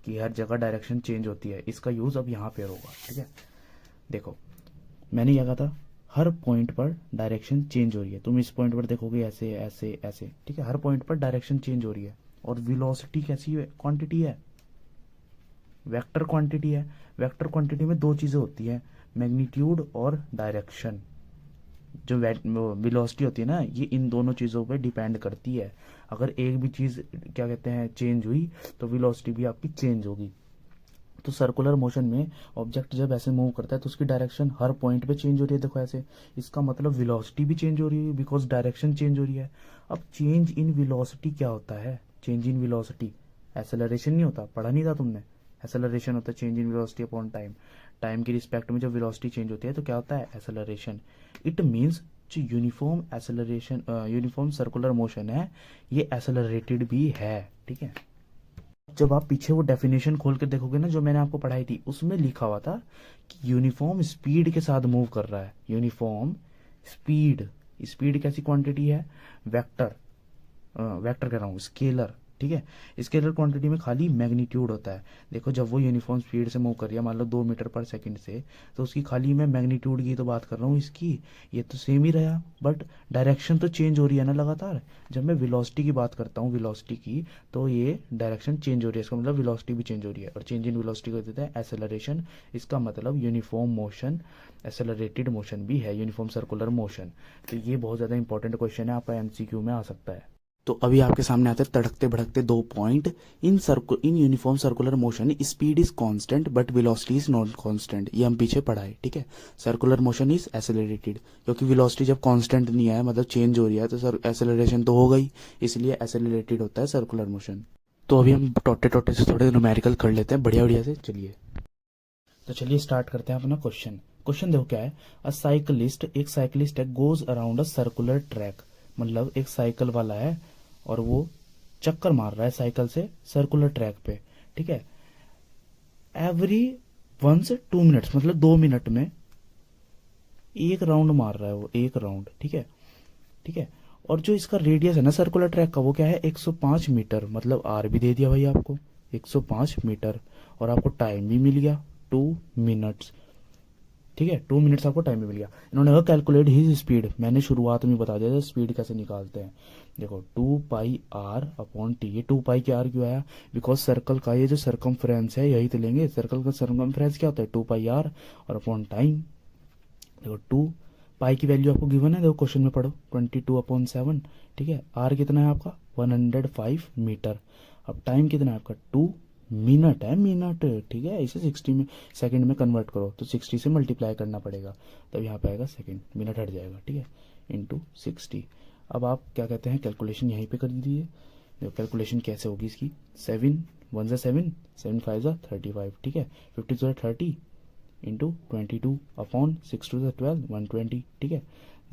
कि हर जगह डायरेक्शन चेंज होती है, इसका यूज अब यहाँ पे होगा, ठीक है। देखो मैंने क्या कहा था, हर पॉइंट पर डायरेक्शन चेंज हो रही है। तुम इस पॉइंट पर देखोगे ऐसे ऐसे ऐसे, ठीक है। हर पॉइंट पर डायरेक्शन चेंज हो रही है। और वेलोसिटी कैसी क्वांटिटी है, वेक्टर क्वांटिटी है। वेक्टर क्वांटिटी में 2 चीजें होती है, मैग्नीट्यूड और डायरेक्शन। जो वेलोसिटी होती है ना, ये इन दोनों चीजों पे डिपेंड करती है। अगर एक भी चीज क्या कहते हैं चेंज हुई, तो वेलोसिटी भी आपकी चेंज होगी। तो सर्कुलर मोशन में ऑब्जेक्ट जब ऐसे मूव करता है तो उसकी डायरेक्शन हर पॉइंट पे चेंज हो रही है, देखो ऐसे। इसका मतलब वेलोसिटी भी चेंज हो रही है बिकॉज डायरेक्शन चेंज हो रही है। अब चेंज इन वेलोसिटी क्या होता है, चेंज इन वेलोसिटी एक्सेलरेशन नहीं होता, पढ़ा नहीं था तुमने। एक्सेलरेशन होता है change in velocity upon time. Time की रिस्पेक्ट में जब वेलोसिटी चेंज होती है तो क्या होता है, एक्सेलरेशन। इट मीन्स जो uniform acceleration, uniform circular motion है, ये एक्सेलरेटेड भी है, ठीक है। जब आप पीछे वो डेफिनेशन खोल के देखोगे ना जो मैंने आपको पढ़ाई थी, उसमें लिखा हुआ था कि यूनिफॉर्म स्पीड के साथ मूव कर रहा है। यूनिफॉर्म स्पीड, स्पीड कैसी क्वांटिटी है, वेक्टर, वेक्टर कह रहा हूँ, स्केलर, ठीक है। स्केलर क्वांटिटी में खाली मैग्नीट्यूड होता है। देखो जब वो यूनिफॉर्म स्पीड से मूव कर रही है, मान लो 2 मीटर पर सेकंड से, तो उसकी खाली मैं मैग्नीट्यूड की तो बात कर रहा हूँ, इसकी ये तो सेम ही रहा, बट डायरेक्शन तो चेंज हो रही है ना लगातार। जब मैं वेलोसिटी की बात करता हूँ, वेलोसिटी की, तो ये डायरेक्शन चेंज हो रही है, इसका मतलब वेलोसिटी भी चेंज हो रही है। और चेंज इन वेलोसिटी को देते हैं एक्सेलरेशन। इसका मतलब यूनिफॉर्म मोशन, एक्सेलरेटेड मोशन भी है, यूनिफॉर्म सर्कुलर मोशन। तो ये बहुत ज़्यादा इंपॉर्टेंट क्वेश्चन है, आपका एमसीक्यू में आ सकता है। तो अभी आपके सामने आते हैं तड़कते भड़कते 2 point. In uniform circular motion speed is constant but velocity is not constant, ये हम पीछे पढ़ा है, ठीक है। सर्कुलर मोशन इज एक्सेलरेटेड, क्योंकि वेलोसिटी जब कांस्टेंट नहीं है, मतलब चेंज हो रही है, तो सर एक्सेलरेशन तो हो गई, इसलिए एक्सेलरेटेड होता है सर्कुलर मोशन। तो अभी हम टोटे टोटे से थोड़े न्यूमेरिकल कर लेते हैं बढ़िया बढ़िया से, चलिए। तो चलिए स्टार्ट करते हैं अपना क्वेश्चन। क्वेश्चन देखो क्या है, अ साइकिलिस्ट, एक साइकिलिस्ट है, goes around a circular track, मतलब एक साइकिल वाला है और वो चक्कर मार रहा है साइकिल से सर्कुलर ट्रैक पे, ठीक है। एवरी 1 से 2 मिनट्स, मतलब 2 मिनट में एक राउंड मार रहा है वो, एक राउंड, ठीक है, ठीक है। और जो इसका रेडियस है ना सर्कुलर ट्रैक का वो क्या है 105 मीटर, मतलब आर भी दे दिया भाई आपको 105 मीटर, और आपको टाइम भी मिल गया 2 मिनट्स। ठीक है, 2 मिनट्स आपको टाइम भी मिल गया। इन्होंने कहा कैलकुलेट हिज स्पीड, मैंने शुरुआत में बता दिया था स्पीड कैसे निकालते हैं। देखो 2πr/t, ये 2π के आर क्यों आया, बिकॉज सर्कल का ये जो सरकमफ्रेंस है यही तो लेंगे, सर्कल का सरकमफ्रेंस क्या होता है 2πr और अपॉन टाइम। देखो 2π की वैल्यू आपको गिवन है, देखो क्वेश्चन में पढ़ो 22/7। ठीक है, आर कितना है आपका 105 मीटर। अब टाइम कितना है आपका 2 मिनट है, मिनट। ठीक है, इसे 60 में सेकंड में कन्वर्ट करो तो 60 से मल्टीप्लाई करना पड़ेगा, तब यहाँ पे आएगा सेकंड, मिनट हट जाएगा। ठीक है, इंटू 60। अब आप क्या कहते हैं कैलकुलेशन यहीं पे कर दीजिए। देखो कैलकुलेशन कैसे होगी इसकी, 7 1 ज़ा 7, 7 5 ज़ा 35। ठीक है, 50 ज़ा 30 इंटू 22/6 2 ज़ा 12 120। ठीक है,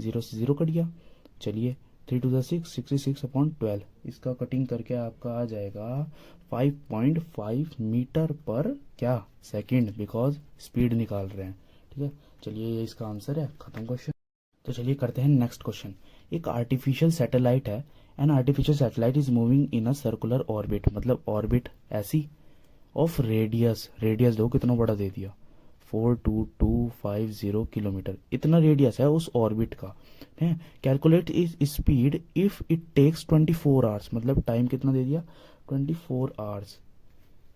0 से 0 कट गया। चलिए 3 2 ज़ा 6 66/12, इसका कटिंग करके आपका आ जाएगा 5.5 मीटर पर क्या सेकंड, बिकॉज स्पीड निकाल रहे हैं। ठीक है, चलिए ये इसका आंसर है, खत्म क्वेश्चन। तो चलिए करते हैं नेक्स्ट क्वेश्चन। एक आर्टिफिशियल सैटेलाइट है, an artificial satellite is moving in a circular orbit, मतलब ऑर्बिट ऐसी ऑफ रेडियस, रेडियस दो कितना बड़ा दे दिया 42250 किलोमीटर, इतना रेडियस है उस ऑर्बिट का है। Calculate is speed if it takes 24 hours, मतलब टाइम कितना दे दिया 24 hours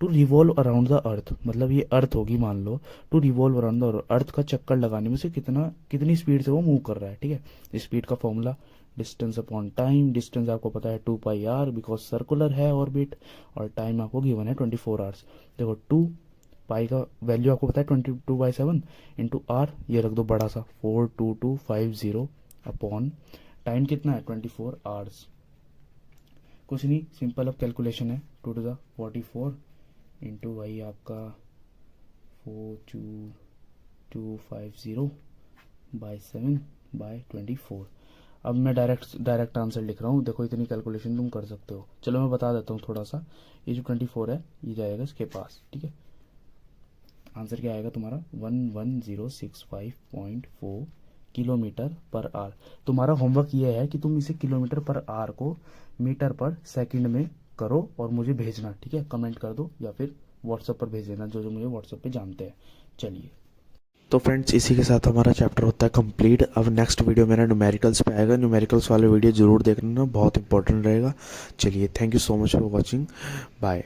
to revolve around the earth, मतलब ये अर्थ होगी मान लो, to revolve around the earth का चक्कर लगाने में से कितनी स्पीड से वो मूव कर रहा है। ठीक है, स्पीड का formula distance upon time, distance आपको पता है 2πr बिकॉज सर्कुलर है ऑर्बिट, और टाइम आपको गिवन है 24 आवर्स। देखो 2π का वैल्यू आपको पता है 22/7 इंटू आर, ये रख दो बड़ा सा 42250 अपॉन टाइम कितना है 24 आवर्स। कुछ नहीं, सिंपल अब कैलकुलेशन है 2 टू द 44 इंटू वही आपका 42250/7/24। अब मैं डायरेक्ट आंसर लिख रहा हूँ, देखो इतनी कैलकुलेशन तुम कर सकते हो। चलो मैं बता देता हूँ थोड़ा सा, ये जो 24 है ये जाएगा इसके पास। ठीक है, आंसर क्या आएगा तुम्हारा 11065.4 किलोमीटर पर आवर। तुम्हारा होमवर्क ये है कि तुम इसे किलोमीटर पर आवर को मीटर पर सेकंड में करो और मुझे भेजना। ठीक है, कमेंट कर दो या फिर व्हाट्सएप पर भेज देना, जो मुझे व्हाट्सएप पे जानते हैं। चलिए, तो फ्रेंड्स इसी के साथ हमारा चैप्टर होता है कंप्लीट। अब नेक्स्ट वीडियो मेरा न्यूमेरिकल्स पे आएगा, न्यूमेरिकल्स वाले वीडियो जरूर देखना, बहुत इंपॉर्टेंट रहेगा। चलिए, thank you so much for watching, bye.